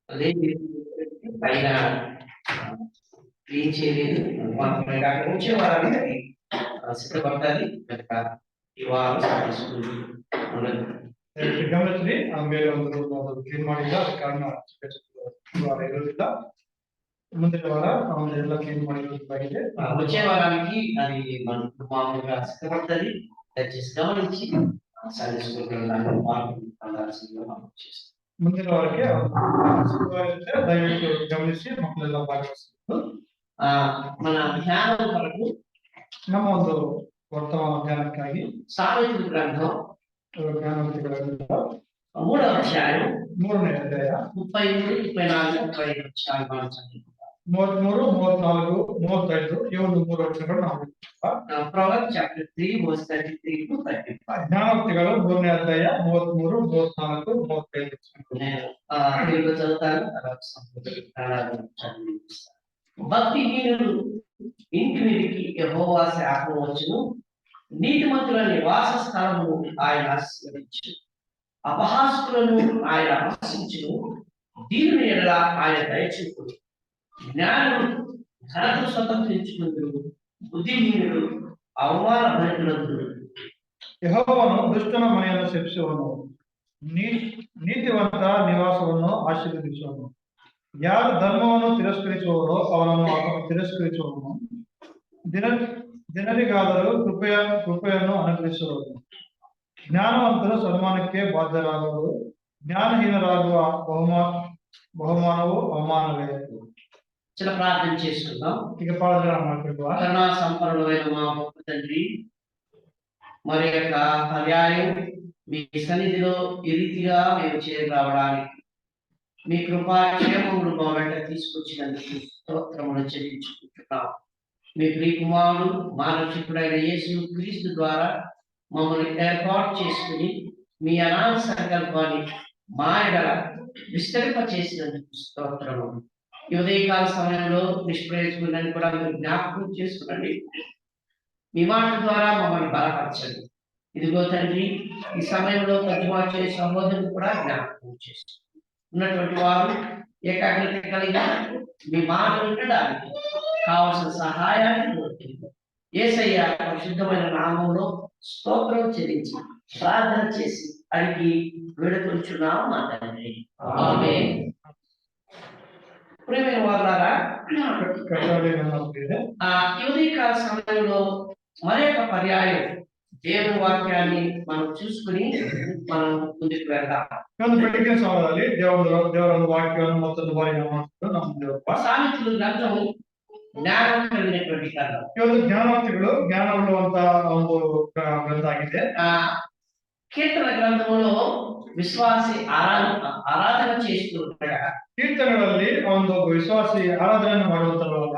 లేదు పైన క్లీన్ చేయలేదు. అక్కడ వచ్చే వారానికి సిద్ధపడాలి. కనుక ఈ వారం సండే స్కూల్ ఉండదు. ಗಮನಿಸ್ರಿ ಆಮೇಲೆ ಒಂದು ಕ್ಲೀನ್ ಮಾಡಿಲ್ಲ ಅದಕ್ಕೆ ಕಾರಣ ಇರೋದಿಲ್ಲ. ಮುಂದಿನ ವಾರ ಎಲ್ಲ ಕ್ಲೀನ್ ಮಾಡಿರೋದಾಗಿದೆ. వచ్చే వారానికి అది మనకు మామూలుగా సిద్ధపడుతుంది. దయచేసి గమనించి సండే స్కూల్కి వెళ్ళడానికి పాల్గొనాల్సిందిగా మనం చేస్తాం. ಮುಂದಿನ ವಾರಕ್ಕೆ ದಯವಿಟ್ಟು ಗಮನಿಸಿ ಮಕ್ಕಳೆಲ್ಲ ಭಾಗವಹಿಸಬೇಕು. మన ధ్యానం కొరకు ನಮ್ಮ ಒಂದು ವರ್ತಮಾನ ಧ್ಯಾನಕ್ಕಾಗಿ సామెతల గ్రంథం ಜ್ಞಾನೋಕ್ತಿಗಳ 3వ అధ్యాయం 3ನೇ ಅಧ್ಯಾಯ 33, 34, 35 వచనాలు మనం చదువుకుందాం. 33, 34, 35 ಈ ಒಂದು 3 ವಚನಗಳು ನಾವು Proverbs chapter 3 verse 33 to 35. ಜ್ಞಾನೋಕ್ತಿಗಳು 3ನೇ ಅಧ್ಯಾಯ 33, 34, 35 ವಚನಗಳು. తెలుగు చదువుతాను, తర్వాత కన్నడ చదివిస్తాను. భక్తిహీనులు ఇంటి మీదకి యెహోవా శాపం వచ్చును, నీతిమంతుల నివాస స్థలము ఆయన ఆశీర్వదించును. అపహాసకులను ఆయన అపహసించును, దీనుని ఎడల ఆయన దయచూపును. జ్ఞానులు ఘనతను స్వతంత్రించుకుందురు, బుద్ధిహీనులు అవమాన భరితులందురు. ಯೆಹೋವನು ದುಷ್ಟನ ಮನೆಯನ್ನು ಶಪಿಸುವನು, ನೀತಿವಂತ ನಿವಾಸವನ್ನು ಆಶೀರ್ವದಿಸುವನು. ಯಾರು ಧರ್ಮವನ್ನು ತಿರಸ್ಕರಿಸುವವರೋ ಅವನನ್ನು ತಿರಸ್ಕರಿಸುವನು. ಜನರಿಗಾದರೂ ಕೃಪೆಯನ್ನು ಅನುಗ್ರಹಿಸುವನು. ಜ್ಞಾನವಂತರು ಸನ್ಮಾನಕ್ಕೆ ಬಾಧ್ಯರಾಗುವರು, ಜ್ಞಾನಹೀನರಾಗುವ ಬಹುಮಾನವು ಅವಮಾನವೇ. చిన్న ప్రార్థన చేసుకుందాం. ఇక ప్రార్థన మాట్లాడుకో. కరుణా సంపన్నుడైన మా గొప్ప తండ్రి, మరి యొక్క పర్యాయం మీ సన్నిధిలో ఈ రీతిగా మేము చేరి రావడానికి మీ కృపాక్షేమములు మా వెంట తీసుకొచ్చినందుకు స్తోత్రములు చెల్లించుకుంటున్నాం. మీ ప్రియకుమారుడు మా రక్షకుడైన యేసు క్రీస్తు ద్వారా మమ్మల్ని ఏర్పాటు చేసుకుని మీ అనాథ సంకల్పాన్ని మా ఎడల విస్తరింప చేసినందుకు స్తోత్రములు. ఈ ఉదయకాల సమయంలో నిష్ప్రయోజకులను కూడా మీరు జ్ఞాపకం చేసుకునండి. మీ మాట ద్వారా మమ్మల్ని బలపరచండి. ఇదిగో తండ్రి, ఈ సమయంలో తర్జుమా చేసే సహోదరులు కూడా జ్ఞాపకం చేసి ఉన్నటువంటి వారు ఏకాగ్రత కలిగి మీ మాట వినడానికి కావలసిన సహాయాన్ని కోరుతుంది. యేసయ్య పరిశుద్ధమైన నామంలో స్తోత్రం చెల్లించి ప్రార్థన చేసి అడిగి వేడుకొంచున్నాము మా తండ్రి. ఆమేన్. ప్రియమైన వారులారా, ఈ ఉదయకాల సమయంలో మరి యొక్క పర్యాయం దేవుని వాక్యాన్ని మనం చూసుకుని మనం ముందుకు వెళ్దాం. సామెతల గ్రంథం జ్ఞానం కలిగినటువంటి గ్రంథం. ಜ್ಞಾನೋಕ್ತಿಗಳು ಜ್ಞಾನವುಳ್ಳುವಂತ ಒಂದು ಗ್ರಂಥ ಆಗಿದೆ. కీర్తన గ్రంథంలో విశ్వాసి ఆరాధన చేస్తూ ఉండగా ಕೀರ್ತನೆಗಳಲ್ಲಿ ಒಂದು ವಿಶ್ವಾಸಿ ಆರಾಧನೆ ಮಾಡುವಂತರುವಾಗ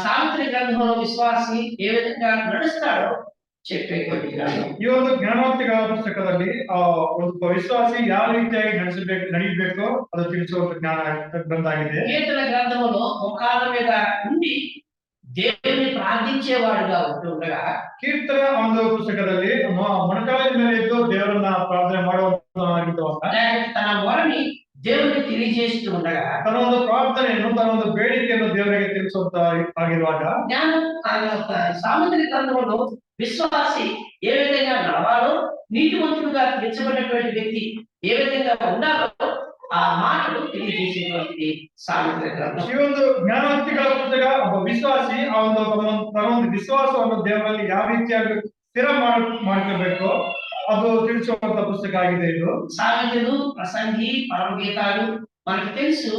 సామెతల గ్రంథంలో విశ్వాసి ఏ విధంగా నడుస్తాడో చెప్పే కొన్ని గ్రంథం. ಈ ಒಂದು ಜ್ಞಾನೋಕ್ತಿಗಳ ಪುಸ್ತಕದಲ್ಲಿ ಒಂದು ವಿಶ್ವಾಸಿ ಯಾವ ರೀತಿಯಾಗಿ ನಡೀಬೇಕೋ ಅದು ತಿಳಿಸುವಂತ ಜ್ಞಾನ ಗ್ರಂಥ ಆಗಿದೆ. కీర్తన గ్రంథంలో మోకాళ్ళ మీద ఉండి దేవుని ప్రార్థించేవాడుగా ఉంటుండగా ಕೀರ್ತನ ಒಂದು ಪುಸ್ತಕದಲ್ಲಿ ಮೊಣಕಾಲಿನ ಮೇಲೆ ಇದ್ದು ದೇವರನ್ನ ಪ್ರಾರ್ಥನೆ ಮಾಡುವಂತ తన మొరని దేవునికి తెలియజేస్తూ ఉండగా ತನ್ನ ಒಂದು ಪ್ರಾರ್ಥನೆಯನ್ನು ತನ್ನ ಒಂದು ಬೇಡಿಕೆಯನ್ನು ದೇವರಿಗೆ ತಿಳಿಸುವಂತ ಆಗಿರುವಾಗ సామెతల గ్రంథంలో విశ్వాసి ఏ విధంగా నడవాలో, నీతిమంతుడుగా తీర్చబడినటువంటి వ్యక్తి ఏ విధంగా ఉండాలో ఆ మాటలు తెలియజేసేటువంటి సామెతల గ్రంథం. ಈ ಒಂದು ಜ್ಞಾನೋಕ್ತಿಗಳ ಪುಸ್ತಕ ಒಬ್ಬ ವಿಶ್ವಾಸಿ ಆ ಒಂದು ತನ್ನ ಒಂದು ವಿಶ್ವಾಸವನ್ನು ದೇವರಲ್ಲಿ ಯಾವ ರೀತಿಯಾಗಿ ಸ್ಥಿರ ಮಾಡ್ಕೋಬೇಕು ಅದು ತಿಳಿಸುವಂತ ಪುಸ್ತಕ ಆಗಿದೆ ಇದು. సామెతలు, ప్రసంగి, పరమగీతాలు మనకు తెలుసు.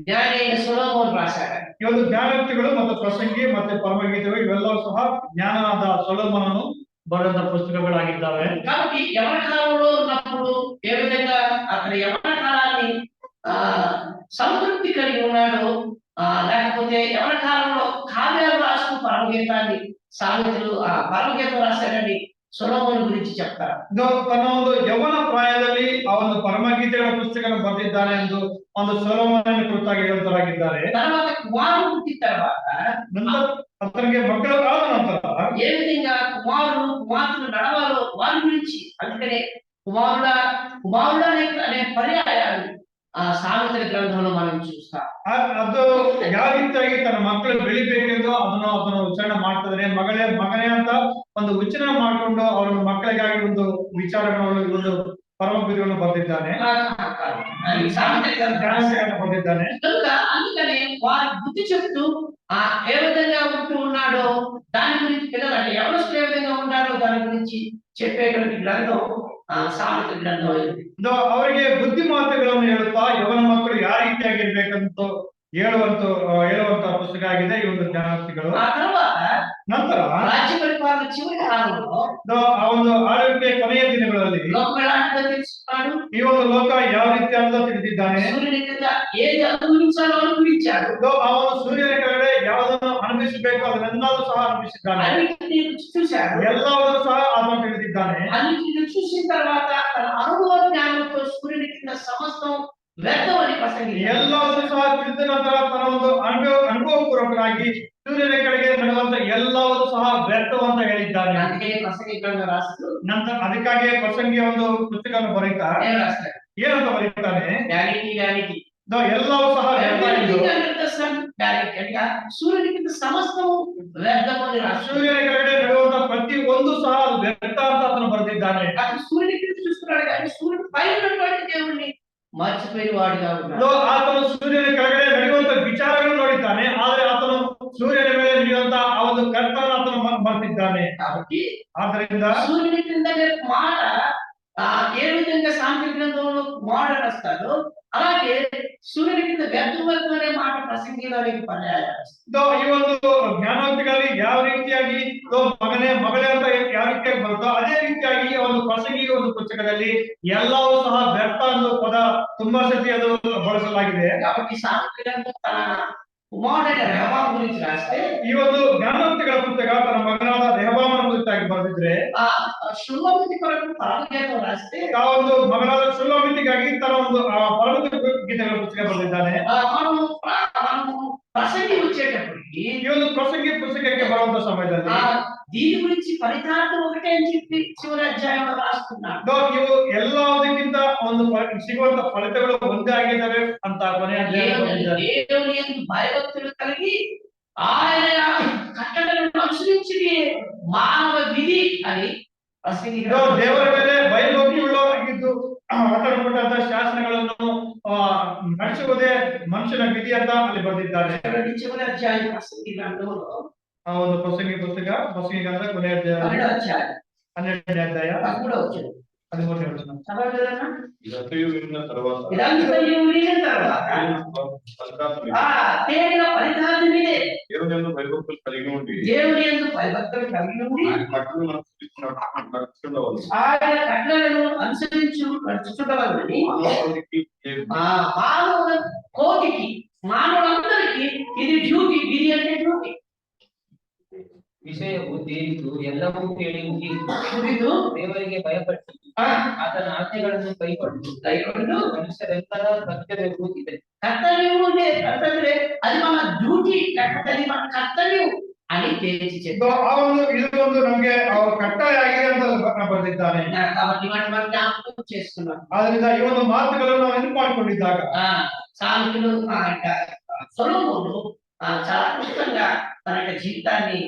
ಜ್ಞಾನಿ ಸೊಲೊಮೋನ್ ರಾశాడు. ಈ ಒಂದು ಜ್ಞಾನೋಕ್ತಿಗಳು ಮತ್ತು ಪ್ರಸಂಗಿ ಮತ್ತೆ ಪರಮಗೀತೆಗಳು ಇವೆಲ್ಲವೂ ಸಹ ಜ್ಞಾನದ ಸೊಲೊಮೋನನು ಬರೆದ పుస్తకಗಳಾಗಿದ್ದಾವೆ. కాబట్టి యవన కాలంలో ఉన్నప్పుడు ఏ విధంగా అతని యవన కాలాన్ని సంతృప్తి కలిగి ఉన్నాడు, లేకపోతే యవన కాలంలో కావ్యాలు రాస్తూ పరమగీతాన్ని సామెతలు పరమగీతం రాశాడని ಸೊಲೊಮೋನ್ ಗುరించి చెప్తారు. ತನ್ನ ಒಂದು ಯೌವನ ಪ್ರಾಯದಲ್ಲಿ ಆ ಒಂದು ಪರಮಗೀತೆಗಳ ಪುಸ್ತಕವನ್ನು ಬರೆದಿದ್ದಾನೆ ಎಂದು ಒಂದು ಸೊಲೊಮೋನನ ಕುರಿತಾಗಿ ಹೇಳ್ತಾರಾಗಿದ್ದಾರೆ. తర్వాత కుమారుడు పుట్టిన తర్వాత అతనికి మಕ್ಕಳು ఆದ ನಂತರ ఏ విధంగా కుమార్తెలు నడవాలో వారి గురించి, అందుకనే కుమారుడా అనే పర్యాయాలు సామెతల గ్రంథంలో మనం చూస్తాం. ಅದು ಯಾವ ರೀತಿಯಾಗಿ ತನ್ನ ಮಕ್ಕಳು ಬೆಳಿಬೇಕೆಂದು ಅದನ್ನು ಉಚ್ಚಾರಣೆ ಮಾಡ್ತಿದ್ರೆ ಮಗನೇ ಅಂತ ಒಂದು ಉಚ್ಚಾರಣೆ ಮಾಡಿಕೊಂಡು ಅವರ ಮಕ್ಕಳಿಗಾಗಿ ಒಂದು ವಿಚಾರಗಳನ್ನು ಒಂದು ಪರಮ ಗುರುವನ್ನು ಬರೆದಿದ್ದಾನೆ, ఈ సామెతల గ్రంథం ಬರೆದಿದ್ದಾನೆ. కనుక అందుకనే వారి బుద్ధి చెప్తూ ఏ విధంగా ఉంటూ ఉన్నాడో దాని గురించి పిల్లలంటే ఎవరు ఏ విధంగా ఉన్నాడో దాని గురించి చెప్పేటువంటి గ్రంథం సామెతల గ్రంథం అయింది. ಅವರಿಗೆ ಬುದ್ಧಿ ಮಾತುಗಳನ್ನು ಹೇಳುತ್ತಾ ಯವನ ಮಕ್ಕಳು ಯಾವ ರೀತಿಯಾಗಿರ್ಬೇಕಂತ ಹೇಳುವಂತ ಪುಸ್ತಕ ಆಗಿದೆ ಈ ಒಂದು ಜ್ಞಾನೋಕ್ತಿಗಳು. ఆ తర్వాత ನಂತರ రాజ్య పరిపాలన చివరి కాలంలో ಆ ಒಂದು ಆಳ್ವಿಕೆ ಕೊನೆಯ ದಿನಗಳಲ್ಲಿ లోకం ఎలాంటిదో తెలుసుకున్నాడు. ಈ ಒಂದು ಲೋಕ ಯಾವ ರೀತಿಯಾದ ತಿಳಿದಿದ್ದಾನೆ. సూర్యుని కింద ఏది అనుభవించాలో అనుభవించాడు. ಅವನು ಸೂರ್ಯನ ಕೆಳಗಡೆ ಯಾವುದನ್ನು ಅನುಭವಿಸಬೇಕು ಅದನ್ನೆಲ್ಲವೂ ಸಹ ಅನುಭವಿಸಿದ್ದಾನೆ. అన్నిటిని రుచి చూశాడు. ಎಲ್ಲವನ್ನೂ ಸಹ ಆತನು ತಿಳಿದಿದ್ದಾನೆ. అన్నిటిని చూసిన తర్వాత తన అనుభవ జ్ఞానంతో సూర్యుని కింద సమస్తం వ్యర్థం అని ప్రసంగించాడు. ಎಲ್ಲವನ್ನೂ ಸಹ ತಿಳಿದ ನಂತರ ತನ್ನ ಒಂದು ಅನುಭವಪೂರ್ವಕರಾಗಿ ಸೂರ್ಯನ ಕೆಳಗೆ ನಡೆಯುವಂತ ಎಲ್ಲವನ್ನೂ ಸಹ ವ್ಯರ್ಥವಂತ ಹೇಳಿದ್ದಾನೆ. అందుకే ప్రసంగికంగా రాస్తూ ನಂತರ ಅದಕ್ಕಾಗಿ ಪ್ರಸಂಗಿಯ ಒಂದು ಪುಸ್ತಕವನ್ನು ಬರೀತಾ ఏం రాస్తాడు? ಏನಂತ ಬರೀತಾನೆ, వ్యానికి ಎಲ್ಲವೂ ಸಹ ವ್ಯರ್ಥ ಎಂದು. సూర్యుని కింద సమస్తం వ్యర్థం అని రాస్తాడు. ಸೂರ್ಯನ ಕೆಳಗಡೆ ನಡೆಯುವಂತ ಪ್ರತಿ ಒಂದು ಸಹ ಅದು ವ್ಯರ್ಥ ಅಂತ ಆತನು ಬರೆದಿದ್ದಾನೆ. అతను సూర్యుని కింద చూస్తున్నాడు కానీ సూర్యుడు పైన ఉన్నటువంటి దేవుణ్ణి మర్చిపోయిన వాడిగా ఉన్నాడు. ಆತನು ಸೂರ್ಯನ ಕೆಳಗಡೆ ನಡೆಯುವಂತ ವಿಚಾರಗಳನ್ನು ನೋಡಿದ್ದಾನೆ, ಆದ್ರೆ ಆತನು ಸೂರ್ಯನ ಮೇಲೆ ನಡೆಯುವಂತ ಆ ಒಂದು ಕರ್ತನ ಆತನು ಮರೆತಿದ್ದಾನೆ. కాబట్టి ಆದ್ದರಿಂದ సూర్యుని కింద మాట ఏ విధంగా సాంఖ్య గ్రంథంలో మాట రాస్తాడో అలాగే సూర్యుని కింద వ్యర్థం అనే మాట ప్రసంగిలోనికి పర్యాయం. ಈ ಒಂದು ಜ್ಞಾನೋಕ್ತಿಗಳಲ್ಲಿ ಯಾವ ರೀತಿಯಾಗಿ ಮಗಳೇ ಅಂತ ಯಾವ ರೀತಿಯಾಗಿ ಬರುತ್ತೋ ಅದೇ ರೀತಿಯಾಗಿ ಒಂದು ಪ್ರಸಂಗಿಗೆ ಒಂದು ಪುಸ್ತಕದಲ್ಲಿ ಎಲ್ಲವೂ ಸಹ ವ್ಯರ್ಥ ಅನ್ನೋ ಪದ ತುಂಬಾ ಸತಿ ಅದು ಬಳಸಲಾಗಿದೆ. కాబట్టి సాంఖ్య గ్రంథం తన కుమారుడైన రెహబాము గురించి రాస్తే ಈ ಒಂದು ಜ್ಞಾನೋಕ್ತಿಗಳ ಪುಸ್ತಕ ತನ್ನ ಮಗನಾದ ರೆಹబాಮನ ಕುರಿತಾಗಿ ಬರೆದಿದ್ರೆ, ಶುಲ್ಲಾಮಿತಿ ಕೊరకు ಪರಮಗೀತವನ್ನು ರಾస్తే ಆ ಒಂದು ಮಗನಾದ ಶುಲ್ಲಾಮಿತಿಗಾಗಿ ತನ್ನ ಒಂದು ಪರಮಗೀತೆಗಳ ಪುಸ್ತಕ ಬರೆದಿದ್ದಾನೆ. మనము ప్రసంగి వచ్చేటప్పటికి ಈ ಒಂದು ಪ್ರಸಂಗಿ ಪುಸ್ತಕಕ್ಕೆ ಬರುವಂತ ಸಮಯದಲ್ಲಿ దీని గురించి ఫలితార్థం ఒకటే అని చెప్పి చివరి అధ్యాయంలో రాస్తున్నాడు. ಇವು ಎಲ್ಲದಕ್ಕಿಂತ ಒಂದು ಸಿಗುವಂತ ಫಲಿತಗಳು ಒಂದೇ ಆಗಿದ್ದಾವೆ ಅಂತ ಕೊನೆಯ దేవుని యందు భయభక్తులు కలిగి ఆయన కట్టడలను అనుసరించి మానవ విధి అని ప్రసంగి ದೇವರ ಮೇಲೆ ಭಯಭಕ್ತಿ ಉಳ್ಳವರಾಗಿದ್ದು ಆತನು ಕೊಟ್ಟಂತ ಶಾಸನಗಳನ್ನು ನಡೆಸುವುದೇ ಮನುಷ್ಯನ ವಿಧಿ ಅಂತ ಅಲ್ಲಿ ಬರೆದಿದ್ದಾರೆ. చివరి అధ్యాయం ప్రసంగి గ్రంథంలో ಆ ಒಂದು ಪ್ರಸಂಗಿ ಪುಸ್ತಕ ಪ್ರಸಂಗಿ ಗ್ರಂಥ ಕೊನೆಯ ಅಧ್ಯಾಯ 12ನೇ ಅಧ್ಯಾಯ 13ನೇ ವಚನ. ఇదంతయు విన్న తరువాత తేలిన ఫలితార్థం ఇదే. దేవుని యందు భయభక్తులు కలిగి ఉండి దేవుని యందు భయభక్తులు కలిగి ఉండి ఆయన కట్టడలను నడుచుచుండవలెను. ఆయన కట్టడలను అనుసరించి నడుచుచుండవలెనని మానవ కోటికి మానవులందరికీ ఇది డ్యూటీ. విధి అంటే డ్యూటీ. ವಿಷಯವು ದೇವಿದು ಎಲ್ಲವೂ ಕೇಳಿಂಗಿ ಕುರಿತು ದೇವರಿಗೆ ಭಯಪಟ್ಟು ಆತನ ಆಜ್ಞೆಗಳನ್ನು ಕೈಕೊಂಡು ಮನುಷ್ಯರೆಲ್ಲರ ಕರ್ತವ್ಯವೂ ಇದೆ. కర్తవ్యం ఉండే కర్తవ్యే అది మన డ్యూటీ, అది మన కర్తవ్యం అని తేల్చి చెప్పారు. ಆ ಒಂದು ಇದು ಒಂದು ನಮಗೆ ಅವರ ಕಟ್ಟಳೆ ಆಗಿದೆ ಅಂತ ಬರೆದಿದ್ದಾನೆ. కాబట్టి మనం జ్ఞాపకం చేసుకున్నాం. ಆದ್ರಿಂದ ಈ ಒಂದು ಮಾತುಗಳನ್ನು ನಾವು ನೆನಪು ಮಾಡಿಕೊಂಡಿದ್ದಾಗ సామెతలు సొలొమోను చాలా క్లుప్తంగా తన యొక్క జీవితాన్ని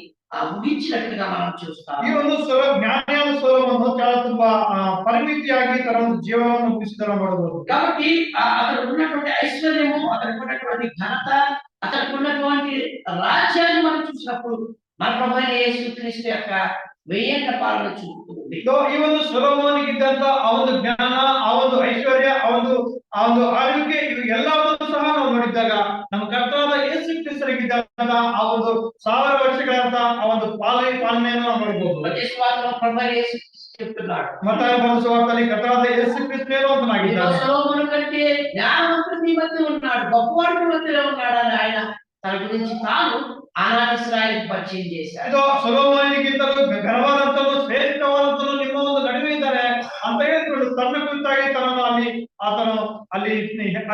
ముగించినట్టుగా మనం చూస్తాం. ಈ ಒಂದು ಜ್ಞಾನಿಯಾದ ಸೊಲೊಮೋನನು చాలా ತುಂಬಾ ಪರಿಮಿತಿಯಾಗಿ ತನ್ನ ಒಂದು ಜೀವನವನ್ನು ಮುಗಿಸಿದನ್ನು ನೋಡಬಹುದು. కాబట్టి అతను ఉన్నటువంటి ఐశ్వర్యము, అతనికి ఉన్నటువంటి ఘనత, అతనికి ఉన్నటువంటి రాజ్యాన్ని మనం చూసినప్పుడు మన ప్రభువైన యేసుక్రీస్తు యొక్క వెయ్యేళ్ల పాలన చూపుతుంది. ಈ ಒಂದು ಸೊಲೊಮೋನಿಗಿದ್ದಂತ ಆ ಒಂದು ಜ್ಞಾನ, ಆ ಒಂದು ಐಶ್ವರ್ಯ, ಆ ಒಂದು ಆಳ್ವಿಕೆ, ಇದು ಎಲ್ಲವನ್ನೂ ಸಹ ನಾವು ನೋಡಿದಾಗ ನಮ್ಮ ಕರ್ತನಾದ ಯೇಸು ಕ್ರಿಸ್ತನಿಗಿದ್ದಂತ ಆ ಒಂದು 1000 ವರ್ಷಗಳಂತ ಆ ಒಂದು ಪಾಲನೆಯನ್ನು ನಾವು ನೋಡಬಹುದು. ప్రభువైన యేసుక్రీస్తు చెప్తున్నాడు. ಮತ್ತಾಯ ಸುವಾರ್ತೆಯಲ್ಲಿ ಕರ್ತನಾದ ಯೇಸು ಕ್ರಿಸ್ತನೇನೋ ಅಂತನಾಗಿದ್ದಾನೆ. సొలొమోను కంటే జ్ఞానవంతుడు మీ మధ్య ఉన్నాడు, గొప్పవాడు మీ మధ్యలో ఉన్నాడు అని ఆయన తన గురించి తాను ఆనాడు ఇశ్రాయేలుకు పరిచయం చేశాడు. ಇದು ಸೊಲೊಮೋನನಿಗಿಂತಲೂ ಘನವಾದಂತನು ಶ್ರೇಷ್ಠವಾದಂತನು ನಿಮ್ಮ ಒಂದು ನಡುವೆ ಇದ್ದಾರೆ ಅಂತ ಹೇಳಿಕೊಂಡು ತನ್ನ ಕುರಿತಾಗಿ ತನ್ನನ್ನು ಆತನು ಅಲ್ಲಿ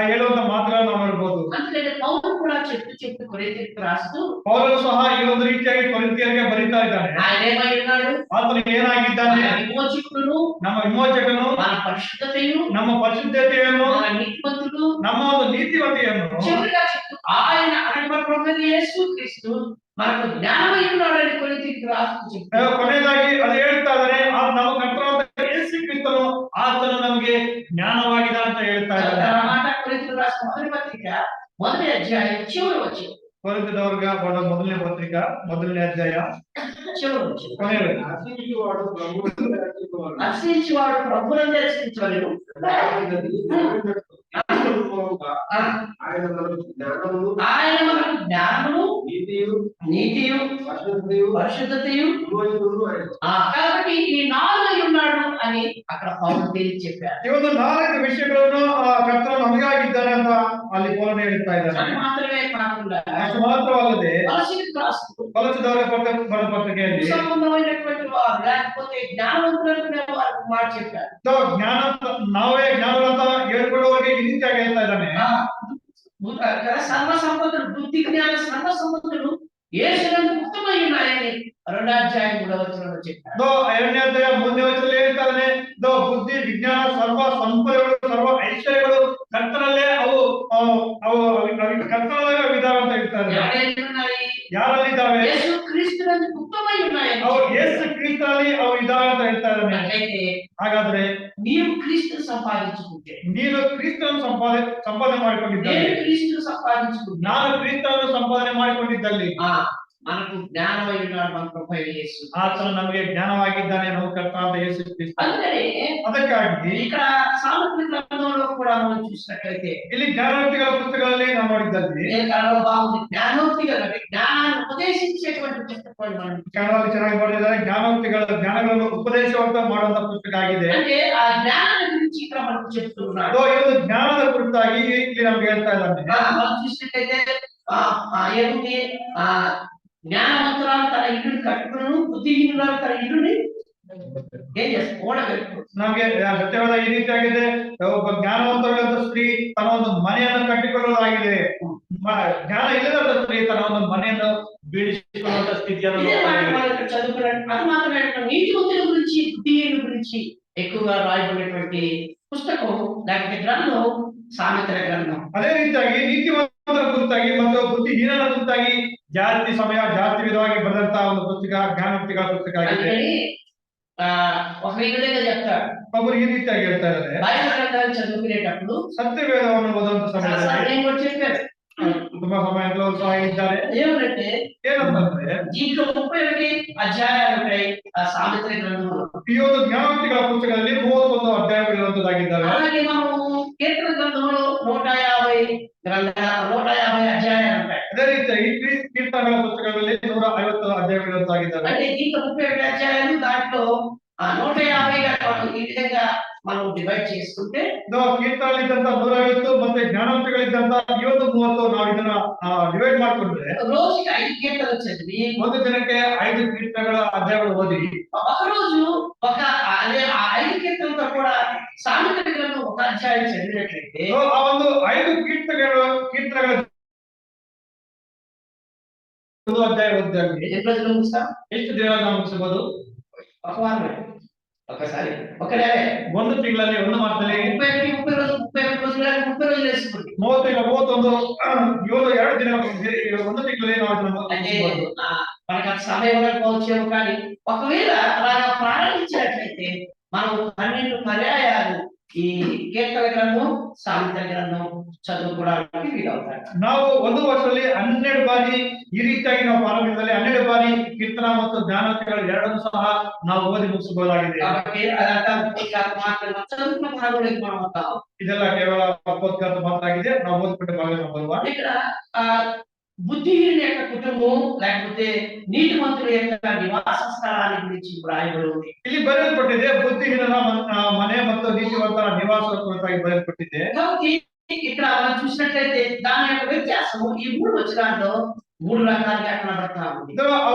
ಹೇಳುವಂತ ಮಾತುಗಳನ್ನು ನಾವು ನೋಡಬಹುದು. అందుకని పౌలు కూడా చెప్తూ కొరింథీయులకు రాస్తూ ಪೌಲನು ಸಹ ಈ ಒಂದು ರೀತಿಯಾಗಿ ಕೊರಿಂಥಿಯರಿಗೆ ಬರೀತಾ ಇದ್ದಾನೆ. ఆయన ఏమై ఉన్నాడు? ಆತನು ಏನಾಗಿದ್ದಾನೆ? విమోచకుడును, ನಮ್ಮ ವಿಮೋಚಕನು, మన పరిశుద్ధತೆయు, ನಮ್ಮ ಪರಿಶುದ್ಧತೆಯನ್ನು, మన నీతిమంతుడు, ನಮ್ಮ నీతివంతిಯನ್ನು చివరిగా చెప్తూ ఆయన అంటే మన ప్రభువైన యేసుక్రీస్తు మనకు జ్ఞానమై ఉన్నాడని కొరింథీయులకు రాస్తూ చెప్తారు. ಕೊನೆಯದಾಗಿ ಅದು ಹೇಳ್ತಾ ಇದ್ದಾರೆ ನಮ್ಮ ಕರ್ತನಾದ ಯೇಸು ಕ್ರಿಸ್ತನು ಆತನು ನಮಗೆ ಜ್ಞಾನವಾಗಿದೆ ಅಂತ ಹೇಳ್ತಾ ಇದ್ದಾರೆ. ఆ మాట కొరింథీయులకు రాసిన మొదటి పత్రిక మొదటి అధ్యాయం చివరి వచనం. ಕೊರಿಂಥದವರಿಗೆ ಬರೆದ ಮೊದಲನೇ ಪತ್ರಿಕೆ ಮೊದಲನೇ ಅಧ್ಯಾಯ చివరి వచనం. ಕೊನೆಯ ఆశించువాడు ప్రభువును దర్శించువాడు. రక్షించువాడు ప్రభువును దర్శించవలెను. ఆ, ఆయన మనకు జ్ఞానమును, ఆయన మనకు జ్ఞానమును నీతియు, నీతియు పరిశుద్ధతయు, పరిశుద్ధతయు విమోచనమును ఆయన. కాబట్టి ఈ నాలుగు ఉన్నాడు అని అక్కడ పౌలు తేల్చి చెప్పారు. ಈ ಒಂದು 4 ವಿಷಯಗಳನ್ನು ಕರ್ತನು ನಮಗಾಗಿದ್ದಾನೆ ಅಂತ ಅಲ್ಲಿ ಪೌಲನು ಹೇಳ್ತಾ అది ಇದ್ದಾನೆ. మాత్రమే కాకుండా ಅಷ್ಟು ಮಾತ್ರವಲ್ಲದೆ కొలసీయులకు రాస్తూ ಕೊಲೊಸ್ಸೆದವರ ಬರೆದ ಪತ್ರಿಕೆಯಲ್ಲಿ సంబంధమైనటువంటి వారు లేకపోతే జ్ఞానవంతులనుకునే వారు మాట చెప్పారు. ಜ್ಞಾನ ನಾವೇ ಜ್ಞಾನವಂತ ಹೇಳ್ಕೊಳ್ಳುವವರಿಗೆ ಈ ರೀತಿಯಾಗಿ ಹೇಳ್ತಾ ಇದ್ದಾನೆ. సర్వ సంపదలు బుద్ధి జ్ఞాన సర్వ సంపదలు యేసునందు ముక్తమై ఉన్నాయని 2వ అధ్యాయం 3వ వచనంలో చెప్పారు. ಎರಡನೇ ಅಧ್ಯಾಯ 3ನೇ ವಚನದಲ್ಲಿ ಹೇಳ್ತಾ ಇದ್ದಾನೆ ಬುದ್ಧಿ ವಿಜ್ಞಾನ ಸರ್ವ ಸಂಪದಗಳು ಸರ್ವ ಐಶ್ವರ್ಯಗಳು ಕರ್ತನಲ್ಲೇ ಅವು ಕರ್ತನಲ್ಲೇ ಇದಾವೆ ಅಂತ ಹೇಳ್ತಾರೆ. ఎవరైనా ఉన్నాయి? ಯಾರಲ್ಲಿದ್ದಾವೆ? యేసు క్రీస్తునందు ముక్తమై ఉన్నాయని. ಅವು ಯೇಸು ಕ್ರಿಸ್ತನಲ್ಲಿ ಅವು ಇದಾವೆ ಅಂತ ಹೇಳ್ತಾ ಇದ್ದಾನೆ. అట్లయితే ಹಾಗಾದ್ರೆ నీవు క్రీస్తును సంపాదించుకుంటే, ನೀನು ಕ್ರಿಸ್ತನನ್ನು ಸಂಪಾದನೆ ಮಾಡಿಕೊಂಡಿದ್ದಲ್ಲಿ, నేను క్రీస్తును సంపాదించుకుంటే ನಾನು ಕ್ರಿಸ್ತನನ್ನು ಸಂಪಾದನೆ ಮಾಡಿಕೊಂಡಿದ್ದಲ್ಲಿ మనకు జ్ఞానమై ఉన్నాడు మన ప్రభువైన యేసు. ಆತನು ನಮಗೆ ಜ್ಞಾನವಾಗಿದ್ದಾನೆ ನಮ್ಮ ಕರ್ತನಾದ ಯೇಸು ಕ್ರಿಸ್ತ. అందుకనే ಅದಕ್ಕಾಗಿ ఇక్కడ సామెతల గ్రంథంలో కూడా మనం చూసినట్లయితే ಇಲ್ಲಿ ಜ್ಞಾನೋಕ್ತಿಗಳ ಪುಸ್ತಕಗಳಲ್ಲಿ ನಾವು ನೋಡಿದ್ದಲ್ಲಿ కళలో బాగుంది జ్ఞానోక్తిగా అంటే జ్ఞానాన్ని ఉపదేశించేటువంటి పుస్తకం మనం. ಕನ್ನಡದಲ್ಲಿ ಚೆನ್ನಾಗಿ ಬರೆದಿದ್ದಾರೆ. ಜ್ಞಾನಗಳನ್ನು ಉಪದೇಶವಂತ ಮಾಡುವಂತ ಪುಸ್ತಕ ಆಗಿದೆ. అంటే ఆ జ్ఞానాన్ని గురించి ఇక్కడ మనకు చెప్తున్నాడు. ಈ ಒಂದು ಜ್ಞಾನದ ಕುರಿತಾಗಿ ಇಲ್ಲಿ ನಮ್ಗೆ ಹೇಳ್ತಾ ಇದ್ದಾನೆ. మనం చూసినట్లయితే ఏముంది జ్ఞానవంతురాలు తన ఇల్లుని కట్టుకును, బుద్ధిహీనురాలు తన ఇల్లుని ಏನ್ ಓಡಬೇಕು. ನಮಗೆ ಸತ್ಯವಾದ ಈ ರೀತಿಯಾಗಿದೆ. ಒಬ್ಬ ಜ್ಞಾನವಂತರಾದ ಸ್ತ್ರೀ ತನ್ನ ಒಂದು ಮನೆಯನ್ನು ಕಟ್ಟಿಕೊಳ್ಳಲಾಗಿದೆ. ಜ್ಞಾನ ಇಲ್ಲದ ಸ್ತ್ರೀ ತನ್ನ ಒಂದು ಮನೆಯನ್ನು ಬೀಳಿಸಿಕೊಳ್ಳುವಂತ ಸ್ಥಿತಿಯನ್ನು ఇదే మాట మనం ఇక్కడ చదువుకున్నాం. అది మాత్రమే కాకుండా నీతిమంతుల గురించి బుద్ధిహీనుల గురించి ఎక్కువగా రాయబడినటువంటి పుస్తకం లేకపోతే గ్రంథం సామెతల గ్రంథం. ಅದೇ ರೀತಿಯಾಗಿ ನೀತಿವಂತರ ಕುರಿತಾಗಿ ಮತ್ತು ಬುದ್ಧಿಹೀನರ ಕುರಿತಾಗಿ ಜಾಸ್ತಿ ಸಮಯ ಜಾಸ್ತಿ ವಿಧವಾಗಿ ಬರೆದಂತಹ ಒಂದು ಪುಸ್ತಕ ಜ್ಞಾನೋಕ್ತಿಗಳ ಪುಸ್ತಕ ಆಗಿದೆ. అందుకని ఒక విధంగా చెప్తాడు. ಒಬ್ಬರು ಈ ರೀತಿಯಾಗಿ ಹೇಳ್ತಾ ಇದ್ದಾರೆ, బైబిల్ గ్రంథాలు చదువుకునేటప్పుడు ಸತ್ಯವೇದವನ್ನು ಓದುವಂತ ಸಮಯದಲ್ಲಿ నేను కూడా చెప్పాను ತುಂಬಾ ಸಮಯಗಳು ಸಹ ಇದ್ದಾರೆ. ఏమంటే ಏನಂತಂದ್ರೆ దీంట్లో 31 అధ్యాయాలు ఉంటాయి ఆ సామెతల గ్రంథంలో. ಈ ಒಂದು ಜ್ಞಾನೋಕ್ತಿಗಳ ಪುಸ್ತಕದಲ್ಲಿ 31 ಅಧ್ಯಾಯಗಳಿರುವಂತದ್ದಾಗಿದ್ದಾವೆ. అలాగే మనము కీర్తన గ్రంథంలో 150 అధ్యాయాలు ఉంటాయి. ಅದೇ ರೀತಿಯಾಗಿ ಕೀರ್ತನೆಗಳ ಪುಸ್ತಕದಲ್ಲಿ 150 ಅಧ್ಯಾಯಗಳಿರುವಂತದ್ದಾಗಿದ್ದಾವೆ. అంటే దీంట్లో 31 అధ్యాయాలు, దాంట్లో 150 ఈ విధంగా మనం డివైడ్ చేసుకుంటే ಕೀರ್ತನೆಗಳಿದ್ದಂತ 150 ಮತ್ತೆ ಜ್ಞಾನೋಕ್ತಿಗಳಿದ್ದಂತ 30 ನಾವು ಇದನ್ನ ಡಿವೈಡ್ ಮಾಡ್ಕೊಂಡ್ರೆ రోజుకి 5 కీర్తనలు చదివి ಒಂದು ದಿನಕ್ಕೆ 5 ಕೀರ್ತನೆಗಳ ಅಧ್ಯಾಯಗಳು ಓದಿ ఒక రోజు ఒక అదే ఆ 5 కీర్తనలతో కూడా సామెతల గ్రంథం ఒక అధ్యాయం చదివినట్లయితే ಆ ಒಂದು 5 ಕೀರ್ತನೆಗಳ ಒಂದು ಅಧ್ಯಾಯ ಓದಿದಾಗ ఎన్ని రోజులు ముగిస్తాం? ಎಷ್ಟು ದಿನ ನಾವು ಮುಗಿಸಬಹುದು? ఒక వారమే, ఒకసారి ఒక నెలే, ಒಂದು ತಿಂಗಳಲ್ಲಿ ಒಂದು ಮಾಸದಲ್ಲಿ 30 రోజులు 30 రోజులు వేసుకోండి. 30 31 2 ದಿನ ಒಂದು ತಿಂಗಳಲ್ಲಿ ನಾವು ಇದನ್ನ అంటే ಮುಗಿಸಬಹುದು. మనకు అంత సమయం ఉండకపోవచ్చేమో, కానీ ఒకవేళ అలాగా ప్రారంభించినట్లయితే మనం 12 పర్యాయాలు ఈ కీర్తన గ్రంథం సామెతల గ్రంథం చదువుకోవడానికి వీలవుతాయి. ನಾವು ಒಂದು ವರ್ಷದಲ್ಲಿ 12 ಬಾರಿ ಈ ರೀತಿಯಾಗಿ ನಾವು ಪ್ರಾರಂಭಿಸಿದಲ್ಲಿ 12 ಬಾರಿ ಕೀರ್ತನ ಮತ್ತು ಜ್ಞಾನೋಕ್ತಿಗಳು ಎರಡನ್ನೂ ಸಹ ನಾವು ಓದಿ ಮುಗಿಸಬಹುದಾಗಿದೆ. కాబట్టి అదంతా మాత్రం చదువుకున్న భాగంలోకి మనం వస్తాం. ಇದೆಲ್ಲ ಕೇವಲ ಅಪೋದ್ಘಾತ ಮಾತ್ರ ಆಗಿದೆ. ನಾವು ಓದ್ಬಿಟ್ಟು ಭಾಗ ಬರುವ ఇక్కడ బుద్ధిహీనుల యొక్క కుటుంబం లేకపోతే నీతిమంతుల యొక్క నివాస స్థలాన్ని గురించి రాయబడి ఉంది. ಇಲ್ಲಿ ಬರೆಯಲ್ಪಟ್ಟಿದೆ ಬುದ್ಧಿಹೀನರ ಮನೆ ಮತ್ತು ನೀತಿವಂತರ ನಿವಾಸ ಕುರಿತಾಗಿ ಬರೆಯಲ್ಪಟ್ಟಿದೆ. కాబట్టి ఇక్కడ మనం చూసినట్లయితే దాని యొక్క వ్యత్యాసం ఈ 3 వచనాల్లో 3 రకాలుగా కనబడతా ఉంది.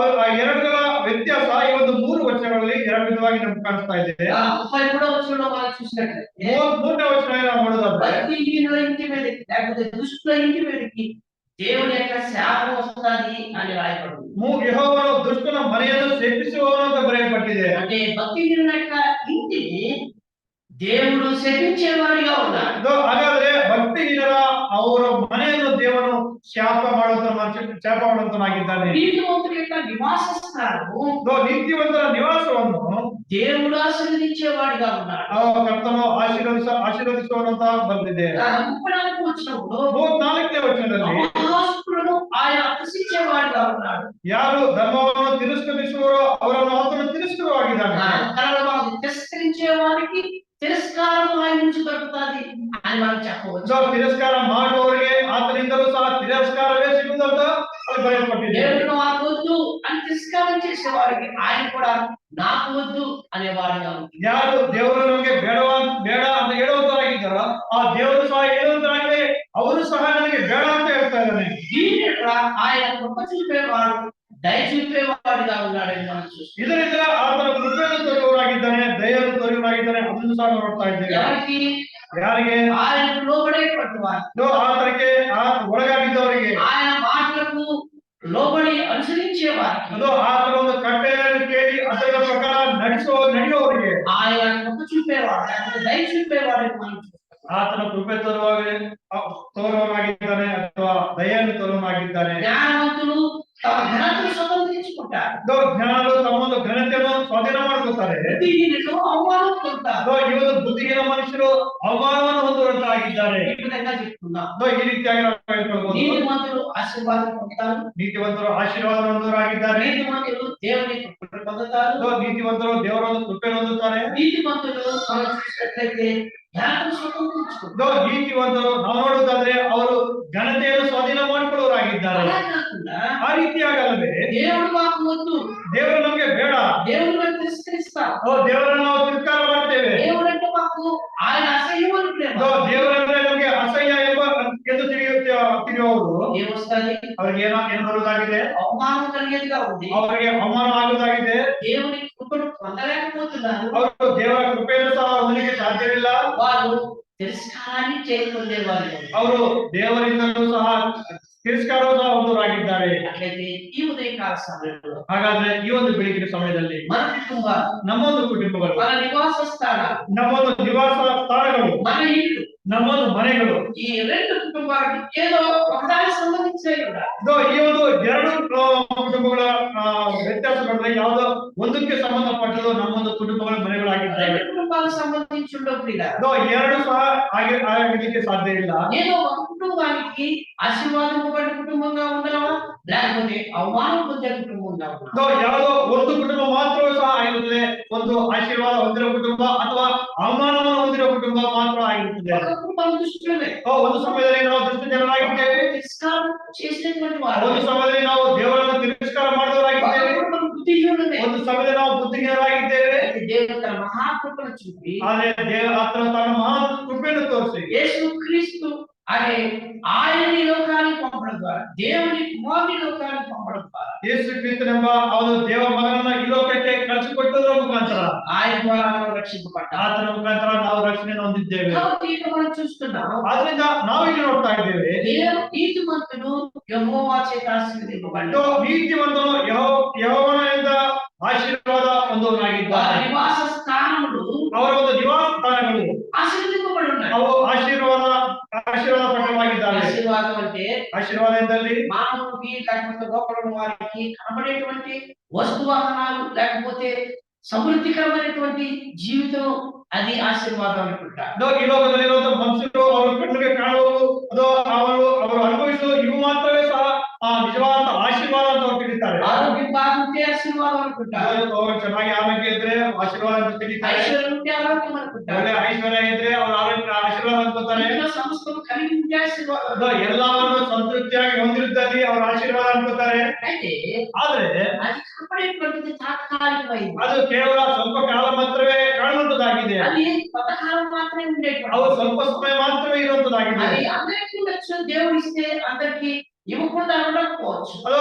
ಎರಡರ ವ್ಯತ್ಯಾಸ ಈ ಒಂದು 3 ವಚನಗಳಲ್ಲಿ ಎರಡು ವಿಧವಾಗಿ ನಮ್ಗೆ ಕಾಣಿಸ್ತಾ ಇದೆ. 33వ వచనంలో మనం చూసినట్లయితే 3ನೇ ವಚನ ನಾವು ನೋಡೋದಾದ್ರೆ బుద్ధిహీనుల ఇంటి మీదకి లేకపోతే దుష్టుల ఇంటి మీదకి దేవుని యొక్క శాపం వస్తుంది అని రాయబడింది. ಯೆಹೋವನು ದುಷ್ಟನ ಮನೆಯನ್ನು ಶಪಿಸುವವನು ಅಂತ ಬರೆಯಲ್ಪಟ್ಟಿದೆ. అంటే భక్తిహీనుల యొక్క ఇంటిని దేవుడు శపించేవాడిగా ఉన్నాడు. ಹಾಗಾದ್ರೆ ಭಕ್ತಿಹೀನರ ಅವರ ಶಾಪ ಮಾಡುವಂತನಾಗಿದ್ದಾನೆ. నీతిమంతుల యొక్క నివాస స్థానము ನೀತಿವಂತರ ನಿವಾಸವನ್ನು దేవుడు ఆశీర్వదించేవాడిగా ఉన్నాడు. ಕರ್ತನು ಆಶೀರ್ವದಿಸುವಂತ ಬಂದಿದೆ. 34 వచనంలో 34ನೇ ವಚನದಲ್ಲಿ అపహాస్యులను ఆయన అపహసించేవాడిగా ఉన్నాడు. ಯಾರು ಧರ್ಮವನ್ನು ತಿರಸ್ಕರಿಸುವರೋ ಅವರನ್ನು ಆತನು ತಿರಸ್ಕೃತವಾಗಿದ್ದಾನೆ. కన్నడలో తిరస్కరించే వారికి తిరస్కారం ఆయన నుంచి దొరుకుతుంది అని మనం చెప్పవచ్చు. ತಿರಸ್ಕಾರ ಮಾಡುವವರಿಗೆ ಆತನಿಂದಲೂ ಸಹ ತಿರಸ್ಕಾರವೇ ಸಿಗುವುದಂತ ಅಲ್ಲಿ ಬರೆಯಲ್ಪಟ್ಟಿದೆ. దేవుడు నాకు వద్దు అని తిరస్కారం చేసేవారికి ఆయన కూడా నాకు వద్దు అనేవాడిగా ఉంది. ಯಾರು ದೇವರು ನಮಗೆ ಬೇಡ ಅಂತ ಹೇಳುವಂತರಾಗಿದ್ದಾರೋ ಆ ದೇವರು ಸಹ ಹೇಳುವಂತರಾಗಿದೆ, ಅವರು ಸಹ ನನಗೆ ಬೇಡ ಅಂತ ಹೇಳ್ತಾ ಇದ್ದಾನೆ. దీని ఆయన కృప చూపేవాడు, దయ చూపేవాడిగా ఉన్నాడని మనం చూస్తాం. ಇದರಿಂದ ಆತನ ಕೃಪೆಯನ್ನು ತೋರುವವರಾಗಿದ್ದಾನೆ, ದಯೆಯನ್ನು ತೋರುವವರಾಗಿದ್ದಾನೆ. ಅದನ್ನು ಸಹ ನೋಡ್ತಾ ಇದ್ದೇವೆ. ಯಾರಿಗೆ? ఆయనకు లోబడేటువంటి వారు, ಆತನಿಗೆ ಒಳಗಾಗಿದ್ದವರಿಗೆ, ఆయన మాటలకు లోబడి అనుసరించే వారికి, ಆತನ ಒಂದು ಕಟ್ಟಳೆಯನ್ನು ಕೇಳಿ ಅದರ ಪ್ರಕಾರ ನಡೆಯುವವರಿಗೆ ఆయన కృప చూపేవాడు, దయ చూపేవాడని మనం చూస్తాం. ಆತನ ಕೃಪೆ ತೋರುವವರಾಗಿದ್ದಾನೆ ಅಥವಾ ದಯೆಯನ್ನು ತೋರುವವರಾಗಿದ್ದಾನೆ. ಜ್ಞಾನವಂతులు తమ ఘనతను స్వతంత్రించుకుంటారు. ಜ್ಞಾನರು ತಮ್ಮೊಂದು ಘನತೆಯನ್ನು ಸ್ವಾಧೀನ ಮಾಡ್ಕೊತಾರೆ. బుద్ధిహీనులు అవమానం పొందుతారు. ಈ ಒಂದು ಬುದ್ಧಿಹೀನ ಮನುಷ್ಯರು ಅವಮಾನವನ್ನು ಹೊಂದುವಂತಾಗಿದ್ದಾರೆ. ఈ విధంగా చెప్తున్నాం. ಈ ರೀತಿಯಾಗಿ ನಾವು ಹೇಳ್ಕೊಳ್ಬಹುದು. నీతిమంతులు ఆశీర్వాదం పొందుతారు. ನೀತಿವಂತರು ಆಶೀರ್ವಾದ ಹೊಂದುವರಾಗಿದ್ದಾರೆ. నీతిమంతులు దేవుని కృపను పొందుతారు. ನೀತಿವಂತರು ದೇವರ ಒಂದು ಕೃಪೆಯನ್ನು ಹೊಂದುತ್ತಾರೆ. నీతిమంతులు మనం చూసినట్లయితే జ్ఞానం స్వతంత్రించుకుంటారు. ನೀತಿವಂತರು ನಾವು ನೋಡುವುದಾದ್ರೆ ಅವರು ಘನತೆಯನ್ನು ಸ್ವಾಧೀನ ಮಾಡಿಕೊಳ್ಳುವರಾಗಿದ್ದಾರೆ. అలా కాకుండా ಆ ರೀತಿಯಾಗಲ್ಲದೆ దేవుడు మాకు వద్దు, ದೇವರು ನಮಗೆ ಬೇಡ, దేవుడు తిరస్కరిస్తాం, ದೇವರನ್ನು ನಾವು ತಿರಸ್ಕಾರ ಮಾಡ್ತೇವೆ, దేవుడు అంటే మాకు ఆయన అసహ్యం అనుకునేమో, ದೇವರಂದ್ರೆ ನಮಗೆ ಅಸಹ್ಯ ಎಂದು ತಿಳಿಯುವವರು ఏమొస్తుంది? ಅವ್ರಿಗೆ ಏನು ಬರುವುದಾಗಿದೆ? అవమానం కలిగేదిగా ఉంది. ಅವರಿಗೆ ಅವಮಾನ ಆಗುವುದಾಗಿದೆ. దేవుని కృపను పొందలేకపోతున్నారు. ಅವರು ದೇವರ ಕೃಪೆಯನ್ನು ಸಹ ಹೊಂದಲಿಕ್ಕೆ ಸಾಧ್ಯವಿಲ್ಲ. వారు తిరస్కారాన్ని చేరుకునేవారు. ಅವರು ದೇವರಿಂದಲೂ ಸಹ ತಿರಸ್ಕಾರವೂ ಸಹ ಹೊಂದುವರಾಗಿದ್ದಾರೆ. అట్లయితే ఈ ఉదయకాల సమయంలో ಹಾಗಾದ್ರೆ ಈ ಒಂದು ಬೆಳಗಿನ ಸಮಯದಲ್ಲಿ మన కుటుంబ, ನಮ್ಮೊಂದು ಕುಟುಂಬಗಳು, మన నివాస స్థానాలు, ನಮ್ಮೊಂದು ನಿವಾಸ ಸ್ಥಾನಗಳು, మన ఇల్లు, ನಮ್ಮೊಂದು ಮನೆಗಳು, ఈ రెండు కుటుంబాలకు ఏదో ఒకదానికి సంబంధించినవి కూడా ಈ ಒಂದು ಎರಡು ಕುಟುಂಬಗಳ ವ್ಯತ್ಯಾಸಗಳು ಯಾವುದೋ ಒಂದಕ್ಕೆ ಸಂಬಂಧಪಟ್ಟದ್ದು ನಮ್ಮೊಂದು ಕುಟುಂಬಗಳ ಮನೆಗಳಾಗಿದ್ದಾವೆ. రెండు కుటుంబాలకు సంబంధించి ఉండవు. ಎರಡು ಸಹ ಆಗಲಿಕ್ಕೆ ಸಾಧ್ಯ ಇಲ್ಲ. ఏదో ఒక కుటుంబానికి ఆశీర్వాదం ఇవ్వబడిన కుటుంబంగా ఉండాలా, లేకపోతే అవమానం పొందే కుటుంబంగా ఉండాలా? ಯಾವುದೋ ಒಂದು ಕುಟುಂಬ ಮಾತ್ರವೂ ಸಹ ಆಗಿರುತ್ತದೆ. ಒಂದು ಆಶೀರ್ವಾದ ಹೊಂದಿರೋ ಕುಟುಂಬ ಅಥವಾ ಅವಮಾನವನ್ನು ಹೊಂದಿರೋ ಕುಟುಂಬ ಮಾತ್ರ ಆಗಿರುತ್ತದೆ. ఒక కుటుంబం దృష్టిలోనే ಒಂದು ಸಮಯದಲ್ಲಿ ನಾವು ದುಷ್ಟ ಜನರಾಗಿದ್ದೇವೆ, తిరస్కారం చేసినటువంటి వారు, ಒಂದು ಸಮಯದಲ್ಲಿ ನಾವು ದೇವರನ್ನು ತಿರಸ್ಕಾರ ಮಾಡಿದವರಾಗಿದ್ದೇವೆ, బుద్ధిహీనులమే. ಒಂದು ಸಮಯದಲ್ಲಿ ನಾವು ಬುದ್ಧಿಹೀನರಾಗಿದ್ದೇವೆ. దేవుడు తన మహాకృపను చూపి ಆದ್ರೆ ಆತನ ತನ್ನ ಮಹಾ ಕೃಪೆಯನ್ನು ತೋರಿಸಿ యేసు క్రీస్తు అనే ఆయన ఈ లోకానికి పంపడం ద్వారా, దేవుని కుమారుని లోకానికి పంపడం ద్వారా, ಯೇಸು ಕ್ರಿಸ್ತನೆಂಬ ಅವನು ದೇವ ಮಗನನ್ನ ಈ ಲೋಕಕ್ಕೆ ಕಳಿಸಿಕೊಟ್ಟದರ ಮುಖಾಂತರ ఆయన ద్వారా మనం రక్షింపబడ్డాం. ಆತನ ಮುಖಾಂತರ ನಾವು ರಕ್ಷಣೆಯನ್ನು ಹೊಂದಿದ್ದೇವೆ. కాబట్టి ఇక్కడ మనం చూస్తున్నాం, ಆದ್ರಿಂದ ನಾವು ಇಲ್ಲಿ ನೋಡ್ತಾ ಇದ್ದೇವೆ, నీతిమంతుడు యెహోవా చేత ఆశీర్వదింపబడ్డాడు. ನೀತಿವಂತನು ಯೆಹೋವನಿಂದ ಆಶೀರ್ವಾದ ಹೊಂದುವವನಾಗಿದ್ದಾನೆ. వారి నివాస స్థానములు ಅವರ ಒಂದು ನಿವಾಸ ಸ್ಥಾನಗಳು ఆశీర్వదింపబడి ఉన్నాయి. ಅವು ಆಶೀರ್ವಾದ ಪ್ರಕಟವಾಗಿದ್ದಾವೆ. ఆశీర్వాదం అంటే ಆಶೀರ್ವಾದ ಎಂದಲ್ಲಿ మానవుడికి లేకపోతే లోపల వారికి కనబడేటువంటి వస్తువాహనాలు, లేకపోతే సమృద్ధికరమైనటువంటి జీవితం, అది ఆశీర్వాదం అనుకుంటారు. ಈ ಲೋಕದಲ್ಲಿರುವಂತಹ ಮನುಷ್ಯರು ಅವರ ಕಣ್ಣಿಗೆ ಕಾಣುವುದು ಅವರು ಅನುಭವಿಸುವ ಇವು ಮಾತ್ರವೇ ಸಹ ನಿಜವಾದ ಆಶೀರ್ವಾದ ಅಂತ ಅವರು ತಿಳಿತಾರೆ. ఆరోగ్యం బాగుంటే ఆశీర్వాదం అనుకుంటారు. ಅವರು ಚೆನ್ನಾಗಿ ಆರೋಗ್ಯ ಇದ್ರೆ ಆಶೀರ್ವಾದ ಅಂತ ತಿಳಿತಾರೆ. ఐశ్వర్యం ఉంటే ఆరోగ్యం అనుకుంటారు. ಒಳ್ಳೆ ಐಶ್ವರ್ಯ ಇದ್ರೆ ಅವರು ಆಶೀರ್ವಾದ ಅನ್ಕೋತಾರೆ. ఇంట్లో సమస్తము కలిగి ఉంటే ఆశీర్వాదం. ಎಲ್ಲವನ್ನು ಸಂತೃಪ್ತಿಯಾಗಿ ಹೊಂದಿರುತ್ತಾರೆ, ಅವರು ಆಶೀರ್ವಾದ ಅನ್ಕೋತಾರೆ. అయితే ಆದ್ರೆ అది కనపడేటువంటిది తాత్కాలికమైంది. ಅದು ಕೇವಲ ಸ್ವಲ್ಪ ಕಾಲ ಮಾತ್ರವೇ ಕಾಣುವಂತದ್ದಾಗಿದೆ. అది కొంతకాలం మాత్రమే ఉండేటువంటి, ಅವು ಸ್ವಲ್ಪ ಸಮಯ ಮಾತ್ರವೇ ಇರುವಂತದ್ದಾಗಿದೆ. అది అందరికీ ఉండొచ్చు. దేవుడు ఇస్తే అందరికీ ఇవ్వకుండా ఉండకపోవచ్చు. ಅದು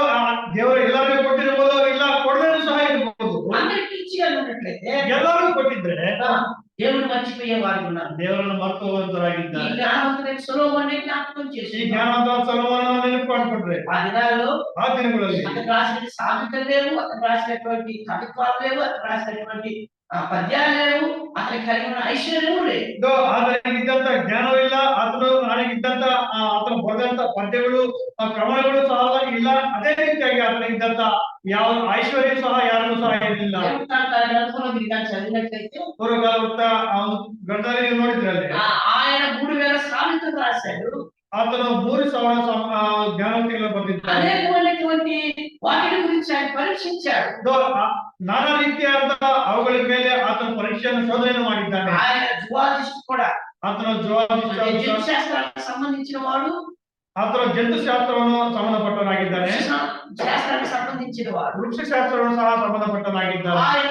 ದೇವರು ಎಲ್ಲರಿಗೂ ಕೊಟ್ಟಿರಬಹುದು, ಇಲ್ಲ ಕೊಡದೇನು ಸಹ ಇರಬಹುದು. అందరికీ ఇచ్చి ఉన్నట్లయితే ಎಲ್ಲರೂ ಕೊಟ್ಟಿದ್ರೆ దేవుడు మర్చిపోయే వారు ఉన్నారు. ದೇವರನ್ನು ಮರೆತು ఈ ಹೋಗುವಂತರಾಗಿದ್ದಾರೆ. జ్ఞానవంతుడైన సొలొమోనుని జ్ఞాపకం చేసి, ಈ ಜ್ಞಾನವಂತ ಸೊಲೊಮೋನನನ್ನು ನೆನಪು ಮಾಡಿಕೊಂಡ್ರೆ ఆ దినాల్లో ಆ ದಿನಗಳಲ್ಲಿ అతను రాసిన సామెతలు లేవు, అతను రాసినటువంటి కవిత్వాలు లేవు, అతను రాసినటువంటి పద్యాలు లేవు, అతనికి కలిగి ఉన్న ఐశ్వర్యము లేదు. ఇదో ఆతనికిద్దంత ಜ್ಞಾನವೂ ಇಲ್ಲ, ನನಗಿದ್ದಂತ ಆತನ ಬರೆದಂತ ಪದ್ಯಗಳು ಕ್ರಮಗಳು ಸಹ ಇಲ್ಲ. ಅದೇ ರೀತಿಯಾಗಿ ಆತನಿಗಿದ್ದಂತ ಯಾವ ಐಶ್ವರ್ಯ ಸಹ ಯಾರಿಗೂ ಸಹ ಇರಲಿಲ್ಲ. గ్రంథంలో మీరు కానీ చదివినట్లయితే పూర్వకాಲ ವೃತ್ತ ಗ್ರಂಥದಲ್ಲಿ ನೀವು ನೋಡಿದ್ರಲ್ಲಿ ఆయన 3000 సామెతలు రాశాడు. ಆತನು 3000 ಜ್ಞಾನೋಕ್ತಿಗಳು ಬರೆದಿದ್ದಾನೆ. అనేకమైనటువంటి వాటి గురించి ఆయన పరీక్షించాడు. ನಾನಾ ರೀತಿಯಾದ ಅವುಗಳ ಮೇಲೆ ಆತನ ಪರೀಕ್ಷೆಯನ್ನು ಶೋಧನೆ ಮಾಡಿದ್ದಾನೆ. ఆయన జువాలజిస్ట్ కూడా, ಆತನ ಜೀವಶಾಸ್ತ್ರ జంతుశాస్త్రానికి సంబంధించిన వాడు, ಆತನ ಜಂತುಶಾಸ್ತ್ರವನ್ನು ಸಂಬಂಧಪಟ್ಟವನಾಗಿದ್ದಾನೆ. శాస్త్రానికి సంబంధించిన వాడు, ವೃಕ್ಷಶಾಸ್ತ್ರವನ್ನು ಸಹ ಸಂಬಂಧಪಟ್ಟವನಾಗಿದ್ದಾನೆ. ఆయన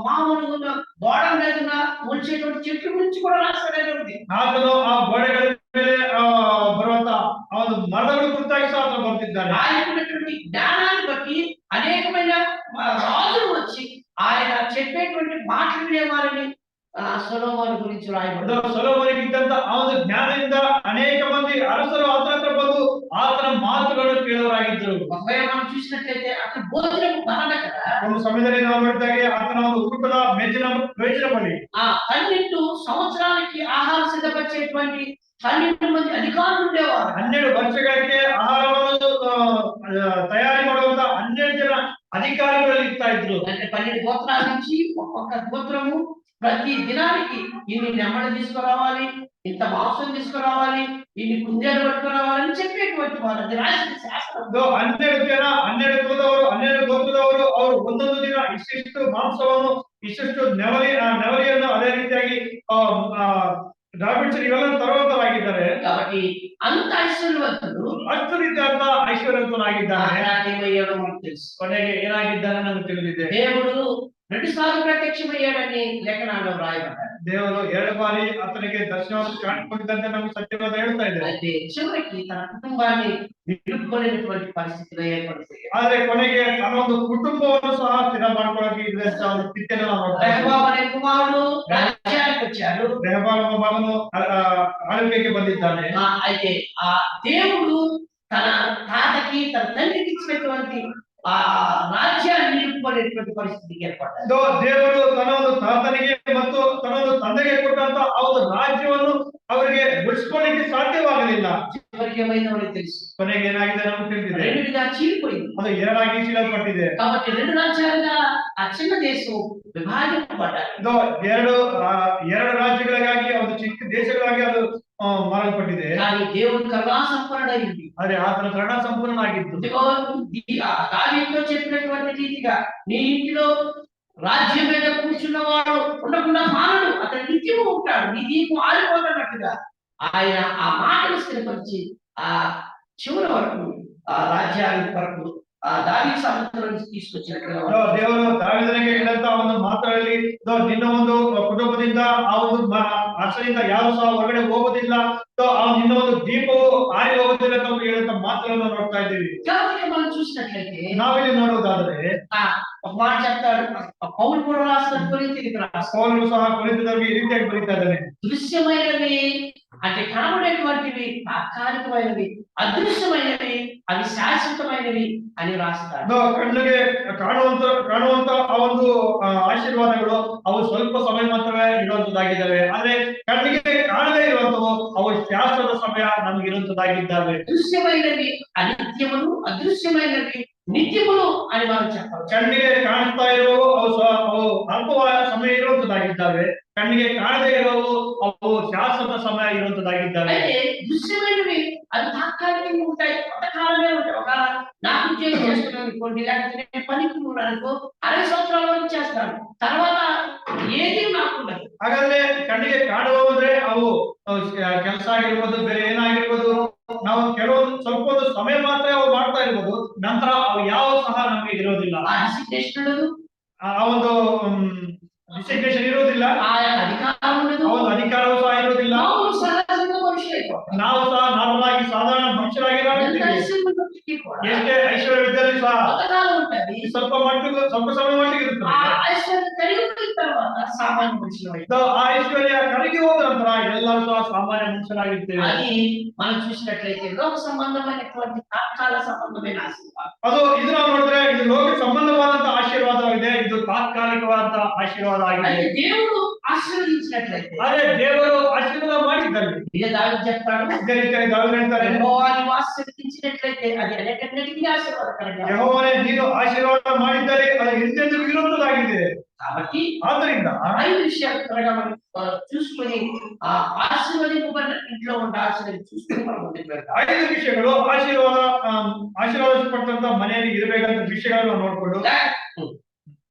మామూలుగా గోడ మీద మొలిచేటువంటి చెట్ల గురించి కూడా రాస్తాడు. ಆತನು ಆ ಗೋಡೆಗಳ ಮೇಲೆ ಬರುವಂತ ಆ ಒಂದು ಮರಗಳ ಕುರಿತಾಗಿ ಸಹ ಆತನು ಬರೆದಿದ್ದಾನೆ. ఆయనకున్నటువంటి జ్ఞానాన్ని బట్టి అనేకమైన రాజులు వచ్చి ఆయన చెప్పేటువంటి మాటలు వినేవారని సొలొమోను గురించి రాయబడింది. ಸೊಲೊಮೋನನಿಗಿದ್ದಂತ ಆ ಒಂದು ಜ್ಞಾನದಿಂದ ಅನೇಕ ಮಂದಿ ಅರಸರು ಆತನ ಹತ್ರ ಬಂದು ಆತನ ಮಾತುಗಳನ್ನು ಕೇಳುವರಾಗಿದ್ದರು. ఒకవేళ మనం చూసినట్లయితే అక్కడ భోజనం బల్ల కదా, ಒಂದು ಸಮಯದಲ್ಲಿ ನಾವು ನೋಡಿದಾಗೆ ಆತನ ಒಂದು ಊಟದ ಮೇಜಿನ ಬಳಿ 12 సంవత్సరాలకి ఆహారం సిద్ధపరిచేటువంటి 12 మంది అధికారులు ఉండేవారు. 12 ವರ್ಷಗಳಿಗೆ ಆಹಾರವನ್ನು ತಯಾರಿ ಮಾಡುವಂತ 12 ಜನ ಅಧಿಕಾರಿಗಳು ಇರ್ತಾ ಇದ್ರು. అంటే 12 గోత్రాల నుంచి ఒక్కొక్క గోత్రము ప్రతి దినానికి ఇన్ని నెమ్మడి తీసుకురావాలి, ఇంత మాంసం తీసుకురావాలి, ఇన్ని కుందేలు పట్టుకురావాలని చెప్పేటువంటి వారు. అది రాసిన శాస్త్రం. 12 ಜನ 12 ಕುಲದವರು 12 ಗೋತ್ರದವರು ಅವರು ಒಂದೊಂದು ದಿನ ಇಷ್ಟಿಷ್ಟು ಮಾಂಸವನ್ನು ಇಷ್ಟಿಷ್ಟು ನೆವಲಿಯನ್ನು ಅದೇ ರೀತಿಯಾಗಿ ಡ್ರಾಬಿಟ್ಸ್ ಇವೆಲ್ಲ ತರುವಂತರಾಗಿದ್ದಾರೆ. కాబట్టి అంత ఐశ్వర్యవంతుడు ಅಷ್ಟು ರೀತಿಯಾದ ಐಶ್ವರ್ಯವಂತನಾಗಿದ್ದಾನೆ. తెలుసు. ಕೊನೆಗೆ ಏನಾಗಿದ್ದಾನೆ ನಮಗೆ ತಿಳಿದಿದೆ. దేవుడు 2 సార్లు ప్రత్యక్షమయ్యాడని లేఖనాల్లో రాయబడ్డాడు. ದೇವರು 2 ಬಾರಿ ಆತನಿಗೆ ದರ್ಶನವನ್ನು ಕಾಣಿಕೊಂಡಿದ್ದಂತೆ ನಮಗೆ ಸತ್ಯವಾದ ಹೇಳ್ತಾ ಇದೆ. అయితే చివరికి తన కుటుంబాన్ని నిలుపుకునేటువంటి పరిస్థితులు ఏర్పడుతాయి. ಆದ್ರೆ ಕೊನೆಗೆ ತನ್ನ ಒಂದು ಕುಟುಂಬವನ್ನು ಸಹ ಸ್ಥಿರ ಮಾಡ್ಕೊಳ್ಳೋಕೆ ಇದ್ದಂತ ಒಂದು ಸ್ಥಿತಿಯನ್ನು ನಾವು ನೋಡ್ತಾ ಇದ್ದೇವೆ. రెహబాము అనే కుమారుడు రాజ్యానికి వచ్చాడు. ರೆಹಬ್ಬಾಮ ಮಗನು ಆಳ್ವಿಕೆಗೆ ಬಂದಿದ್ದಾನೆ. అయితే ఆ దేవుడు తన తాతకి తన తండ్రికి ఇచ్చినటువంటి ఆ రాజ్యాన్ని నిలుపుకునేటువంటి పరిస్థితికి ఏర్పడ్డాడు. ದೇವರು ತನ್ನ ಒಂದು ತಾತನಿಗೆ ಮತ್ತು ತನ್ನ ಒಂದು ತಂದೆಗೆ ಕೊಟ್ಟಂತ ಆ ಒಂದು ರಾಜ್ಯವನ್ನು ಅವರಿಗೆ ಉಳಿಸ್ಕೊಳ್ಳಿಕ್ಕೆ ಸಾಧ್ಯವಾಗಲಿಲ್ಲ. చివరికి ఏమైందో మనకు తెలుసు. ಕೊನೆಗೆ ಏನಾಗಿದೆ ನಮಗೆ ತಿಳಿದಿದೆ. రెండుగా చీలిపోయింది. ಅದು ಎರಡಾಗಿ ಚೀಲಲ್ಪಟ್ಟಿದೆ. కాబట్టి 2 రాజ్యాలుగా ఆ చిన్న దేశం విభాగింపబడ్డాయి. ಎರಡು ರಾಜ್ಯಗಳಿಗಾಗಿ ಒಂದು ಚಿಕ್ಕ ದೇಶಗಳಾಗಿ ಅದು ಮಾರಲ್ಪಟ್ಟಿದೆ. కానీ దేవుడు కరుణా సంపన్నుడైంది. ಆದ್ರೆ ಆತನ ಕರುಣಾ ಸಂಪೂರ್ಣನಾಗಿದ್ದು. దావీదుతో చెప్పినటువంటి రీతిగా నీ ఇంటిలో రాజ్యం మీద కూర్చున్నవాడు ఉండకుండా మానడు, అతను నిత్యము ఉంటాడు, నీ దీపం ఆరిపోతున్నట్టుగా ఆయన ఆ మాటను స్థిరపరిచి ఆ చివరి వరకు ఆ రాజ్యానికి వరకు ఆ దావీదు సంబంధం తీసుకొచ్చినట్లుగా ದೇವರು ದಾವೀದನಿಗೆ ಹೇಳಿದಂತ ಒಂದು ಮಾತುಗಳಲ್ಲಿ ನಿನ್ನ ಒಂದು ಕುಟುಂಬದಿಂದ ಆ ಒಂದು ಅರಸನಿಂದ ಯಾರು ಸಹ ಹೊರಗಡೆ ಹೋಗುದಿಲ್ಲ, ನಿನ್ನ ಒಂದು ದೀಪವು ಆರಿ ಹೋಗುದಿಲ್ಲ ಅಂತ ಹೇಳಿದಂತ ಮಾತುಗಳನ್ನು ನೋಡ್ತಾ ಇದ್ದೀವಿ. మనం చూసినట్లయితే ನಾವಿಲ್ಲಿ ನೋಡುವುದಾದ್ರೆ ఒక మాట చెప్తాడు, పౌలు కూడా రాస్తాడు కొరింథీయులకు రాస్తాడు. ಪೌಲನು ಸಹ ಕೊರಿಂಥದವರಿಗೆ ಈ ರೀತಿಯಾಗಿ ಬರೀತಾ ಇದ್ದಾನೆ. దృశ్యమైనవి అంటే కనబడేటువంటివి తాత్కాలికమైనవి, అదృశ్యమైనవి అవి శాశ్వతమైనవి అని రాస్తాడు. ಕಣ್ಣಿಗೆ ಕಾಣುವಂತ ಆ ಒಂದು ಆಶೀರ್ವಾದಗಳು ಅವು ಸ್ವಲ್ಪ ಸಮಯ ಮಾತ್ರವೇ ಇರುವಂತದ್ದಾಗಿದ್ದಾವೆ. ಆದ್ರೆ ಕಣ್ಣಿಗೆ ಕಾಣದೇ ಇರುವಂತವು ಅವು ಶಾಶ್ವತ ಸಮಯ ನಮ್ಗೆ ಇರುವಂತದ್ದಾಗಿದ್ದಾವೆ. దృశ్యమైనవి అనిత్యములు, అదృశ్యమైనవి నిత్యములు అని మనం చెప్పాలి. ಕಣ್ಣಿಗೆ ಕಾಣಿಸ್ತಾ ಇರುವವು ಅವು ಅಲ್ಪ ಸಮಯ ಇರುವಂತದ್ದಾಗಿದ್ದಾವೆ. ಕಣ್ಣಿಗೆ ಕಾಣದೇ ಇರುವವು ಅವು ಶಾಶ್ವತ ಸಮಯ ಇರುವಂತದ್ದಾಗಿದ್ದಾವೆ. అయితే దృశ్యమైనవి అది తాత్కాలికంగా ఉంటాయి, కొంతకాలమే ఉంటాయి. ఒక నాకు ఉద్యోగం చేస్తున్నాను అనుకోండి, లేకపోతే నేను పనికి అనుకో 60 సంవత్సరాల వరకు చేస్తాను, తర్వాత ఏది నాకు ఉండదు. ಹಾಗಾದ್ರೆ ಕಣ್ಣಿಗೆ ಕಾಣುವವು ಅಂದ್ರೆ ಅವು ಕೆಲಸ ಆಗಿರ್ಬೋದು, ಬೇರೆ ಏನಾಗಿರ್ಬೋದು, ನಾವು ಕೆಲವೊಂದು ಸ್ವಲ್ಪ ಒಂದು ಸಮಯ ಮಾತ್ರ ಅವು ಮಾಡ್ತಾ ಇರ್ಬೋದು, ನಂತರ ಅವು ಯಾವ ಸಹ ನಮಗೆ ಇರೋದಿಲ್ಲ. ఆ డిసిప్లిన్ ಆ ಒಂದು ಡಿಸಿಗ್ನೇಷನ್ ಇರೋದಿಲ್ಲ, ఆ అధికారం ఉండదు, ಆ ಒಂದು ಅಧಿಕಾರವೂ ಸಹ ಇರೋದಿಲ್ಲ. ನಾವು సహజంగా మనుషులైపోతాం. ನಾವು ಸಹ ನಾರ್ಮಲ್ ಆಗಿ ಸಾಧಾರಣ ಮನುಷ್ಯರಾಗಿ ఎంత ఐశ్వర్యం ఉన్నప్పటికీ కూడా ಎಷ್ಟೇ ಐಶ್ವರ್ಯವಿದ್ದಲ್ಲಿ ಸಹ కొంతకాలం ఉంటది. ಸ್ವಲ್ಪ ಮಟ್ಟಿಗೆ ಸ್ವಲ್ಪ ಸಮಯ ಮಟ್ಟಿಗೆ ఆ ಇರುತ್ತದೆ. ఐశ్వర్యం కలిగిపోయిన తర్వాత సామాన్య మనుషులు ಆ ಐಶ್ವರ್ಯ ಕರಗಿ ಹೋದ ನಂತರ ಎಲ್ಲರೂ ಸಹ ಸಾಮಾನ್ಯ ಮನುಷ್ಯರಾಗಿರ್ತೇವೆ. అది మనం చూసినట్లయితే లోక సంబంధమైనటువంటి తాత్కాల సంబంధమైన ఆశీర్వాదం. ಇದು ನಾವು ನೋಡಿದ್ರೆ ಇದು ಲೋಕ ಸಂಬಂಧವಾದಂತಹ ಆಶೀರ್ವಾದವಾಗಿದೆ. ಇದು ತಾತ್ಕಾಲಿಕವಾದಂತಹ ಆಶೀರ್ವಾದ ಆಗಿದೆ. అయితే దేవుడు ఆశీర్వదించినట్లయితే ಆದ್ರೆ ದೇವರು ಆಶೀರ್ವಾದ ಮಾಡಿದ್ದಾರೆ. ఇదే దావీదు చెప్తాడు, ಇದೇ ರೀತಿಯಾಗಿ ದಾವೀದು ಹೇಳ್ತಾರೆ, యెహోవాను ఆశీర్వదించినట్లయితే అది అనేకన్నిటికీ ఆశీర్వాదకరంగా. ಯೆಹೋವನೇ ನೀನು ಆಶೀರ್ವಾದ ಮಾಡಿದ್ದರೆ ಅದು ಎಂದೆಂದಿಗೂ ಇರುವಂತದ್ದಾಗಿದೆ. కాబట్టి ಆದ್ದರಿಂದ 5 విషయాలు త్వరగా మనం చూసుకొని ఆ ఆశీర్వదింపబడిన ఇంట్లో ఉండాల్సినవి చూసుకొని మనం ముందుకు వెళ్తాం. 5 విಷಯಗಳು ಆಶೀರ್ವಾದಪಟ್ಟಂತ ಮನೆಯಲ್ಲಿ ಇರಬೇಕಂತ ವಿಷಯಗಳನ್ನು ನೋಡ್ಕೊಂಡು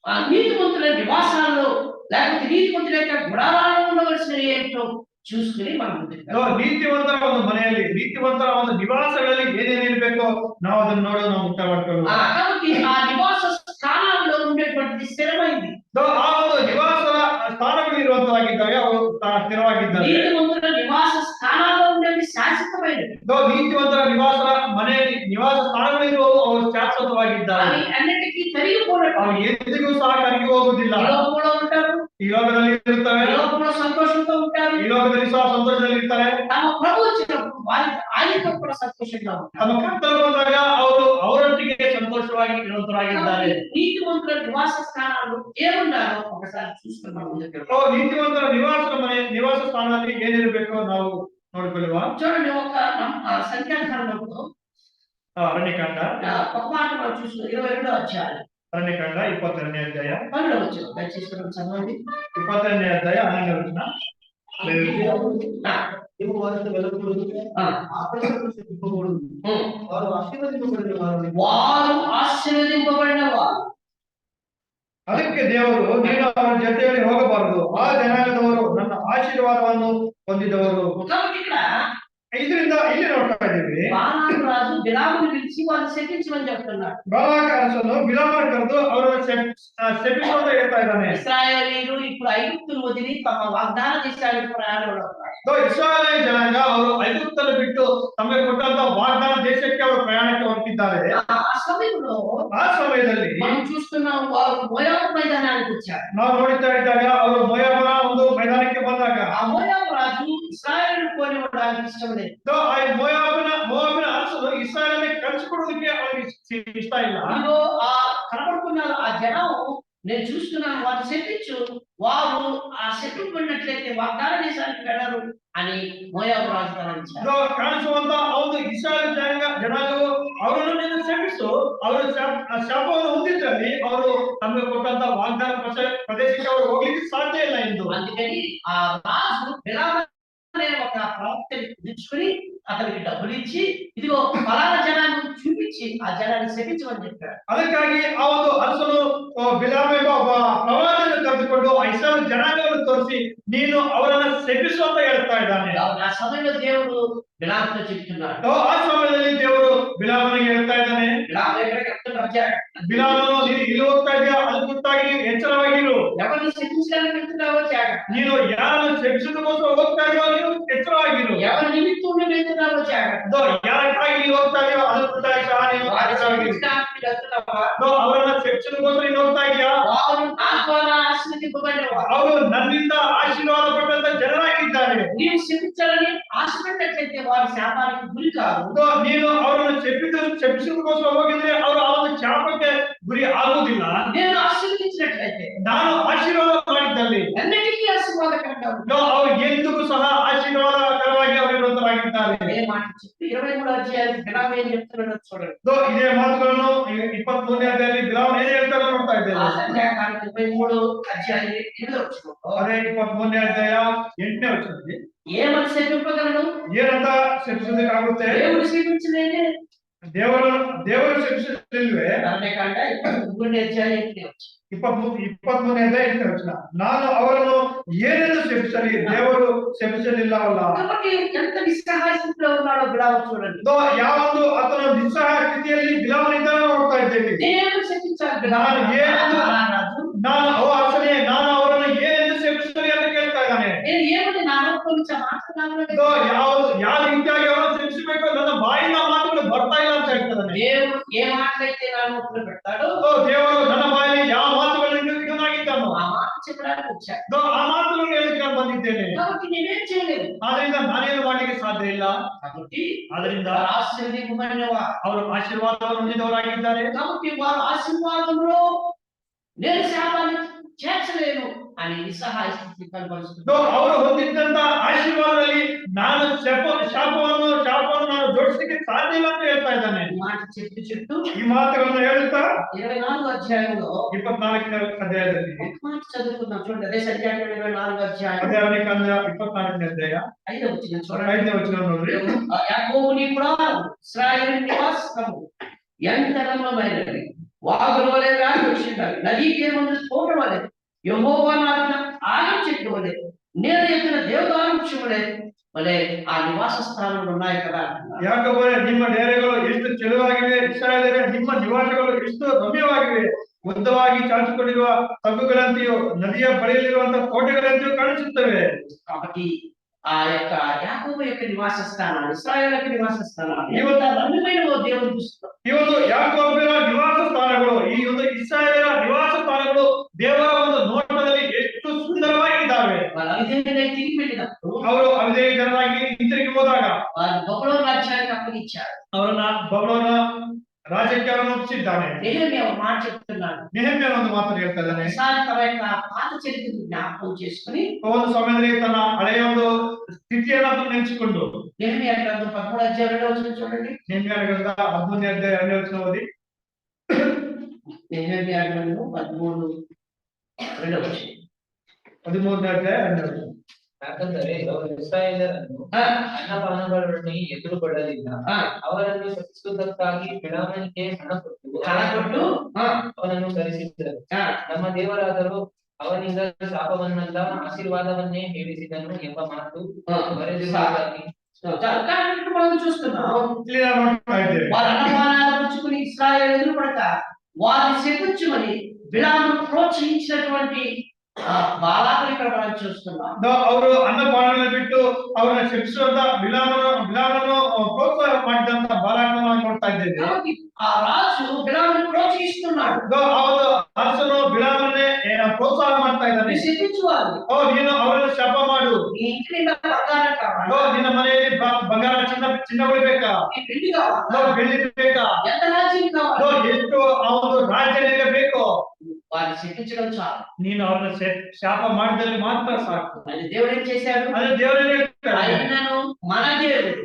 ఆ నీతిమంతుల నివాసాల్లో లేకపోతే నీతిమంతుల యొక్క గుడారాల్లో ఉండవలసినవి ఏంటో చూసుకుని మనం ముందుకు వెళ్తాం. ನೀತಿವಂತರ ಒಂದು ಮನೆಯಲ್ಲಿ ನೀತಿವಂತರ ಒಂದು ನಿವಾಸಗಳಲ್ಲಿ ಏನೇನು ಇರಬೇಕೋ ನಾವು ಅದನ್ನ ನೋಡೋದು ನಾವು ಮುಖ್ಯ ಮಾಡ್ಕೊಳ್ಳೋದು. కాబట్టి ఆ నివాస స్థానాల్లో ఉండేటువంటి స్థిరమైంది. ಆ ಒಂದು ನಿವಾಸದ ಸ್ಥಾನಗಳು ಇರುವಂತವಾಗಿದ್ದಾವೆ, ಅವರು ಸ್ಥಿರವಾಗಿದ್ದಾರೆ. నీతిమంతుల నివాస స్థానాల్లో ఉండేవి శాశ్వతమైనవి. ನೀತಿವಂತರ ಮನೆಯಲ್ಲಿ ನಿವಾಸ ಸ್ಥಾನಗಳಿರುವವು ಅವರು ಶಾಶ್ವತವಾಗಿದ್ದಾರೆ. అవి అన్నిటికీ తరిగిపోలేదు. ಅವು ಎಂದಿಗೂ ಸಹ ಕರಗಿ ಹೋಗುವುದಿಲ್ಲ. ఈ లోకంలో ఉంటారు, ಈ ಲೋಕದಲ್ಲಿ ಇರುತ್ತವೆ, ఈ లోకంలో సంతోషంతో ఉంటారు, ಈ ಲೋಕದಲ್ಲಿ ಸಹ ಸಂತೋಷದಲ್ಲಿ ಇರ್ತಾರೆ. తమ ప్రభు వచ్చినప్పుడు ఆయనతో కూడా సంతోషంగా ఉంటారు. ತಮ್ಮ ಕರ್ತರು ಬಂದಾಗ ಅವರು ಅವರೊಟ್ಟಿಗೆ ಸಂತೋಷವಾಗಿ ಇರುವಂತರಾಗಿದ್ದಾರೆ. నీతిమంతుల నివాస స్థానాలు ఏమున్నారో ఒకసారి చూసుకుని మనం ముందుకు వెళ్దాం. ನೀತಿವಂತರ ನಿವಾಸ ಸ್ಥಾನದಲ್ಲಿ ಏನಿರಬೇಕೋ ನಾವು ನೋಡಿಕೊಳ್ಳುವ. చూడండి, ఒక సంఖ్యాకాండంలో ಅರಣ್ಯಕಾಂಡ ఒక మాట మనం చూసి 22వ అధ్యాయం ಅರಣ್ಯಕಾಂಡ 22ನೇ ಅಧ್ಯಾಯ 12వ వచనం దయచేసి మనం చదవండి. 22ನೇ ಅಧ್ಯಾಯ 11ನೇ ವಚನ. ನೀವು ವಾರಕ್ಕೆ వెళ్ళకూడదు, ఆపరేషన్ చెప్పకూడదు, వారు ఆశీర్వదింపబడిన వారు. వారు ఆశీర్వదింపబడిన వారు. ಅದಕ್ಕೆ ದೇವರು, ನೀನು ಅವರ ಜೊತೆಯಲ್ಲಿ ಹೋಗಬಾರದು, ಆ ಜನಾಂಗದವರು ನನ್ನ ಆಶೀರ್ವಾದವನ್ನು ಹೊಂದಿದವರು. కాబట్టి ఇక్కడ ಇದರಿಂದ ಇಲ್ಲಿ ನೋಡ್ತಾ ಇದ್ದೀವಿ, బాలాకు రాజు బిలామును పిలిచి వారిని శపించమని చెప్తున్నాడు. ಬಾಲಾಕ ಅರಸನು ಬಿಲಾಮನ ಕರೆದು ಅವರನ್ನು ಶಪಿಸು ಅಂತ ಹೇಳ್ತಾ ಇದ್ದಾನೆ. ఇశ్రాయేలీయులు ఇప్పుడు ఐగుప్తును వదిలి తమ వాగ్దాన దేశానికి ప్రయాణంలో ఉన్నారు. ಇಸ್ರಾಯೇಲ್ ಜನಾಂಗ ಅವರು ಐಗುಪ್ತನ್ನು ಬಿಟ್ಟು ತಮಗೆ ಕೊಟ್ಟಂತ ವಾಗ್ದಾನ ದೇಶಕ್ಕೆ ಅವರು ಪ್ರಯಾಣಕ್ಕೆ ಹೊರಟಿದ್ದಾರೆ. ఆ సమయంలో ಆ ಸಮಯದಲ್ಲಿ మనం చూస్తున్నాం, వారు మోయాబు మైదానానికి వచ్చారు. ನಾವು ನೋಡ್ತಾ ಇದ್ದಾಗ ಅವರು ಮೋಯಾಬನ ಒಂದು ಮೈದಾನಕ್ಕೆ ಬಂದಾಗ ఆ మోయాబు రాజు ఇశ్రాయేలు పోనివ్వడానికి ఇష్టం లేదు. ಮೋಯಾಬಿನ ಅರಸನು ಇಸ್ರಾಯೇಲ್ ಕಳಿಸಿಕೊಡೋದಕ್ಕೆ ಅವರಿಗೆ ಇಷ್ಟ ಇಲ್ಲ. ఇదిగో ఆ కనబడుతున్నారు ఆ జనం, నేను చూస్తున్నాను, వారు శపించు, వారు ఆ శపింపబడినట్లయితే వాగ్దాన దేశానికి వెళ్ళరు అని మోయాబు రాజు తలంచారు. ಕಾಣಿಸುವಂತ ಒಂದು ಇಸ್ರಾಯೇಲ್ ಜನಾಂಗವು ಅವರನ್ನು ನೀನು ಶಪಿಸು, ಅವರು ಶಾಪವನ್ನು ಹೊಂದಿದ್ರಲ್ಲಿ ಅವರು ತಮಗೆ ಕೊಟ್ಟಂತ ವಾಗ್ದಾನ ಪ್ರದೇಶಕ್ಕೆ ಅವರು ಹೋಗ್ಲಿಕ್ಕೆ ಸಾಧ್ಯ ಇಲ್ಲ ಎಂದು. అందుకని ఆ రాజు బిలాము అనే ఒక ప్రవక్తని పిలుచుకుని అతనికి డబ్బులు ఇచ్చి, ఇదిగో ఫలానా జనాన్ని చూపించి ఆ జనాన్ని శపించమని చెప్పాడు. ಅದಕ್ಕಾಗಿ ಆ ಒಂದು ಅರಸನು ಬಿಲಾಮ ಎಂಬ ಒಬ್ಬ ಪ್ರವಾದಿಯನ್ನು ಕರೆದುಕೊಂಡು ಆ ಇಸ್ರಾಯೇಲ್ ಜನಾಂಗವನ್ನು ತೋರಿಸಿ ನೀನು ಅವರನ್ನ ಶಪಿಸು ಅಂತ ಹೇಳ್ತಾ ಇದ್ದಾನೆ. ఆ సమయంలో దేవుడు బిలాముతో చెప్తున్నాడు. ಆ ಸಮಯದಲ್ಲಿ ದೇವರು ಬಿಲಾಮನಿಗೆ ಹೇಳ್ತಾ ಇದ್ದಾನೆ, బిలాము ఎక్కడికి వెళ్తున్నాడు? ಬಿಲಾಮನು ನೀನು ಇಲ್ಲಿ ಹೋಗ್ತಾ ಇದೆಯಾ, ಅದು ಗೊತ್ತಾಗಿ ನೀನು ಎಚ್ಚರವಾಗಿರು. ఎవరిని శపించడానికి వెళ్తున్నావో జాగ్రత్త. ನೀನು ಯಾರನ್ನು ಶಪಿಸೋದಕ್ಕೋಸ್ಕರ ಹೋಗ್ತಾ ಇದೆಯೋ ನೀನು ಎಚ್ಚರವಾಗಿರು. ఎవరి నిమిత్తం నువ్వు వెళ్తున్నావో ಜಾಗ್రత్త. ಯಾರಕ್ಕಾಗಿ ನೀನು ಹೋಗ್ತಾ ಇದೆಯೋ ಅದ್ರ ಗೊತ್ತಾಗಿ ಸಹ ನೀನು ಎಚ್ಚರವಾಗಿರು. ಅವರನ್ನ ಶಪಿಸೋದಕ್ಕೋಸ್ಕರ ನೀನು ಹೋಗ್ತಾ ಇದೆಯಾ, వారు నా ద్వారా ఆశీర్వదింపబడినవారు. ಅವರು ನನ್ನಿಂದ ಆಶೀರ್ವಾದ ಪಟ್ಟಂತ ಜನರಾಗಿದ್ದಾರೆ. నీవు శపించాలని ఆశపడినట్లయితే వారి శాపానికి గురి కాదు. ನೀನು ಅವರನ್ನು ಶಪಿಸೋದಕ್ಕೋಸ್ಕರ ಹೋಗಿದ್ರೆ ಅವರು ಆ ಒಂದು ಶಾಪಕ್ಕೆ ಗುರಿ ಆಗುವುದಿಲ್ಲ. నేను ఆశీర్వదించినట్లయితే, ನಾನು ಆಶೀರ್ವಾದ ಮಾಡಿದ್ದಲ್ಲಿ అన్నిటికీ ఆశీర్వాదకరంగా ఉంటుంది. ಅವರು ಎಂದಿಗೂ ಸಹ ಆಶೀರ್ವಾದಕರವಾಗಿ ಅವರಿರುವಂತರಾಗಿದ್ದಾರೆ. ఏ మాట చెప్పి 23వ అధ్యాయం బిలాము ఏం చెప్తున్నాడో చూడండి. ಇದೇ ಮಾತುಗಳನ್ನು 23ನೇ ಅಧ್ಯಾಯದಲ್ಲಿ ಬಿಲಾಮ ಏನ್ ಹೇಳ್ತಾರೆ ನೋಡ್ತಾ ఆ ಇದ್ದೇವೆ. సంఖ్యాకాండం 23 అధ్యాయం 8వ వచనంలో ಅದೇ 23ನೇ ಅಧ್ಯಾಯ 8ನೇ ವಚನದಲ್ಲಿ ఏమని శపింపగలడు? ಏನಂತ ಶಪಿಸೋದಕ್ಕಾಗುತ್ತೆ? దేవుడు శపించలేదే. ದೇವರು ಶಪಿಸಲಿಲ್ವೇ? అరణ్యకాండ 23ನೇ అధ్యాయం 8ನೇ వచనం. 23ನೇ ಅಧ್ಯಾಯ 8ನೇ ವಚನ. ನಾನು ಅವರನ್ನು ಏನೆಂದು ಶಪಿಸಲಿ, ದೇವರು ಶಪಿಸಲಿಲ್ಲವಲ್ಲ. కాబట్టి ఎంత నిస్సహాయ స్థితిలో ఉన్నాడో బిలాము చూడండి. ಯಾವೊಂದು ಆತನ ನಿಸ್ಸಹಾಯ ಸ್ಥಿತಿಯಲ್ಲಿ ಬಿಲಾಮನಿಂದ ನೋಡ್ತಾ ಇದ್ದೇವೆ. దేవుడు శపించాలి. ನಾನು ಅರಸನೇ, ನಾನು ಅವರನ್ನು ಏನೆಂದು ಶಪಿಸಲಿ ಅಂತ ಕೇಳ್ತಾ ಇದ್ದಾನೆ. నేను ఏమని నా నోట్లో నుంచి మాట్లాడాను? ಯಾವ ರೀತಿಯಾಗಿ ಅವರನ್ನು ಶಪಿಸಬೇಕು, ನನ್ನ ಬಾಯಿಂದ ಮಾತುಗಳು ಬರ್ತಾ ಇಲ್ಲ ಅಂತ ಹೇಳ್ತಾರೆ. దేవుడు ఏ మాటలైతే నా నోట్లో పెడతాడో ದೇವರು ನನ್ನ ಬಾಯಲ್ಲಿ ಯಾವ ಮಾತುಗಳನ್ನು ಇವನಾಗಿದ್ದಾನೋ ఆ మాట చెప్పడానికి వచ్చాడు. ಆ ಮಾತುಗಳನ್ನು ಹೇಳಕ್ಕೆ ನಾನು ಬಂದಿದ್ದೇನೆ. కాబట్టి నేనేం చేయలేదు. ಆದ್ರಿಂದ ನಾನೇನು ಮಾಡ್ಲಿಕ್ಕೆ ಸಾಧ್ಯ ಇಲ್ಲ. కాబట్టి ಆದ್ರಿಂದ వారు ఆశీర్వదింపబడినవారు. ಅವರು ಆಶೀರ್ವಾದವನ್ನು ಹೊಂದಿದವರಾಗಿದ್ದಾರೆ. కాబట్టి వారు ఆశీర్వాదంలో నేను శాపాన్ని చేర్చలేను అని నిస్సహాయ స్థಿತಿ కనబరుస్తుంది. ಅವರು ಹೊಂದಿದ್ದಂತ ಆಶೀರ್ವಾದದಲ್ಲಿ ನಾನು ಶಾಪವನ್ನು ನಾನು ಜೋಡಿಸಲಿಕ್ಕೆ ಸಾಧ್ಯ ಇಲ್ಲ ಅಂತ ಹೇಳ್ತಾ ಇದ್ದಾನೆ. ఈ మాట చెప్తూ ಈ ಮಾತುಗಳನ್ನು ಹೇಳುತ್ತಾ 24వ అధ్యాయంలో 24ನೇ ಅಧ್ಯಾಯದಲ್ಲಿ ఒక మాట చదువుకుందాం. చూడండి, అదే సంఖ్యాకాండం 24వ అధ్యాయం ಅದೇ ಅರಣ್ಯಕಾಂಡ 24ನೇ ಅಧ್ಯಾಯ 5వ వచనం చూడండి. 5ನೇ ವಚನ ನೋಡ್ರಿ. యాకోబు నీ ప్రాణం ఇశ్రాయేలు నివాసము ఎంత రమ్యమైనది, వాగుల వలె రాని వచ్చిండాలి, నదీ తీరమున స్ఫోటం వలె, యెహోవా నాటిన ఆలివ్ చెట్టు వలె, నేను ఎక్కిన దేవదారు వృక్షం వలె ఆ నివాస స్థానంలో ఉన్నాయి కదా అంటున్నారు. ಯಾಕಂದ್ರೆ ನಿಮ್ಮ ಡೇರೆಗಳು ಎಷ್ಟು ಚೆಲುವಾಗಿವೆ, ಇಸ್ರಾಯೇಲರೇ ನಿಮ್ಮ ನಿವಾಸಗಳು ಎಷ್ಟು ರಮ್ಯವಾಗಿವೆ, ಉದ್ದವಾಗಿ ಚಾಚಿಕೊಂಡಿರುವ ತಗ್ಗುಗಳಂತೆಯೂ ನದಿಯ ಬಳಿಯಲ್ಲಿರುವಂತಹ ಕೋಟೆಗಳಂತೆಯೂ ಕಾಣಿಸುತ್ತವೆ. కాబట్టి ఆ యొక్క యాకోబు యొక్క నివాస స్థానాన్ని, ఇశ్రాయేలు యొక్క నివాస స్థానాన్ని ఎంత రమ్యమైన దేవుడు చూస్తున్నాడు. ಈ ಒಂದು ಯಾಕೋಬನ ನಿವಾಸ ಸ್ಥಾನಗಳು, ಈ ಒಂದು ಇಸ್ರಾಯೇಲರ ನಿವಾಸ ಸ್ಥಾನಗಳು ದೇವರ ಒಂದು ನೋಟದಲ್ಲಿ ಎಷ್ಟು ಸುಂದರವಾಗಿದ್ದಾವೆ. వాళ్ళు అవిధేయులై తిరిగి వెళ్ళినప్పుడు ಅವರು ಅವಿಧೇಯ ಜನರಾಗಿ ಹಿಂತಿರುಗಿ ಹೋದಾಗ వాళ్ళు బబులోను రాజ్యానికి అప్పగించారు. ಅವರನ್ನ ಬಬುಲೋನ ರಾಜ್ಯಕ್ಕೆ ಅವರನ್ನು ಒಪ್ಪಿಸಿದ್ದಾನೆ. నెహెమ్యా ఒక మాట చెప్తున్నాడు. ನೆಹೆಮ್ಯ ಒಂದು ಮಾತನ್ನು ಹೇಳ್ತಾ ಇದ್ದಾನೆ. ఒకసారి తన యొక్క పాత చరిత్రను జ్ఞాపకం చేసుకుని ಒಂದು ಸಮಯದಲ್ಲಿ ತನ್ನ ಹಳೆಯ ಒಂದು ಸ್ಥಿತಿಯನ್ನು ನೆನೆಸಿಕೊಂಡು నెహెమ్యా గ్రంథం 13వ అధ్యాయం 2వ వచనం చూడండి. ನೆಹೆಮ್ಯ ಗ್ರಂಥ 13ನೇ ಅಧ್ಯಾಯ 2ನೇ ವಚನ ಓದಿ. నెహెమ్యా గ్రంథం 13 2వ వచనం. 13ನೇ ಅಧ್ಯಾಯ 2ನೇ ವಚನ. ಯಾಕಂದರೆ ಅವರು ಇಸ್ರಾಯೇಲರನ್ನು ಅನ್ನಪಾನಗಳೊಡನೆ ಎದುರುಗೊಳ್ಳಲಿಲ್ಲ. ಅವರನ್ನು ಶಪಿಸುವುದಕ್ಕಾಗಿ ಬಿಳಾಮನಿಗೆ ಹಣ ಕೊಟ್ಟು ಅವನನ್ನು ಕರೆಸಿದ್ದರು. ನಮ್ಮ ದೇವರಾದರೂ ಅವನಿಂದ ಶಾಪವನ್ನಲ್ಲ ಆಶೀರ್ವಾದವನ್ನೇ ಹೇಳಿಸಿದನು ಎಂಬ ಮಾತು ಬರೆದಿರುವುದಾಗಿ మనం చూస్తున్నాం. ಇಲ್ಲಿ ನಾವು ನೋಡ್ತಾ ಇದ್ದೇವೆ. వారు అన్నపానాలు పుచ్చుకుని ఇశ్రాయేలు ఎదురుపడక వారిని శపించమని బిలాము ప్రోత్సహించినటువంటి బాలాకుని ఇక్కడ మనం చూస్తున్నాం. ಅವರು ಅನ್ನಪಾನಗಳನ್ನು ಬಿಟ್ಟು ಅವರನ್ನ ಶಪಿಸುವಂತ ಬಿಲಾಮನ್ನು ಪ್ರೋತ್ಸಾಹ ಮಾಡಿದಂತ ಬಾಲಾಕನನ್ನು ನಾವು ನೋಡ್ತಾ ಇದ್ದೇವೆ. కాబట్టి ఆ రాజు బిలాముని ప్రోత్సహిస్తున్నాడు. ಆ ಒಂದು ಅರಸನು ಬಿಲಾಮನ್ನೇ ಪ್ರೋತ್ಸಾಹ ಮಾಡ್ತಾ ಇದ್ದಾನೆ. శపించువారు, ನೀನು ಅವರನ್ನು ಶಾಪ ಮಾಡು, నీ ఇంటి నిండా బంగారం కావాలి, ನಿನ್ನ మನೆಯಲ್ಲಿ ಬಂಗಾರ ಚಿನ್ನಗಳು ಬೇಕಾ, నీ పెళ్లి కావాలి, ಬೆಳ್ಳಿ ಬೇಕಾ, ఎంత రాజ్యం కావాలి, ಎಷ್ಟು ಆ ಒಂದು ರಾಜ್ಯ ನಿನಗೆ ಬೇಕು, వారిని శపించడం చాలు. ನೀನು ಅವರನ್ನ ಶಾಪ ಮಾಡಿದಲ್ಲಿ ಮಾತ್ರ ಸಾಕು. అది దేవుడు ఏం చేశాడు? ಅದೇ ದೇವರೇ ಹೇಳ್ತಾರೆ. ఆయనను మన దేవుడు,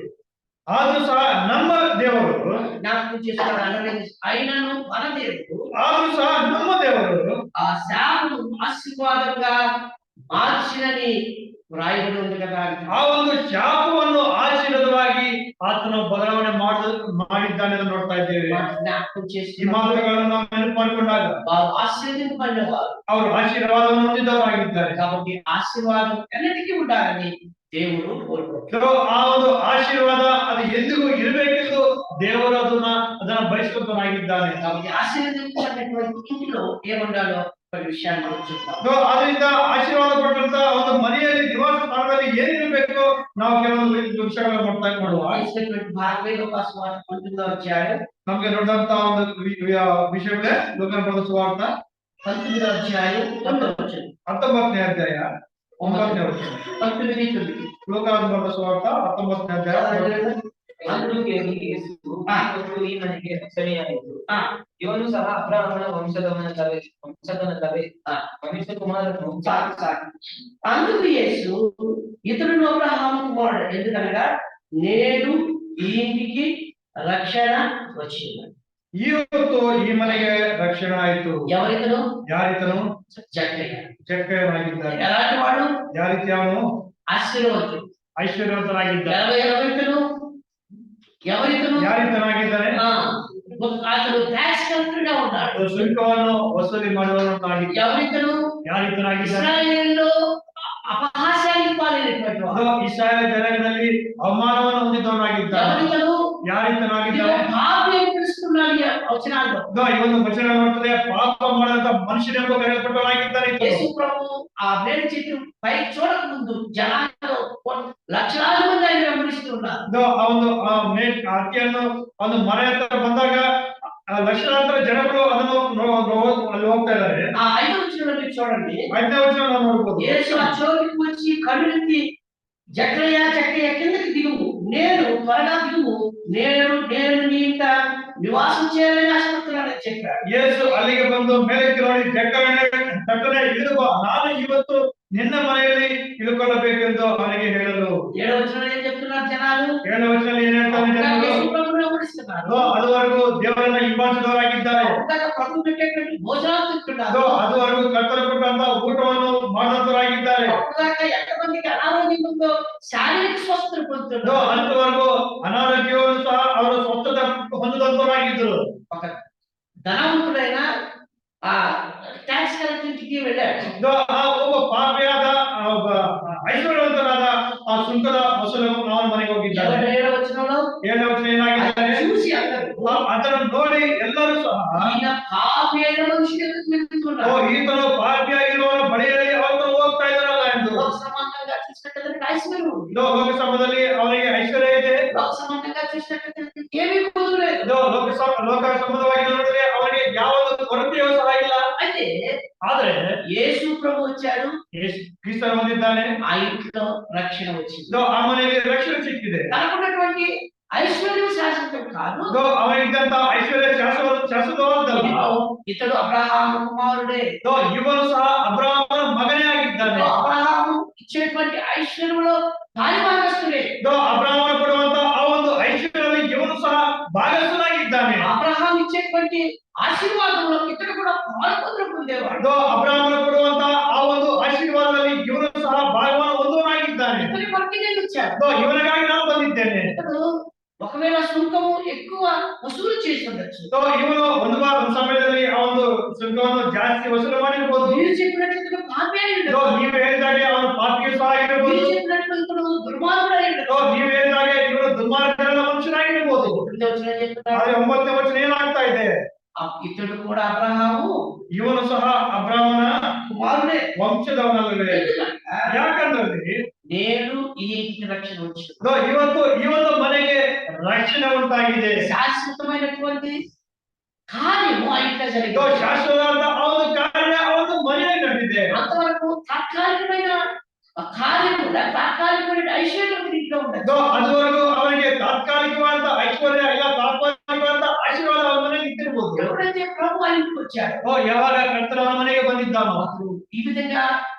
ಆದ್ರೂ ಸಹ ನಮ್ಮ ದೇವರು, జ్ఞాపకం చేసుకోవడం అనలేదు, ఆయనను మన దేవుడు, ಆದ್ರೂ ಸಹ ನಮ್ಮ ದೇವರು ఆ శాపను ఆశీర్వాదంగా మార్చినని వ్రాయబడి ఉంది కదా. ಆ ಒಂದು ಶಾಪವನ್ನು ಆಶೀರ್ವಾದವಾಗಿ ಆತನು ಬದಲಾವಣೆ ಮಾಡಿದ್ದಾನೆ ಅಂತ ನೋಡ್ತಾ ಇದ್ದೇವೆ. జ్ఞాపకం ಈ చేసుకున్న ಮಾತುಗಳನ್ನು ನಾವು ನೆನಪು ಮಾಡಿಕೊಂಡಾಗ వారు ఆశీర్వదింపబడినవారు. ಅವರು ಆಶೀರ್ವಾದವನ್ನು ಹೊಂದಿದವರಾಗಿದ್ದಾರೆ. కాబట్టి ಆಶೀರ್ವಾದం ఎన్నటికీ ఉండాలని దేవుడు కోరుకుంటాడు. ಆ ಒಂದು ಆಶೀರ್ವಾದ ಅದು ಎಂದಿಗೂ ಇರಬೇಕೆಂದು ದೇವರು ಅದನ್ನ ಬಯಸುವಂತನಾಗಿದ್ದಾನೆ. కాబట్టి ఆశీర్వదించినటువంటి ఇంటిలో ఏముండాలో కొన్ని విషయాలు మనం చూద్దాం. ಅದರಿಂದ ಆಶೀರ್ವಾದ ಪಟ್ಟಂತ ಒಂದು ಮನೆಯಲ್ಲಿ ನಿವಾಸ ಸ್ಥಾನದಲ್ಲಿ ಏನಿರಬೇಕು ನಾವು ಕೆಲವೊಂದು ವಿಷಯಗಳನ್ನು ನೋಡುವ భాగమే లోకాసువార్త 19వ అధ్యాయం ನಮ್ಗೆ ನೋಡಿದಂತ ಒಂದು ವಿಷಯಗಳೇ ಲೋಕನ ಸುವಾರ್ತ 19వ అధ్యాయం 9వ వచనం. 19ನೇ ಅಧ್ಯಾಯ 9ನೇ ವಚನ. 19:9. ಲೋಕನ ಸುವಾರ್ತ 19ನೇ ಅಧ್ಯಾಯ. అందుకు యేసు ఈ ಮನೆಗೆ ರಕ್ಷಣೆಯಾಯಿತು. ಇವನು ಸಹ ಅಬ್ರಹಾಮನ ವಂಶದವನಲ್ಲವೇ ಮನುಷ್ಯ ಕುಮಾರನು అందుకు యేసు ఇతరుడు అబ్రహాము కుమారుడు, ఎందుకనగా నేడు ఈ ఇంటికి రక్షణ వచ్చింది. ಈ ಹೊತ್ತು ಈ ಮನೆಗೆ ರಕ್ಷಣೆ ಆಯಿತು. ఎవరితను? ಯಾರಿತನು? జక్కయ్య. ಜಕ್ಕಯ್ಯನಾಗಿದ್ದಾನೆ. ఎలాంటి వాడు? ಯಾವ ರೀತಿ ಅವನು? ఆశీర్వదితుడు. ಐಶ್ವರ್ಯವಂತನಾಗಿದ್ದಾನೆ. ఎవరితను? ಯಾರಿತನಾಗಿದ್ದಾನೆ? అతను ట్యాక్స్ కలెక్టర్ గా ఉన్నాడు. ಶುಲ್ಕವನ್ನು ವಸೂಲಿ ಮಾಡುವವನಾಗಿದ್ದಾನೆ. ఎవరితను? ಯಾರಿತನಾಗಿದ್ದಾನೆ? ఇశ్రాయేలులో అపహాస్యానికి పాలైనటువంటి వాడు. ಇಸ್ರಾಯೇಲ್ ಜನಾಂಗದಲ್ಲಿ ಅವಮಾನವನ್ನು ಹೊಂದಿದವನಾಗಿದ್ದಾನೆ. ఎవరితను? ಯಾರಿತನಾಗಿದ್ದಾನೆ? పాపి అని పిలుస్తున్నాడు ఈ వచనాల్లో. ಈ ಒಂದು ವಚನ ನೋಡ್ತದೆ, ಪಾಪ ಮಾಡದಂತ ಮನುಷ್ಯನೆಂಬ ಕರೆಯಲ್ಪಟ್ಟವನಾಗಿದ್ದಾನೆ. యేసు ప్రభు ఆ వేడి చెట్టు పైకి చూడక ముందు జనాల్లో లక్షలాది మంది ఆయన వెంబడిస్తున్నారు. ಆ ಒಂದು ಅಕ್ಕಿಯನ್ನು ಒಂದು ಮರ ಹತ್ರ ಬಂದಾಗ ಲಕ್ಷಾಂತರ ಜನಗಳು ಅದನ್ನು ಅಲ್ಲಿ ಹೋಗ್ತಾ ಇದ್ದಾರೆ. 5వ వచనంలో మీరు చూడండి. 5ನೇ ವಚನ ನಾವು ನೋಡಬಹುದು. యేసు ఆ చోటుకి వచ్చి కన్నులెత్తి జక్కయ్య కిందకి దిగుము, నేను త్వరగా దిగుము, నేను నీ ఇంట నివాసం చేయాలని ఆశపడుతున్నానని చెప్పాడు. ಯೇಸು ಅಲ್ಲಿಗೆ ಬಂದು ಮೇಲಕ್ಕೆ ನೋಡಿ ತಟ್ಟನೆ ಇಳಿದು ಬಾ, ನಾನು ಇವತ್ತು ನಿನ್ನ ಮನೆಯಲ್ಲಿ ಇಳ್ಕೊಳ್ಳಬೇಕೆಂದು ಅವನಿಗೆ ಹೇಳಲು. 7వ వచనంలో ఏం చెప్తున్నారు జనాలు? 7ನೇ ವಚನದಲ್ಲಿ ಏನ್ ಹೇಳ್ತಾರೆ ಜನರು? యేసు ప్రభువుని వెంబడిస్తున్నారు. ಅದುವರೆಗೂ ದೇವರನ್ನ ಹಿಂಬಾಲಿಸಿದವರಾಗಿದ್ದಾರೆ. ప్రభు పెట్టేటువంటి భోజనాలు తింటున్నారు. ಅದುವರೆಗೂ ಕರ್ತನ ಕೊಟ್ಟಂತ ಊಟವನ್ನು ಮಾಡಿದವರಾಗಿದ್ದಾರೆ. ఎంతమందికి అనారోగ్యం ఉందో శారీరక స్వస్థత పొందుతున్నారు. ಅಂತವರೆಗೂ ಅನಾರೋಗ್ಯವನ್ನು ಸಹ ಅವರು ಸ್ವಸ್ಥತೆ ಹೊಂದಿದಂತವರಾಗಿದ್ದರು. ఒక ధనవంతుడైన ఆ ಟ್ಯಾಕ್ಸ್ ಕಲೆಕ್ಟರ್ ಇಂటిಗೆ వెళ్ళాడు. ಒಬ್ಬ ಪಾಪಿಯಾದ ಐಶ್ವರ್ಯವಂತನಾದ ಆ ಸುಂಕದ ವಸೂಲು ಅವನ ಮನೆಗೆ ಹೋಗಿದ್ದಾರೆ. 7వ వచనంలో 7ನೇ ವಚನ ಏನಾಗಿದ್ದಾರೆ? చూసి అందరూ ಅದನ್ನು ನೋಡಿ ಎಲ್ಲರೂ ಸಹ ఈయన పాపి అయిన మనిషి దగ్గరికి వెళ్తున్నారు. ಈತನು ಪಾಪಿಯಾಗಿರುವವರ ಬಳಿಯಲ್ಲಿ ಅವರು ಹೋಗ್ತಾ ಇದ್ದಾರಲ್ಲ ಎಂದು. లోక సంబంధంగా చూసినట్లయితే ఐశ్వర్యం ఉంది. ಲೋಕ ಸಮಾಜದಲ್ಲಿ ಅವರಿಗೆ ಐಶ್ವರ್ಯ ಇದೆ. లోక సంబంధంగా చూసినట్లయితే ఏమీ పొందలేదు. ಲೋಕ ಸಂಬಂಧವಾಗಿ ನೋಡಿದ್ರೆ ಅವರಿಗೆ ಯಾವುದು ಕೊರತೆಯೂ ಸಹ ಇಲ್ಲ. అయితే ಆದ್ರೆ యేసు ప్రభు వచ్చాడు, ಕ್ರಿಸ್ತನು ಬಂದಿದ್ದಾನೆ, ఆ ఇంట్లో రక్షణ వచ్చింది. ಆ ಮನೆಯಲ್ಲಿ ರಕ್ಷಣೆ ಸಿಕ್ಕಿದೆ. తనకున్నటువంటి ఐశ్వర్యం శాశ్వతం కాదు. ಅವನಿದ್ದಂತ ಐಶ್ವರ್ಯ ಶಾಶ್ವತವಾದಲ್ಲ. ఇతడు అబ్రహాము కుమారుడే. ಇವನು ಸಹ ಅಬ್ರಹಾಮನ ಮಗನೇ ಆಗಿದ್ದಾನೆ. అబ్రహాము ఇచ్చేటువంటి ఐశ్వర్యంలో పాలిభాగస్తుడే. ಅಬ್ರಹಾಮನ ಕೊಡುವಂತ ಆ ಒಂದು ಐಶ್ವರ್ಯದಲ್ಲಿ ಇವನು ಸಹ ಭಾಗಸ್ಥನಾಗಿದ್ದಾನೆ. అబ్రహాం ఇచ్చేటువంటి ఆశీర్వాదంలో ఇతడు కూడా పాల్పొందు పొందేవాడు. ಅಬ್ರಹಾಮನ ಕೊಡುವಂತ ಆ ಒಂದು ಆಶೀರ್ವಾದದಲ್ಲಿ ಇವನು ಸಹ ಭಾಗವನ್ನ ಹೊಂದುವನಾಗಿದ್ದಾನೆ. ఇతని కొరకు నేను వచ్చాను. ಇವನಿಗಾಗಿ ನಾನು ಬಂದಿದ್ದೇನೆ. ఇతడు ఒకవేళ సుంకము ఎక్కువ వసూలు చేసి ఉండొచ్చు. ಇವನು ಒಂದು ಸಮಯದಲ್ಲಿ ಆ ಒಂದು ಸುಂಕವನ್ನು ಜಾಸ್ತಿ ವಸೂಲು ಮಾಡಿರ್ಬೋದು. మీరు చెప్పినట్లు ఇతడు పాపి అయి ఉండొచ్చు. ನೀವು ಹೇಳಿದಾಗೆ ಅವನು ಪಾಪಿಯೂ ಸಹ ಆಗಿರಬಹುದು. మీరు చెప్పినట్లు ఇతడు దుర్మార్గుడు అయి ఉండొచ్చు. ನೀವು ಹೇಳಿದಾಗೆ ಇವನು ದುರ್ಮಾರ್ಗನ ಮನುಷ್ಯನಾಗಿರಬಹುದು. 9వ వచనం చెప్తున్నారు. ಆದ್ರೆ 9ನೇ ವಚನ ಏನಾಗ್ತಾ ಇದೆ? ఇతడు కూడా అబ్రహాము ಇವನು ಸಹ ಅಬ್ರಹಾಮನ కుమారుడే. ವಂಶದವನಲ್ಲವೇ? ಯಾಕಂದ್ರೆ నేను ఈ ఇంటికి రక్షణ వచ్చింది. ಇವತ್ತು ಈ ಒಂದು ಮನೆಗೆ ರಕ್ಷಣೆ ಉಂಟಾಗಿದೆ. శాశ్వతమైనటువంటి కార్యము ఆ ఇంట్లో జరిగింది. ಶಾಶ್ವತವಾದ ಆ ಒಂದು ಕಾರ್ಯ ಆ ಒಂದು ಮನೆಯಲ್ಲಿ ನಡೆದಿದೆ. అంతవరకు తాత్కాలికమైన కార్యము తాత్కాలికమైన ఐశ్వర్యం ఇంట్లో ఉండదు. ಅದುವರೆಗೂ ಅವನಿಗೆ ತಾತ್ಕಾಲಿಕವಾದ ಐಶ್ವರ್ಯ ಇಲ್ಲ, ತಾತ್ಕಾಲಿಕವಾದ ಆಶೀರ್ವಾದ ಅವನ ಮನೆಗೆ ಇದ್ದಿರಬಹುದು. ఎప్పుడైతే ప్రభు ఆ ఇంటికి వచ్చాడు, ಯಾವಾಗ ಕರ್ತನ ಅವನ ಮನೆಗೆ ಬಂದಿದ್ದಾನೋ అప్పుడు ఈ విధంగా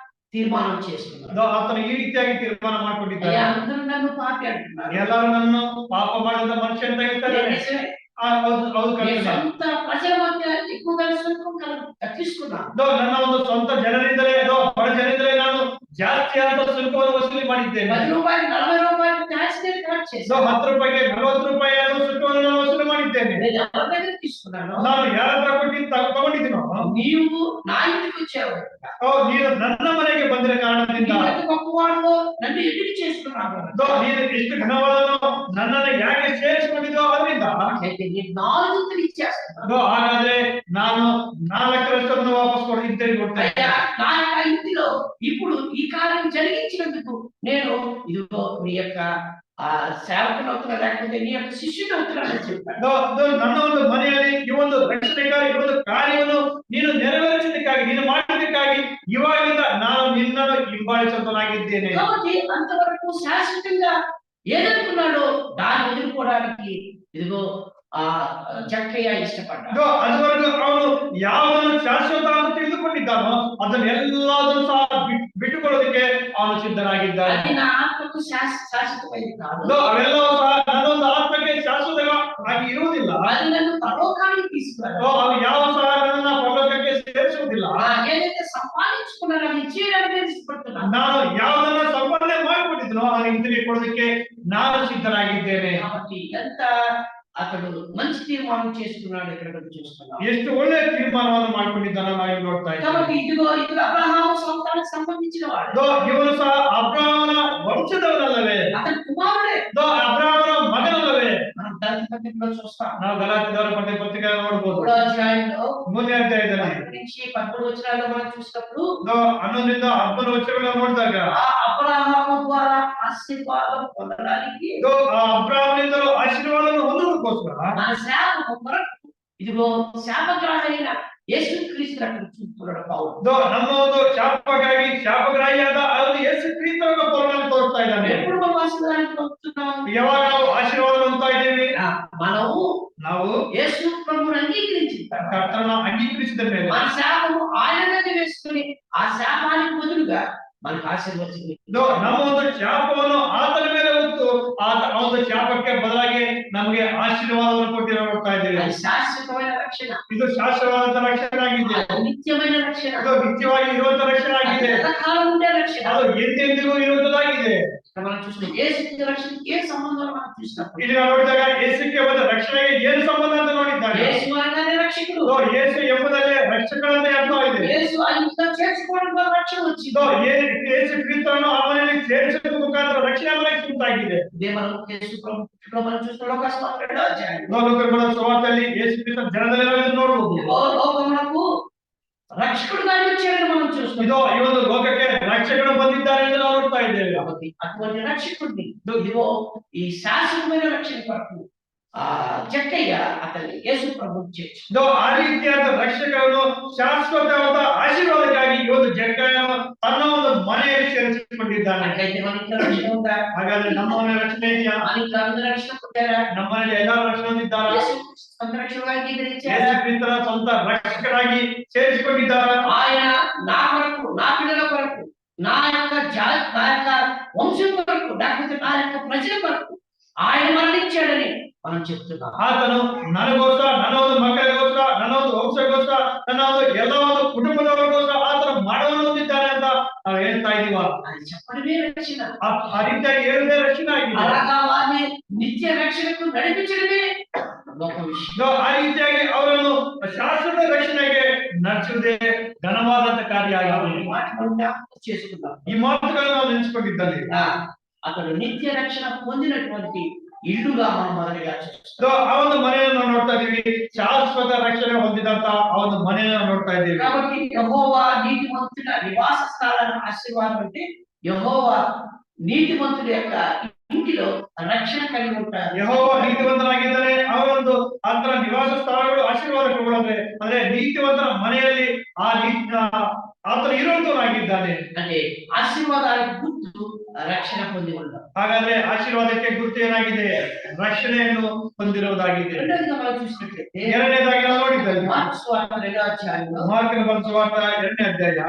తీర్మానం చేసుకున్నాడు. ಆತನು ಈ ರೀತಿಯಾಗಿ ತೀರ್ಮಾನ ಮಾಡ್ಕೊಂಡಿದ್ದಾನೆ. అయ్యా, అందరూ నన్ను పాపి అంటున్నారు. ಎಲ್ಲರೂ ನನ್ನ ಪಾಪ ಮಾಡಿದ ಮನುಷ್ಯ ಅಂತ ಹೇಳ್ತಾರೆ. నిజమే. ಹೌದು నేను ಕರ್ತನೆ. సొంత ప్రజల మధ్య ఎక్కువగా సుఖం తీసుకున్నాను. ನನ್ನ ಒಂದು ಸ್ವಂತ ಜನರಿಂದಲೇ ಬಡ ಜನರಿಂದಲೇ ನಾನು ಜಾಸ್ತಿ ಆದ ಶುಲ್ಕವನ್ನು ವಸೂಲಿ ಮಾಡಿದ್ದೇನೆ. 10 రూపాయలు 40 రూపాయలు ట్యాక్స్ నేను కలెక్ట్ చేశాను. 10 ರೂಪಾಯಿಗೆ 40 ರೂಪಾಯಿ ಶುಲ್ಕವನ್ನು ನಾನು ವಸೂಲಿ ಮಾಡಿದ್ದೇನೆ. నేను ఎవరి దగ్గర తీసుకున్నాను? ನಾನು ಯಾರ ಹತ್ರ ಕೊಟ್ಟು ತಗೊಂಡಿದ್ದೀನೋ నీవు నా ఇంటికి వచ్చావు. ನೀನು ನನ್ನ ಮನೆಗೆ ಬಂದಿರ ಕಾರಣದಿಂದ గొప్పవాడు నన్ను ఎదురు చేసుకున్నాను. ನೀನು ಎಷ್ಟು ಘನವಾದನೋ ನನ್ನನ್ನು ಯಾಕೆ ಸೇರಿಸಿಕೊಂಡಿದ್ದೋ ಅದರಿಂದ అయితే నేను 4 ఇచ్చేస్తాను. ಹಾಗಾದ್ರೆ ನಾನು 4ರಷ್ಟನ್ನು ವಾಪಸ್ ಕೊಡ್ತೀನಿ ಕೊಡ್ತೇನೆ. అయ్యా, నా యొక్క ఇంటిలో ఇప్పుడు ఈ కార్యం జరిగించినందుకు నేను ఇదిగో నీ యొక్క సేవకుడు అవుతున్నా, లేకపోతే నీ యొక్క శిష్యుడు అవుతున్నానని చెప్పాను. ನನ್ನ ಒಂದು ಮನೆಯಲ್ಲಿ ಈ ಒಂದು ರಕ್ಷಣೆಗಾಗಿ ಈ ಒಂದು ಕಾರ್ಯವನ್ನು ನೀನು ನೆರವೇರಿಸಲಿಕ್ಕಾಗಿ ನೀನು ಮಾಡಿದ್ದಕ್ಕಾಗಿ ಇವಾಗಿಂದ ನಾನು ನಿನ್ನನ್ನು ಹಿಂಬಾಲಿಸುವಂತನಾಗಿದ್ದೇನೆ. కాబట్టి అంతవరకు శాశ్వతంగా ఏదనుకున్నాడో దాన్ని వదులుకోవడానికి ఇదిగో ಜಕ್ಕಯ್ಯ ಇಷ್ಟಪಟ್ಟ. ಅದುವರೆಗೂ ಅವನು ಯಾವುದನ್ನು ಶಾಶ್ವತ ಅಂತ ತಿಳಿದುಕೊಂಡಿದ್ದಾನೋ ಅದನ್ನೆಲ್ಲದನ್ನು ಸಹ ಬಿಟ್ಟುಕೊಳ್ಳೋದಕ್ಕೆ ಅವನು ಸಿದ್ಧನಾಗಿದ್ದಾನೆ. అది నా ఆత్మకు శాశ్వతమైనది కాదు. ಅವೆಲ್ಲವೂ ಸಹ ನನ್ನೊಂದು ಆತ್ಮಕ್ಕೆ ಶಾಶ್ವತವಾಗಿ ಇರುವುದಿಲ್ಲ. అది నన్ను పరలోకానికి తీసుకురాదు. ಅವು ಯಾವ ಸಹ ನನ್ನ ಪರಲೋಕಕ್ಕೆ ಸೇರಿಸುವುದಿಲ್ಲ. ఏదైతే సంపాదించుకున్నానో అది ఇచ్చేయడానికి నేను ఇష్టಪಡ್తున్నాను. ನಾನು ಯಾವುದನ್ನ ಸಂಪಾದನೆ ಮಾಡಿಕೊಂಡಿದ್ದೀನೋ ಅದನ್ನು ಹಿಂತಿರುಗಿ ಕೊಡೋದಕ್ಕೆ ನಾನು ಸಿದ್ಧನಾಗಿದ್ದೇನೆ. కాబట్టి ఎంత అతడు మంచి తీర్మానం చేసుకున్నాడు. ఇక్కడ చూస్తున్నాం ಎಷ್ಟು ಒಳ್ಳೆಯ ತೀರ್ಮಾನವನ್ನು ಮಾಡಿಕೊಂಡಿದ್ದಾನೆ ನಾವು ನೋಡ್ತಾ ಇದ್ದೀವಿ. కాబట్టి ఇదిగో ఇతడు అబ్రహాము సంతానానికి సంబంధించిన వాడు. ಇವನು ಸಹ ಅಬ್ರಹಾಮನ ವಂಶದವನಲ್ಲವೇ? అతని కుమారుడే. ಅಬ್ರಹಾಮನ ಮಗನಲ್ಲವೇ? మనం గలాతీ పత్రికలో చూస్తాం. ನಾವು ಗಲಾತ್ಯದವರ ಪತ್ರಿಕೆ ನೋಡಬಹುದು. 3వ అధ్యాయంలో 3ನೇ ಅಧ್ಯಾಯದಲ್ಲಿ 1 నుంచి 13 వచనాల్లో మనం చూసినప్పుడు 11ರಿಂದ 13 ವಚನಗಳನ್ನು ನೋಡಿದಾಗ ఆ అబ్రహాము ద్వారా ఆశీర్వాదం పొందడానికి ఆ అబ్రాహామునిందలో ఆశీర్వాదం ಹೊಂದುವುದಕ್ಕೋಸ್ಕರ మన శాపము కొరకు ఇదిగో శాపగ్రాహైన యేసుక్రీస్తు రక్తం చూపుతున్నాడు పౌలు. ನಮ್ಮ ಒಂದು ಶಾಪಗ್ರಾಹಿಯಾದ ಅದು ಯೇಸು ಕ್ರಿಸ್ತನ ಪರವಾಗಿ ತೋರಿಸ್ತಾ ಇದ್ದಾನೆ. ఎప్పుడు మనం ఆశీర్వాదాన్ని పొందుతున్నాం? ಯಾವಾಗ ನಾವು ಆಶೀರ್ವಾದ ಹೊಂದ್ತಾ ಇದ್ದೀವಿ? ನಾವು యేసు ప్రభువుని అంగీకరించిన ಕರ್ತನ ಅಂಗೀಕರಿಸಿದ ಮೇಲೆ మన శాపము ఆయన మీద వేసుకుని ఆ శాపానికి బదులుగా మనకు ఆశీర్వదించింది. ನಮ್ಮ ಒಂದು ಶಾಪವನ್ನು ಆತನ ಮೇಲೆ ಹೊತ್ತು ಆತ ಒಂದು ಶಾಪಕ್ಕೆ ಬದಲಾಗಿ ನಮಗೆ ಆಶೀರ್ವಾದವನ್ನು ಕೊಟ್ಟಿರೋ ನೋಡ್ತಾ ಇದ್ದೇವೆ. అది శాశ్వతమైన రక్షణ, ಇದು ಶಾಶ್ವತವಾದ ರಕ್ಷಣೆ ಆಗಿದೆ. అది నిత్యమైన రక్షణ, ಅದು ನಿತ್ಯವಾಗಿ ಇರುವಂತ ರಕ್ಷಣೆ ಆಗಿದೆ. ఎంతకాలం ఉండే రక్షణ, ಅದು ಎಂದೆಂದಿಗೂ ಇರುವಂತದಾಗಿದೆ. మనం చూసిన యేసు రక్షణకి ఏ సంబంధం మనం చూసినప్పుడు ಇಲ್ಲಿ ನಾವು ನೋಡಿದಾಗ ಯೇಸುಕ್ಕೆ ಒಂದು ರಕ್ಷಣೆಗೆ ಏನು ಸಂಬಂಧ ಅಂತ ನೋಡಿದ್ದಾರೆ. యేసు అనగానే రక్షకుడు, ಯೇಸು ಎಂಬುದಲ್ಲೇ ರಕ್ಷಕನಂತೆ ಅರ್ಥ ಇದೆ. యేసు ఆయన చేర్చుకోవడం ద్వారా రక్షణ వచ్చింది. ಯೇಸು ಕ್ರಿಸ್ತನನ್ನು ಅವನಲ್ಲಿ ಸೇರಿಸುವ ಮುಖಾಂತರ ರಕ್ಷಣೆ మనకి ಸಿಗುತ್ತಾಗಿದೆ. ఇదే మనం యేసు ప్రభువులో మనం చూస్తున్న లోకాసువార్త 2వ అధ్యాయం ಲೋಕಗಳ ಸುವಾರ್ತೆಯಲ್ಲಿ ಯೇಸು ಕ್ರಿಸ್ತ ಜನದಲ್ಲೆಲ್ಲ ನೋಡಬಹುದು. లోకమునకు రక్షకుడుగా వచ్చాడని మనం చూస్తున్నాం. ಈ ಒಂದು ಲೋಕಕ್ಕೆ ರಕ್ಷಕನು ಬಂದಿದ್ದಾರೆ ಎಂದು ನಾವು ನೋಡ್ತಾ ಇದ್ದೇವೆ. కాబట్టి అటువంటి రక్షకుడిని ఇదిగో ఈ శాశ్వతమైన రక్షణ కొరకు జక్కయ్య అతన్ని యేసు ప్రభువుని చేర్చు. ಆ ರೀತಿಯಾದ ರಕ್ಷಕರನ್ನು ಶಾಶ್ವತವಾದ ಆಶೀರ್ವಾದಕ್ಕಾಗಿ ಈ ಒಂದು ಜಕ್ಕಯ್ಯನು ತನ್ನ ಒಂದು ಮನೆಯಲ್ಲಿ ಸೇರಿಸಿಕೊಂಡಿದ್ದಾನೆ. అట్లయితే మనకి రక్షణ ఉందా? ಹಾಗಾದ್ರೆ ನಮ್ಮ ಮನೆ ರಕ್ಷಣೆ ಇದೆಯಾ? మనకి అందరూ రక్షణ పొందారా? ನಮ್ಮ ಮನೆಯಲ್ಲಿ ಎಲ್ಲರೂ ರಕ್ಷಣೆ ಹೊಂದಿದ್ದಾರಾ? యేసు సొంత రక్షకుడుగా అంగీకరించారా? ಯೇಸು ಕ್ರಿಸ್ತನ ಸ್ವಂತ ರಕ್ಷಕರಾಗಿ ಸೇರಿಸಿಕೊಂಡಿದ್ದಾರಾ? ఆయన నా కొరకు, నా పిల్లల కొరకు, నా యొక్క వంశం కొరకు, లేకపోతే నా యొక్క ప్రజల కొరకు ఆయన మరణించాడని మనం చెప్తున్నాం. ಆತನು ನನಗೋಸ್ಕರ, ನನ್ನ ಒಂದು ಮಕ್ಕಳಿಗೋಸ್ಕರ, ನನ್ನ ಒಂದು ವಂಶಗೋಸ್ಕರ, ನನ್ನ ಒಂದು ಎಲ್ಲ ಒಂದು ಕುಟುಂಬದವರಿಗೋಸ್ಕರ ಆತನು ಮಾಡವನ್ನು ಹೊಂದಿದ್ದಾನೆ ಅಂತ ನಾವು ಹೇಳ್ತಾ ಇದೀವ. అది చెప్పడమే రక్షణ. ಆ ರೀತಿಯಾಗಿ ಹೇಳುವುದೇ ರಕ್ಷಣೆ ಆಗಿದೆ. అలాగా వారిని నిత్య రక్షణకు నడిపించడమే గొప్ప విషయం. ಆ ರೀತಿಯಾಗಿ ಅವರನ್ನು ಶಾಶ್ವತ ರಕ್ಷಣೆಗೆ ನಡೆಸುವುದೇ ಘನವಾದಂತ ಕಾರ್ಯ ಆಗಿದೆ. చేసుకుందాం. ಈ ಮಾತುಗಳನ್ನು ನಾವು ನೆನೆಸಿಕೊಂಡಿದ್ದಲ್ಲಿ అతడు నిత్య రక్షణ పొందినటువంటి ఇల్లుగా మనం మొదటిగా చూస్తాం. ಆ ಒಂದು ಮನೆಯನ್ನು ನಾವು ನೋಡ್ತಾ ಇದೀವಿ. ಶಾಶ್ವತ ರಕ್ಷಣೆ ಹೊಂದಿದಂತ ಆ ಒಂದು ಮನೆಯನ್ನು ನೋಡ್ತಾ ಇದ್ದೀವಿ. కాబట్టి యెహోవా నీతిమంతుల నివాస స్థలాన్ని ఆశీర్వాదం అంటే యెహోవా నీతిమంతుల యొక్క ఇంటిలో రక్షణ కలిగి ఉంటారు. ಯೆಹೋವ ನೀತಿವಂತನಾಗಿದ್ದಾನೆ. ಅವರೊಂದು ಆತನ ನಿವಾಸ ಸ್ಥಳಗಳು ಆಶೀರ್ವಾದಗಳು ಅಂದ್ರೆ ನೀತಿವಂತರ ಮನೆಯಲ್ಲಿ ಆತನು ಇರುವಂತವನಾಗಿದ್ದಾನೆ. అంటే ఆశీర్వాదాలకు గుర్తు రక్షణ పొంది ఉంటాం. ಹಾಗಾದ್ರೆ ಆಶೀರ್ವಾದಕ್ಕೆ ಗುರುತು ಏನಾಗಿದೆ? ರಕ್ಷಣೆಯನ್ನು ಹೊಂದಿರುವುದಾಗಿದೆ. రెండోదిగా మనం చూసినట్లయితే ಎರಡನೇದಾಗಿ ನಾವು ನೋಡಿದ್ದೇವೆ మార్కు సువార్త 2వ అధ్యాయంలో ಮಾರ್ಕನ ಬರೆದ ಸುವಾರ್ತೆ 2ನೇ ಅಧ್ಯಾಯ.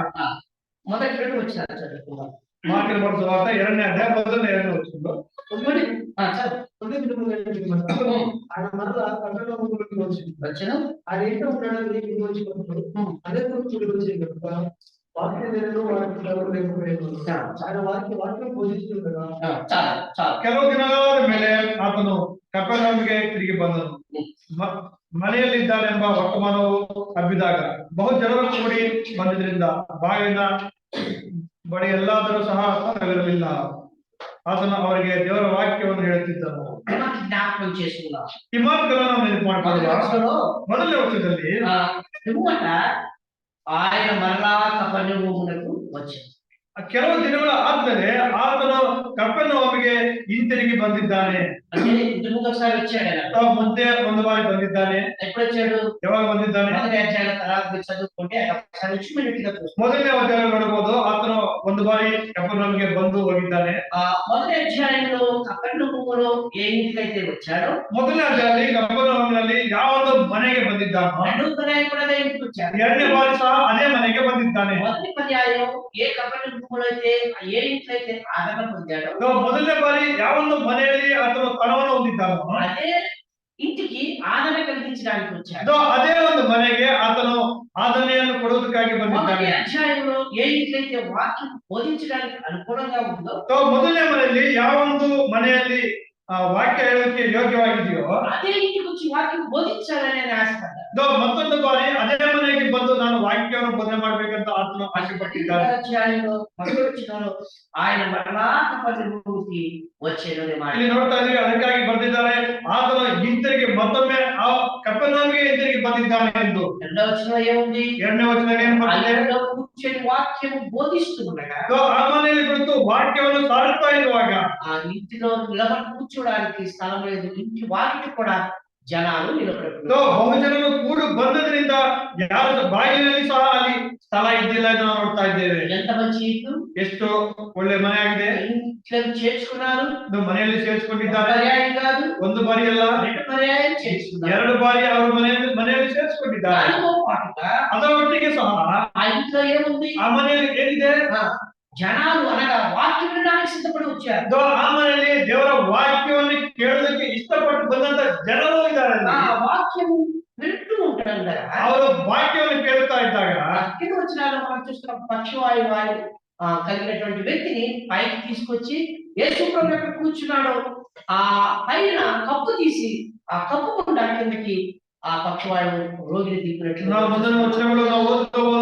మొదటి 2 వచనాలు చదువుకుందాం. ಮಾರ್ಕನ ಬರೆದ ಸುವಾರ್ತೆ 2ನೇ ಅಧ್ಯಾಯ ಮೊದಲನೇ 2ನೇ ವಚನ. ఆయన మరలా కట్టడ ముందుకు వచ్చిన ఆయన ఇంట్లో ఉండడానికి ముందు వచ్చినప్పుడు అందరూ చూడి వచ్చేది కనుక వాక్యం నేను వారికి లేకపోయాను. ఆయన వాక్యం బోధిస్తుండగా ಕೆಲವು ದಿನಗಳಾದ ಮೇಲೆ ಆತನು ಕಪೆರ್ನೌಮಿಗೆ ತಿರುಗಿ ಬಂದನು. ಮನೆಯಲ್ಲಿದ್ದಾನೆಂಬ ವರ್ತಮಾನವು ಹಬ್ಬಿದಾಗ ಬಹು ಜನರು ಕೂಡಿ ಬಂದಿದ್ರಿಂದ ಬಾಗಿಲಿನ ಬಳಿ ಎಲ್ಲಾದರೂ ಸಹ ಸ್ಥಳವಿರಲಿಲ್ಲ. ಆತನು ಅವರಿಗೆ ದೇವರ ವಾಕ್ಯವನ್ನು ಹೇಳುತ್ತಿದ್ದನು. జ్ఞాపకం చేసుకున్నాం. ಈ ಮಾತುಗಳನ್ನು ನಾವು ನೆನಪು ಮಾಡಿಕೊಳ್ಳುವ ಮೊದಲನೇ ವರ್ಷದಲ್ಲಿ ఆయన మరలా కపెర్నహూమునకు వచ్చాడు. ಕೆಲವು ದಿನಗಳ ಆದ್ಮೇಲೆ ಆತನು ಕಪೆರ್ನಹೂಮಿಗೆ ಹಿಂತಿರುಗಿ ಬಂದಿದ್ದಾನೆ. అంటే ఇంతకు ఒకసారి వచ్చాడు ఆయన. ಮುಂದೆ ಒಂದು ಬಾರಿ ಬಂದಿದ್ದಾನೆ. ఎప్పుడు వచ్చాడు? ಯಾವಾಗ ಬಂದಿದ್ದಾನೆ? మొదటి అధ్యాయం తర్వాత చదువుకుంటే ఆయన ఒకసారి ఇచ్చిమిడియట్ గా చూస్తాం. ಮೊದಲನೇ ಅಧ್ಯಾಯ ನೋಡಬಹುದು. ಆತನು ಒಂದು ಬಾರಿ ಕಪೆರ್ನಹೂಮಿಗೆ ಬಂದು ಹೋಗಿದ್ದಾನೆ. మొదటి అధ్యాయంలో కపెర్నహూములో ఏ ఇంటికైతే వచ్చాడో ಮೊದಲನೇ ಅಧ್ಯಾಯದಲ್ಲಿ ಕಪೆರ್ನಹೂಮಿನಲ್ಲಿ ಯಾವ ಒಂದು ಮನೆಗೆ ಬಂದಿದ್ದಾನೋ రెండో పర్యాయం కూడా అదే ఇంటికి వచ్చాడు. ಎರಡನೇ ಬಾರಿ ಸಹ ಅದೇ ಮನೆಗೆ ಬಂದಿದ್ದಾನೆ. మొదటి పర్యాయం ఏ కపెర్నహూములో అయితే ఏ ఇంట్లో అయితే ఆదరణ పొందాడో ಮೊದಲನೇ ಬಾರಿ ಯಾವೊಂದು ಮನೆಯಲ್ಲಿ ಆತನು ಕಣವನ್ನು ಹೊಂದಿದ್ದಾನೋ అదే ఇంటికి ఆదరణ కలిగించడానికి వచ్చాడు. ಅದೇ ಒಂದು ಮನೆಗೆ ಆತನು ಆದರಣೆಯನ್ನು ಕೊಡುವುದಕ್ಕಾಗಿ ಬಂದಿದ್ದಾನೆ. మొదటి అధ్యాయంలో ఏ ఇంట్లయితే వాక్యం బోధించడానికి అనుకూలంగా ఉందో ಮೊದಲನೇ ಮನೆಯಲ್ಲಿ ಯಾವೊಂದು ಮನೆಯಲ್ಲಿ ವಾಕ್ಯ ಹೇಳೋದಕ್ಕೆ ಯೋಗ್ಯವಾಗಿದೆಯೋ అదే ఇంటికి వచ్చి వాక్యం బోధించాలని ఆయన ఆశపడ్డాడు. ಮತ್ತೊಂದು ಬಾರಿ ಅದೇ ಮನೆಗೆ ಬಂದು ನಾನು ವಾಕ್ಯವನ್ನು ಬೋಧನೆ ಮಾಡ್ಬೇಕಂತ ಆತನು ಆಸೆ ಪಟ್ಟಿದ್ದಾನೆ. అధ్యాయంలో మొదటి వచనంలో ఆయన మరలా కపెర్నహూముకి వచ్చేదని మాట. ಇಲ್ಲಿ ನೋಡ್ತಾ ಇದೀವಿ. ಅದಕ್ಕಾಗಿ ಬರ್ದಿದ್ದಾರೆ ಆತನು ಹಿಂತಿರುಗಿ ಮತ್ತೊಮ್ಮೆ ಆ ಕಪೆರ್ನಹೂಮಿಗೆ ಹಿಂತಿರುಗಿ ಬಂದಿದ್ದಾನೆ ಎಂದು. రెండవ వచనంలో ఏముంది? ಎರಡನೇ ವಚನ ಏನ್ ಬರ್ತಿದೆ? ఆయనలో కూర్చొని వాక్యం బోధిస్తూ ఉండగా ಆ ಮನೆಯಲ್ಲಿ ಕುಳಿತು ವಾಕ್ಯವನ್ನು ಸಾರುತ್ತಾ ಇರುವಾಗ ఆ ఇంటిలో నిలబడి కూర్చోడానికి స్థలం లేదు, ఇంటి వాకిటి కూడా జనాలు నిలబడుతున్నారు. ಬಹುಜನರು ಕೂಡು ಬಂದದ್ರಿಂದ ಯಾರ ಬಾಗಿಲಿನಲ್ಲಿ ಸಹ ಅಲ್ಲಿ ಸ್ಥಳ ಇದ್ದಿಲ್ಲ ಎಂದು ನಾವು ನೋಡ್ತಾ ಇದ್ದೇವೆ. ఎంత మంచి ఇల్లు, ಎಷ್ಟು ಒಳ್ಳೆ ಮನೆ ಆಗಿದೆ. ఇంట్లో చేర్చుకున్నారు, ಮನೆಯಲ್ಲಿ ಸೇರಿಸಿಕೊಂಡಿದ್ದಾರೆ. పర్యాయం కాదు, ಒಂದು ಬಾರಿ ಅಲ್ಲ, 2 పర్యాయం చేర్చుకున్నారు. 2 ಬಾರಿ ಅವರು ಮನೆಯಲ್ಲಿ ಸೇರಿಸಿಕೊಂಡಿದ್ದಾರೆ. దానితో పాటుగా ಅದರ ಒಟ್ಟಿಗೆ ಸಹ ఆ ఇంట్లో ఏముంది, ಆ ಮನೆಯಲ್ಲಿ ಏನಿದೆ, జనాలు అనగా వాక్యం వినడానికి సిద్ధపడి వచ్చారు. ಆ ಮನೆಯಲ್ಲಿ ದೇವರ ವಾಕ್ಯವನ್ನು ಕೇಳೋದಕ್ಕೆ ಇಷ್ಟಪಟ್ಟು ಬಂದಂತ ಜನರು ಇದ್ದಾರೆ. ఆ వాక్యం వింటూ ఉంటారు కదా, ಅವರು ವಾಕ್ಯವನ್ನು ಕೇಳ್ತಾ ಇದ್ದಾಗ కింద వచ్చినాలో మనం చూస్తున్నాం, పక్షవాయు కలిగినటువంటి వ్యక్తిని పైకి తీసుకొచ్చి యేసు ప్రభు ఎక్కడ కూర్చున్నాడో ఆ పైన కప్పు తీసి ఆ కప్పు గుండా కిందకి ఆ పక్షవాయువు రోగిని దిగినట్లు ನಾವು ಮುಂದಿನ ವಚನಗಳು ನಾವು ಓದುತ್ತೇವೆ.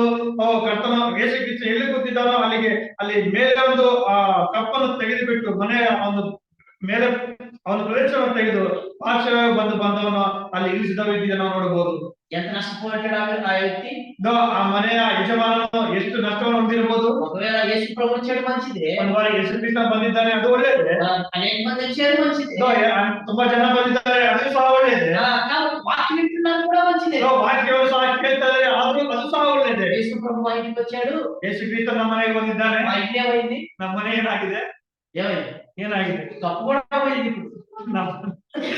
ಕರ್ತನ ಯೇಸು ಕ್ರಿಸ್ತ ಎಲ್ಲಿ ಕೂತಿದ್ದಾನೋ ಅಲ್ಲಿಗೆ ಅಲ್ಲಿ ಮೇಲೆ ಒಂದು ಕಪ್ಪನ್ನು ತೆಗೆದುಬಿಟ್ಟು ಮನೆಯ ಒಂದು ಮೇಲೆ ಅವನ ಪ್ರದೇಶವನ್ನು ತೆಗೆದು ಪಾರ್ಶ್ವ ಬಂದವನು ಅಲ್ಲಿ ಇಳಿಸಿದ ರೀತಿಯನ್ನು ನಾವು ನೋಡಬಹುದು. ఎంత నష్టపోయాడు ఆ వ్యక్తి, ಆ ಮನೆಯ ಯಜಮಾನನು ಎಷ್ಟು ನಷ್ಟವನ್ನು ಹೊಂದಿರಬಹುದು. ఒకవేళ యేసు ప్రభు వచ్చాడు మంచిదే, ಒಂದು ಬಾರಿ ಯೇಸು ಕ್ರಿಸ್ತ ಬಂದಿದ್ದಾನೆ, ಅದು ಒಳ್ಳೆಯದೇ. అనేక మంది వచ్చారు మంచిదే, ತುಂಬಾ ಜನ ಬಂದಿದ್ದಾರೆ, ಅದು ಸಹ ಒಳ್ಳೆಯದೇ. వాక్యం వింటున్నారు కూడా మంచిదే, ವಾಕ್ಯವನ್ನು ಸಹ ಕೇಳ್ತಾರೆ, ಆದ್ರೂ ಅದು ಸಹ ಒಳ್ಳೆಯದೇ. యేసు ప్రభు మా ఇంటికి వచ్చాడు, ಯೇಸು ಕ್ರಿಸ್ತ ನಮ್ಮ ಮನೆಗೆ ಬಂದಿದ್ದಾನೆ. మా ఇంటి ఏమైంది, ನಮ್ಮ ಮನೆ ಏನಾಗಿದೆ, ಏನಾಗಿದೆ, తప్పు కూడా పోయింది. ఇప్పుడు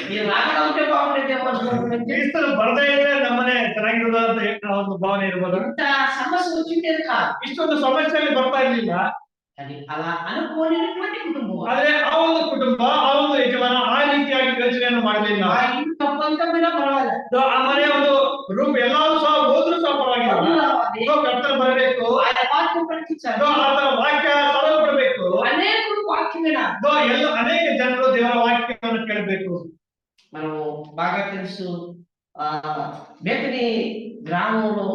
మీరు రాకుండా ఉంటే బాగుండేదేమో, ಕ್ರಿಸ್ತನು ಬರದೇ ಇದ್ರೆ ನಮ್ಮನೆ ಚೆನ್ನಾಗಿರೋದು ಅಂತ ಒಂದು ಭಾವನೆ ಇರ್ಬೋದು. ఇంత సమస్య వచ్చిండేది కాదు, ಇಷ್ಟೊಂದು ಸಮಸ್ಯೆಯಲ್ಲಿ ಬರ್ತಾ ಇರ್ಲಿಲ್ಲ. అది అలా అనుకోలేనటువంటి కుటుంబం. ಆದ್ರೆ ಆ ಒಂದು ಕುಟುಂಬ, ಆ ಒಂದು ಯಜಮಾನ ಆ ರೀತಿಯಾಗಿ ಯೋಚನೆಯನ್ನು ಮಾಡಲಿಲ್ಲ. ఆ ఇంటి తప్పంతా మీద పర్వాలేదు, ಆ ಮನೆ ಒಂದು ರೂಪ ಎಲ್ಲರೂ ಸಹ ಹೋದ್ರು ಸಹ ಪರವಾಗಿಲ್ಲ. ಕರ್ತನ ಬರಬೇಕು, ఆయన వాక్యం ప్రకటించాలి, ಆತನ ವಾಕ್ಯ ಸರಳಪಡಬೇಕು. అనేకులు వాక్యం వినాలి. ಎಲ್ಲ ಅನೇಕ ಜನರು ದೇವರ ವಾಕ್ಯವನ್ನು ಕೇಳಬೇಕು. మనము బాగా తెలుసు, బేతని గ్రామంలో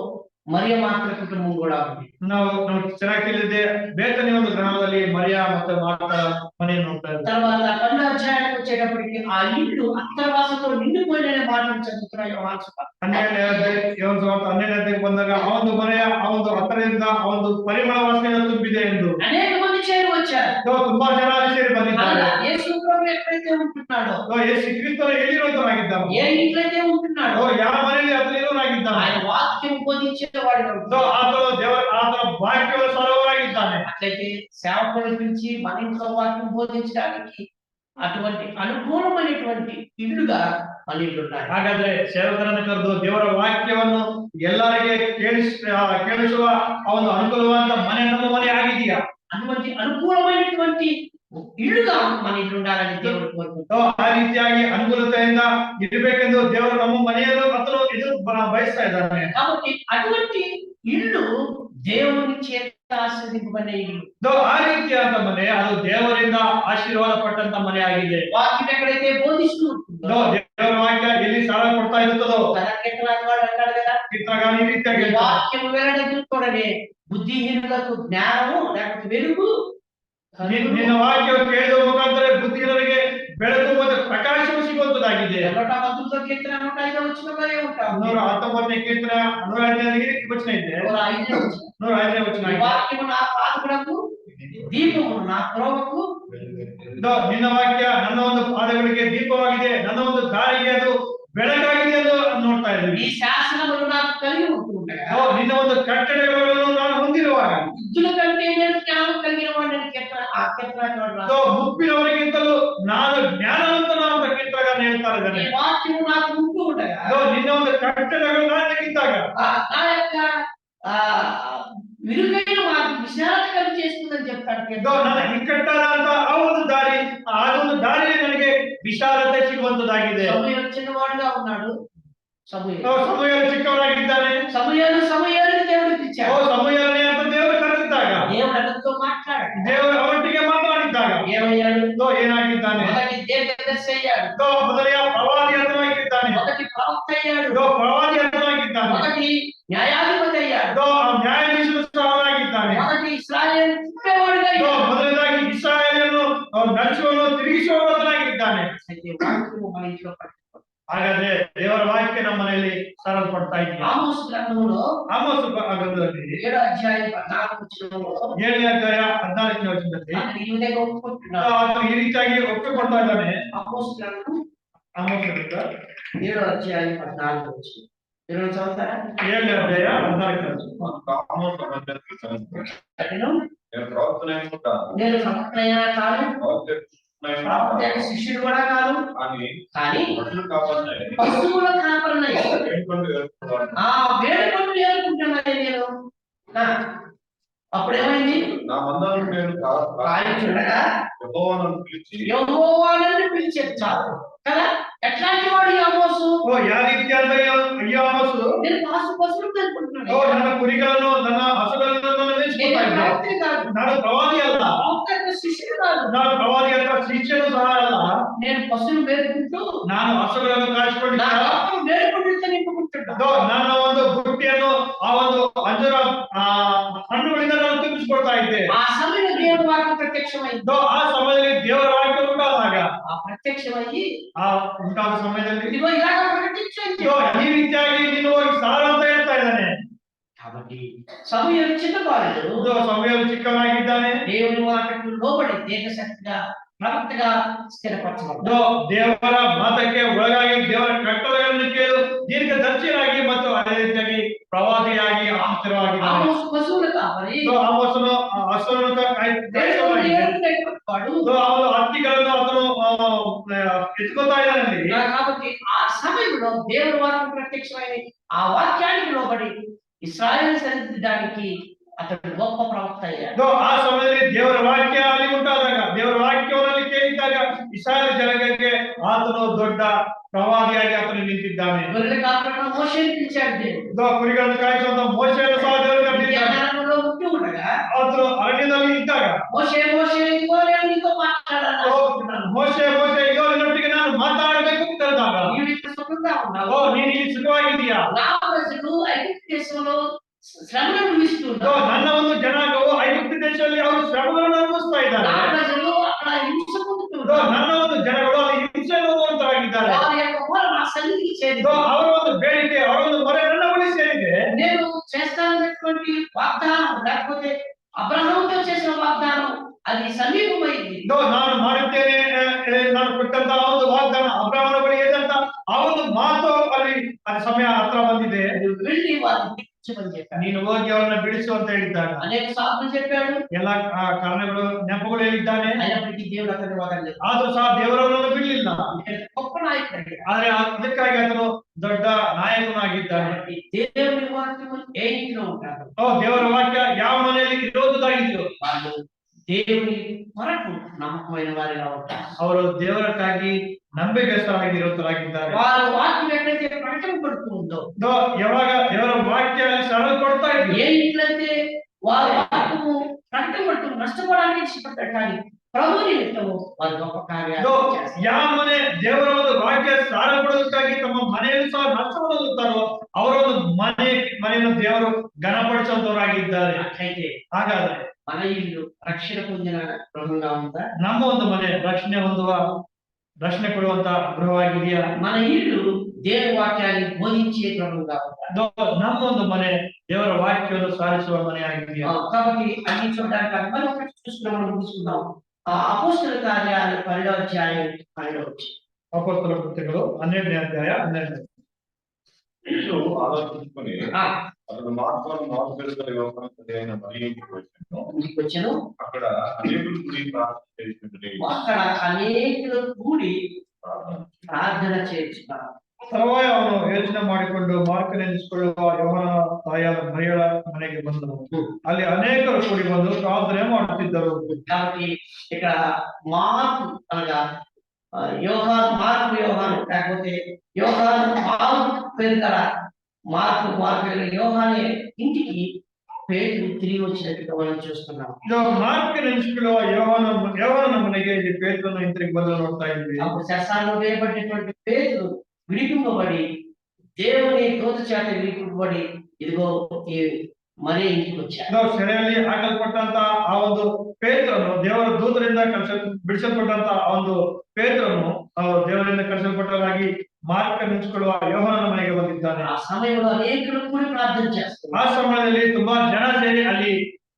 మరియ మాత్ర కుటుంబం కూడా ఉంది. ನಮ್ಗೆ ಚೆನ್ನಾಗಿ ತಿಳಿದಿದೆ, ಬೇತನಿ ಒಂದು ಗ್ರಾಮದಲ್ಲಿ ಮರಿಯ ಮತ್ತೆ ಮಾತ್ರ ಮನೆಯನ್ನು ನೋಡ್ತಾ ಇದ್ದಾರೆ. తర్వాత 12వ అధ్యాయానికి వచ్చేటప్పటికి ఆ ఇల్లు అత్తవాసంతో నిండిపోయిన మాటలు చదువుతున్నాయి యోహాను సువార్త. 12ನೇ ಬಂದಾಗ ಆ ಒಂದು ಮನೆಯ ಆ ಒಂದು ಹತ್ತರಿಂದ ಆ ಒಂದು ಪರಿಮಳ ವಾಸನೆಯನ್ನು ತುಂಬಿದೆ ಎಂದು అనేక మంది చేరి వచ్చారు. ತುಂಬಾ ಜನ ಸೇರಿ ಬಂದಿದ್ದಾರೆ. యేసు ప్రభు ఎక్కడైతే ఉంటున్నాడో, ಯೇಸು ಕ್ರಿಸ್ತನು ಎಲ್ಲಿರುವಂತನಾಗಿದ್ದಾನೆ, ఏ ఇంట్లయితే ఉంటున్నాడో ಯಾವ ಮನೆಯಲ್ಲಿ ಆತನಿರುವನಾಗಿದ್ದಾನೆ, ఆయన వాక్యం బోధించేవాడు. ಆತನು ಆತನ ವಾಕ್ಯವನ್ನು ಸರಳವಾಗಿದ್ದಾನೆ. అట్లయితే సేవకులను పిలిచి మన ఇంట్లో వాక్యం బోధించడానికి అటువంటి అనుకూలమైనటువంటి ఇల్లుగా మన ఇల్లు ఉన్నాయి. ಹಾಗಾದ್ರೆ ಸೇವಕರನ್ನು ಕರೆದು ದೇವರ ವಾಕ್ಯವನ್ನು ಎಲ್ಲರಿಗೆ ಕೇಳಿಸುವ ಆ ಒಂದು ಅನುಕೂಲವಾದ ಮನೆ ನಮ್ಮ ಮನೆ ಆಗಿದೆಯಾ? అటువంటి అనుకూలమైనటువంటి ఇల్లుగా మన ఇల్లు ఉండాలని దేవుడు కోరుకుంటాడు. ಆ ರೀತಿಯಾಗಿ ಅನುಕೂಲತೆಯಿಂದ ಇರಬೇಕೆಂದು ದೇವರು ನಮ್ಮ ಮನೆಯನ್ನು ಆತನು ಬಯಸ್ತಾ ಇದ್ದಾನೆ. కాబట్టి అటువంటి ఇల్లు దేవుని చేత ఆశీర్వదింపబడిన ఇల్లు. ಆ ರೀತಿಯಾದ ಮನೆ ಅದು ದೇವರಿಂದ ಆಶೀರ್ವಾದ ಪಟ್ಟಂತ ಮನೆ ಆಗಿದೆ. వాక్యం ఎక్కడైతే బోధిస్తూ ఉంటుందో, ದೇವರ ವಾಕ್ಯ ಎಲ್ಲಿ ಸಾಲ ಕೊಡ್ತಾ ಇರುತ್ತದೋ, కీర్తనగాడు అంటాడు కదా, ಕೀರ್ತನಗಾರ ಈ ರೀತಿಯಾಗಿ వాక్యం వెల్లడించుకోవడమే బుద్ధిహీనులకు జ్ఞానము లేకపోతే వెలుగు. ನಿನ್ನ ವಾಕ್ಯ ಕೇಳುವ ಮುಖಾಂತರ ಬುದ್ಧಿಹೀನರಿಗೆ ಬೆಳಕು ಮತ್ತು ಪ್ರಕಾಶವು ಸಿಗುವಂತದಾಗಿದೆ. 119వ కీర్తన 105వ వచనంలోనే ఉంటాం. 119ನೇ ಕೀರ್ತನ 105ನೇ ವಚನ ಇದೆ. 105ನೇ ವಚನ. వాక్యము నా పాదములకు దీపము, నా త్రోవకు ನಿನ್ನ ವಾಕ್ಯ ನನ್ನ ಒಂದು ಪಾದಗಳಿಗೆ ದೀಪವಾಗಿದೆ, ನನ್ನ ಒಂದು ದಾರಿಗೆ ಅದು ಬೆಳಕಾಗಿದೆ ಎಂದು ನೋಡ್ತಾ ಇದ್ದೀವಿ. ఈ శాసనములు నాకు కలిగి ఉంటుండగా, ನಿನ್ನ ಒಂದು ಕಟ್ಟಡಗಳನ್ನು ನಾನು ಹೊಂದಿರುವಾಗ, బుద్ధుల కంటే నేను జ్ఞానం కలిగిన వాడిని ఆ కీర్తన. ಮುಪ್ಪಿನವರಿಗಿಂತಲೂ ನಾನು ಜ್ಞಾನವಂತನಾದ ಅಂತ ಕೀರ್ತನಗಾರ ಹೇಳ್ತಾ ಇದ್ದಾನೆ. ఈ వాక్యము నాకు ఉంటూ ఉండగా, ನಿನ್ನ ಒಂದು ಕಟ್ಟಡಗಳು ನನಗಿದ್ದಾಗ నా యొక్క విరుగైన మార్గం విశాలత చేస్తుందని చెప్తాడు. ನನ್ನ ಇಕ್ಕಟ್ಟಾದ ಅಂತ ಆ ಒಂದು ದಾರಿ, ಆ ಒಂದು ದಾರಿಯಲ್ಲಿ ನನಗೆ ವಿಶಾಲತೆ ಸಿಗುವಂತದಾಗಿದೆ. సమూయేలు చిన్నవాడుగా ఉన్నాడు, ಸಮೂಯೇಲು ಚಿಕ್ಕವನಾಗಿದ್ದಾನೆ. సమూయేలుని దేవుడు పిలిచాడు. ಸಮೂಯೇಲನೇ ಅಂತ ದೇವರು ಕರೆದಿದ್ದಾಗ, దేవుడు అతనితో మాట్లాడాడు, ದೇವರು ಅವರೊಟ್ಟಿಗೆ ಮಾತನಾಡಿದ್ದಾಗ ఏమయ్యాడు? ಏನಾಗಿದ್ದಾನೆ? మొదటి దీర్ఘదర్శి అయ్యాడు, ಮೊದಲಿಗೆ ಪ್ರವಾದಿ ಹತನಾಗಿದ್ದಾನೆ, మొదటి ప్రవక్త అయ్యాడు, ಪ್ರವಾದಿ ಹತನಾಗಿದ್ದಾನೆ, మొదటి న్యాయాధిపతి అయ్యాడు, ನ್ಯಾಯಾಧೀಶರು ಸಹವಾಗಿದ್ದಾನೆ, మొదటి ఇశ్రాయేలు తిప్పేవాడుగా అయ్యాడు. ಮೊದಲನೇದಾಗಿ ಇಸ್ರಾಯೇಲನ್ನು ನಡೆಸುವನು, ತಿರುಗಿಸುವವನಾಗಿದ್ದಾನೆ. అయితే వాక్యము మన ఇంట్లో పట్టుకోవాలి. ಹಾಗಾದ್ರೆ ದೇವರ ವಾಕ್ಯ ನಮ್ಮ ಮನೆಯಲ್ಲಿ ಸರಲ್ಪಡ್ತಾ ಇದೆಯಾ? ఆమోసు గ్రంథంలో ಆಮೋಸ ಗ್ರಂಥದಲ್ಲಿ 7వ అధ్యాయం 14వ వచనంలో 7ನೇ ಅಧ್ಯಾಯ 14ನೇ ವಚನದಲ್ಲಿ అతను ఈ విధంగా ఒప్పుకుంటున్నాడు. ಆತನು ಈ ರೀತಿಯಾಗಿ ಒಪ್ಪಿಕೊಳ್ತಾ ಇದ್ದಾನೆ. ఆమోసు గ్రంథం ಆಮೋಸ ಗ್ರಂಥ 7వ అధ్యాయం 14వ వచనం. మీరు చదువుతారా? 7ನೇ ಅಧ್ಯಾಯ 14ನೇ ವಚನ. ఆమోసు గ్రంథానికి అతను నేను ప్రవక్తనైన ఉంటాను. నేను ప్రవక్తనైనా కాదు, ప్రవక్త శిష్యుడు కూడా కాదు, కానీ పశువుల కాపరినై పశువుల కాపరినై వేడుకొండు ఏర్పడుతున్నాను. ఆ వేడుకలు ఏరుకుంటున్నాను నేను. ఆ, అప్పుడేమైంది? నా మందలను నేను కాయచుండగా యెహోవాను పిలిచి యెహోవాను పిలిచేది చాలు కదా. ఎట్లాంటి వాడు ఈ ఆమోసు? ಓ ಯಾವ ರೀತಿಯಾದ ಈ ಆಮೋಸು? నేను పశువులు ಓ తెలుసుకుంటున్నాను. ನನ್ನ ಕುರಿಗಳನ್ನು ನನ್ನ ಹಸುಗಳನ್ನು ನಾನು నేను ಮೇಯಿಸ್ಕೊಳ್ತಾ ಇದ್ದೆ. ప్రవక్తని కాదు, ನಾನು ಪ್ರವಾದಿ ಅಲ್ಲ. ప్రవక్త యొక్క శిష్యుడు కాదు. ನಾನು ಪ್ರವಾದಿ ಅಂತ ಶಿಷ್ಯನು ಸಹ ಅಲ್ಲ. నేను పశువులు వేడుకుంటూ ನಾನು ಹಸುಗಳನ್ನು నా ಕಾಯಿಸಿಕೊಂಡಿದ್ದ ఆత్మ వేడుకుంటూ నింపుకుంటున్నాను. ನನ್ನ ಒಂದು ಬುಟ್ಟಿಯನ್ನು ಆ ಒಂದು ಅಂಜೂರ ಹಣ್ಣುಗಳಿಂದ ನಾನು ತುಂಬಿಸಿಕೊಳ್ತಾ ಇದ್ದೆ. ఆ సమయంలో దేవుడు వాక్యం ప్రత్యక్షమైంది. ಆ ಸಮಯದಲ್ಲಿ ದೇವರ ವಾಕ್ಯ ಉಂಟಾದಾಗ ఆ ప్రత్యక్షమయ్యి ಆ ಉಂಟಾದ ಸಮಯದಲ್ಲಿ ఇదిగో ఇలాగ ప్రకటించండి. ಈ ರೀತಿಯಾಗಿ ನೀನು ಹೋಗಿ ಸಾರ ಅಂತ ಹೇಳ್ತಾ ಇದ್ದಾನೆ. కాబట్టి సమయం చిన్నవాడు ಸಮಯವು ಚಿಕ್ಕವನಾಗಿದ್ದಾನೆ. దేవుని మాటకు లోబడి దేశశక్తిగా ప్రవక్తగా స్థిరపరచబడ్డాడు. ದೇವರ ಮಾತಕ್ಕೆ ಒಳಗಾಗಿ ದೇವರ ಕಟ್ಟಳೆಗಳನ್ನು ಕೇಳು ದೀರ್ಘದರ್ಶಿಯಾಗಿ ಮತ್ತು ಅದೇ ರೀತಿಯಾಗಿ ಪ್ರವಾದಿಯಾಗಿ ಸ್ಥಿರವಾಗಿದ್ದಾನೆ. ఆమోసు పశువులు కాపరి, ಆಮೋಸನು ಹಸುವನ್ನು దేవుని ఏడుకొనేవాడు. ಅವನು ಹಕ್ಕಿಗಳನ್ನು ಆತನು ಎತ್ಕೊತಾ ಇದ್ದಾನೆ. కాబట్టి ఆ సమయంలో దేవుని వాక్యం ప్రత్యక్షమైన ఆ వాక్యానికి లోబడి ఇశ్రాయేలు సరిదిద్దడానికి అతడు గొప్ప ప్రవక్త అయ్యాడు. ಆ ಸಮಯದಲ್ಲಿ ದೇವರ ವಾಕ್ಯ ಅಲ್ಲಿ ಉಂಟಾದಾಗ ದೇವರ ವಾಕ್ಯವನ್ನು ಕೇಳಿದಾಗ ಇಸ್ರಾಯೇಲ್ ಜನಾಂಗಕ್ಕೆ ಆತನು ದೊಡ್ಡ ಪ್ರವಾದಿಯಾಗಿ ಆತನು ನಿಂತಿದ್ದಾನೆ. గొర్రెల కాపరిగా మోషేని పిలిచాడు దేవుడు. ಕುರಿಗಳನ್ನು ಕಾಯಿಸುವಂತ ಮೋಶೆಯನ್ನು ಸಹ ದೇವರು ಕರೆದಿದ್ದಾನೆ. విద్యానగరంలో ఉంటూ ఉండగా ಆತನು ಅರಣ್ಯದಲ್ಲಿ ಇದ್ದಾಗ మోషే ఇదిగో నేను నీతో మాట్లాడాలనుకుంటున్నాను. ಮೋಶೆ ಇದೋ ನಿನ್ನೊಟ್ಟಿಗೆ ನಾನು ಮಾತಾಡಬೇಕು ಅಂತ ಹೇಳಿದಾಗ నీవు ఇంత సుఖంగా ಓ ఉన్నావు, ನೀನು ಇಲ್ಲಿ ಸುಖವಾಗಿದ್ದೀಯಾ? నా ప్రజలు ఐగుప్తు దేశంలో శ్రమను ಓ, అనుభవిస్తున్నారు. ನನ್ನ ಒಂದು ಜನಾಂಗವು ಐಗುಪ್ತ ದೇಶದಲ್ಲಿ ಅವರು ಶ್ರಮಗಳನ್ನು ಅನುಭವಿಸ್ತಾ నా ಇದ್ದಾರೆ. ప్రజలు అక్కడ హింస ಓ, పొందుతున్నారు. ನನ್ನ ಒಂದು ಜನಗಳು ಅಲ್ಲಿ ಹಿಂಸೆ ಹೋಗುವಂತರಾಗಿದ್ದಾರೆ. వారి యొక్క మొర నా సన్నిధికి చేరింది. ಓ, ಅವರ ಒಂದು ಬೇಡಿಕೆ ಅವರ ಒಂದು ಮೊರೆ ನನ್ನ ಬಳಿ ಸೇರಿದೆ. నేను చేస్తానన్నటువంటి వాగ్దానం లేకపోతే అబ్రహాముతో చేసిన వాగ్దానం అది సమీపమైంది. ಓ, ನಾನು ಮಾಡುತ್ತೇನೆ ನಾನು ಕೊಟ್ಟಂತ ಒಂದು ವಾಗ್ದಾನ ಅಬ್ರಹಾಮನ ಬಳಿ ಇದ್ದಂತ ಆ ಒಂದು ಮಾತು ಅಲ್ಲಿ ಅದು ಸಮಯ ಹತ್ರ ಬಂದಿದೆ. నువ్వు వెళ్ళి వారిని పిలిపించమని చెప్పాడు. ನೀನು ಹೋಗಿ ಅವರನ್ನ ಬಿಡಿಸು ಅಂತ ಹೇಳಿದ್ದಾಗ అనేక సార్లు చెప్పాడు, ಎಲ್ಲ ಕಾರಣಗಳು ನೆನಪುಗಳು ಹೇಳಿದ್ದಾನೆ. అయినప్పటికీ దేవుడు అతని వదలలేదు. ಆದ್ರೂ ಸಹ ದೇವರವರನ್ನು ಬಿಡಲಿಲ್ಲ. నేను గొప్ప నాయకుడు అయ్యాడు. ಆದ್ರೆ ಅದಕ್ಕಾಗಿ ಆತನು ದೊಡ್ಡ ನಾಯಕನಾಗಿದ್ದಾನೆ. కాబట్టి దేవుని వాక్యం ఏ ఇంట్లో ఉంటారు, ಓ, ದೇವರ ವಾಕ್ಯ ಯಾವ ಮನೆಯಲ್ಲಿ ಇರೋದಾಗಿದೆಯೋ వాళ్ళు దేవుని కొరకు నమ్మకమైన వారిగా ఉంటారు. ಅವರು ದೇವರಕ್ಕಾಗಿ ನಂಬಿಕೆಸ್ಥರಾಗಿರುತ್ತರಾಗಿದ್ದಾರೆ. వారు వాక్యం ఎక్కడైతే ప్రకటన పడుతూ ఉందో, ಯಾವಾಗ ದೇವರ ವಾಕ್ಯ ಸರಳ ಕೊಡ್ತಾ ಇದ್ರು ఏ ఇంట్లయితే వారు వాక్యము ప్రకటన పడుతూ నష్టపోవడానికి ఇష్టపడ్డారు, కానీ ప్రభు నిమిత్తము వారు గొప్ప కార్యాలు చేస్తారు. ಯಾವ ಮನೆ ದೇವರ ಒಂದು ವಾಕ್ಯ ಸಾರ ಕೊಡೋದಕ್ಕಾಗಿ ತಮ್ಮ ಮನೆಯಲ್ಲಿ ಸಹ ನಷ್ಟಪಡುತ್ತಾರೋ ಅವರ ಒಂದು ಮನೆಯನ್ನು ದೇವರು ಘನಪಡಿಸುವಂತವರಾಗಿದ್ದಾರೆ. అట్లయితే ಹಾಗಾದ್ರೆ మన ఇల్లు రక్షణ పొందిన గృహంగా ఉందా? ನಮ್ಮ ಒಂದು ಮನೆ ರಕ್ಷಣೆ ಕೊಡುವಂತ ಗೃಹವಾಗಿದೆಯಾ? మన ఇల్లు దేవుని వాక్యాన్ని బోధించే గృహంగా ఉందా? ನಮ್ಮ ಒಂದು ಮನೆ ದೇವರ ವಾಕ್ಯವನ್ನು ಸಾರಿಸುವ ಮನೆ ಆಗಿದೆಯಾ? కాబట్టి అన్ని చూడడానికి కాదు, మనం ఒకటి చూసుకున్నాం, మనం చూసుకుందాం. అపోస్తల కార్యాలు 12వ అధ్యాయం 12వ వచనం. ಅಪೊಸ್ತಲರ ಕೃತ್ಯಗಳು 12ನೇ ಅಧ್ಯಾಯ 12ನೇ ವಚನ. వీళ్ళు ఆలోచించుకుని ఆ, అతను మార్పులను మార్పులుగా యోగం సరైన మరియకి వచ్చాను. ఇంటికి వచ్చాను. అక్కడ అనేకులు గురి ప్రార్థన చేసింది. అక్కడ అనేకులు కూడి ప్రార్థన చేస్తున్నారు. ತರುವಾಯ ಅವನು ಯೋಚನೆ ಮಾಡಿಕೊಂಡು ಮಾರ್ಕನೆನಿಸಿಕೊಳ್ಳುವ ಯೋಹನ ತಾಯಾದ ಮರಿಯಳ ಮನೆಗೆ ಬಂದನು. ಅಲ್ಲಿ ಅನೇಕರು ಕೂಡಿ ಬಂದು ಪ್ರಾರ್ಥನೆ ಮಾಡುತ್ತಿದ್ದರು. కాబట్టి ఇక్కడ మార్పు అనగా మార్పు యోహాను లేకపోతే యోహాను మార్పు పేరు గల మార్పు యోహానే ఇంటికి పేరు తిరిగి వచ్చినట్టుగా మనం చూస్తున్నాం. ಇದು ಮಾರ್ಕನೆನಿಸಿಕೊಳ್ಳುವ ಯೋಹನ ಮನೆಗೆ ಇಲ್ಲಿ ಪೇತ್ರನು ಹಿಂತಿರುಗಿ ಬಂದು ನೋಡ್ತಾ ಇದ್ವಿ. అప్పుడు శశాల్లో వేయబడినటువంటి పేతురు విడిపింపబడి దేవుని దూత చేత విడిపింపబడి ఇదిగో ఈ మరే ఇంటికి వచ్చాడు. ಸೆರೆಯಲ್ಲಿ ಹಾಕಲ್ಪಟ್ಟಂತ ಆ ಒಂದು ಪೇತ್ರನು ದೇವರ ದೂತರಿಂದ ಬಿಡಿಸಲ್ಪಟ್ಟಂತ ಆ ಒಂದು ಪೇತ್ರನು ಅವರು ದೇವರಿಂದ ಕರೆಸಲ್ಪಟ್ಟವರಾಗಿ ಮಾರ್ಗ ನೆನೆಸಿಕೊಳ್ಳುವ ಯೋಹಾನನ ಮನೆಗೆ ಬಂದಿದ್ದಾನೆ. ఆ సమయంలో అనేకులు కూడి ప్రార్థన చేస్తారు. ಆ ಸಮಯದಲ್ಲಿ ತುಂಬಾ ಜನ ಸೇರಿ ಅಲ್ಲಿ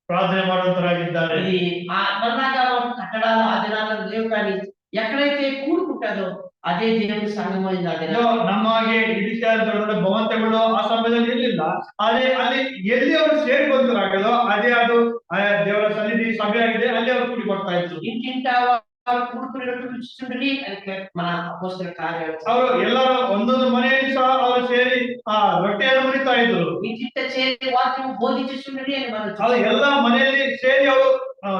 ప్రార్థನೆ ಮಾಡುವಂತರಾಗಿದ್ದಾರೆ. ఇది ఆ మరణాకాలం కట్టడాలు ఆ దినాల్లో లేవు, కానీ ఎక్కడైతే కూడుకుంటారో ಅದೇ దేవుని సంఘమైంది. ఆ దినాల్లో ನಮ್ಮ ಹಾಗೆ ಈ ರೀತಿಯಾದ ದೊಡ್ಡ ದೊಡ್ಡ ಭವಂತಗಳು ಆ ಸಮಯದಲ್ಲಿ ಇರಲಿಲ್ಲ. ಆದ್ರೆ ಅಲ್ಲಿ ಎಲ್ಲಿ ಅವರು ಸೇರಿ ಬಂದರಾಗದೋ ಅದೇ ಅದು ದೇವರ ಸನ್ನಿಧಿ ಸಭೆಯಾಗಿದೆ, ಅಲ್ಲಿ ಅವರು ಕೂಡಿ ಬರ್ತಾ ಇದ್ರು. ఇంటింటా వారు కూడుకునేటట్టు చూస్తుండ్రి అని మన ಅಪೊಸ್ತಲ ಕಾರ್ಯಗಳು. ಅವರು ಎಲ್ಲರೂ ಒಂದೊಂದು ಮನೆಯಲ್ಲಿ ಸಹ ಅವರು ಸೇರಿ ಆ ರೊಟ್ಟಿಯನ್ನು ಮುರಿತಾ ಇದ್ರು. ఇంటింట చేరి వాక్యం బోధించుచుండ్రి అని మనం ಅದು ಎಲ್ಲ ಮನೆಯಲ್ಲಿ ಸೇರಿ ಅವರು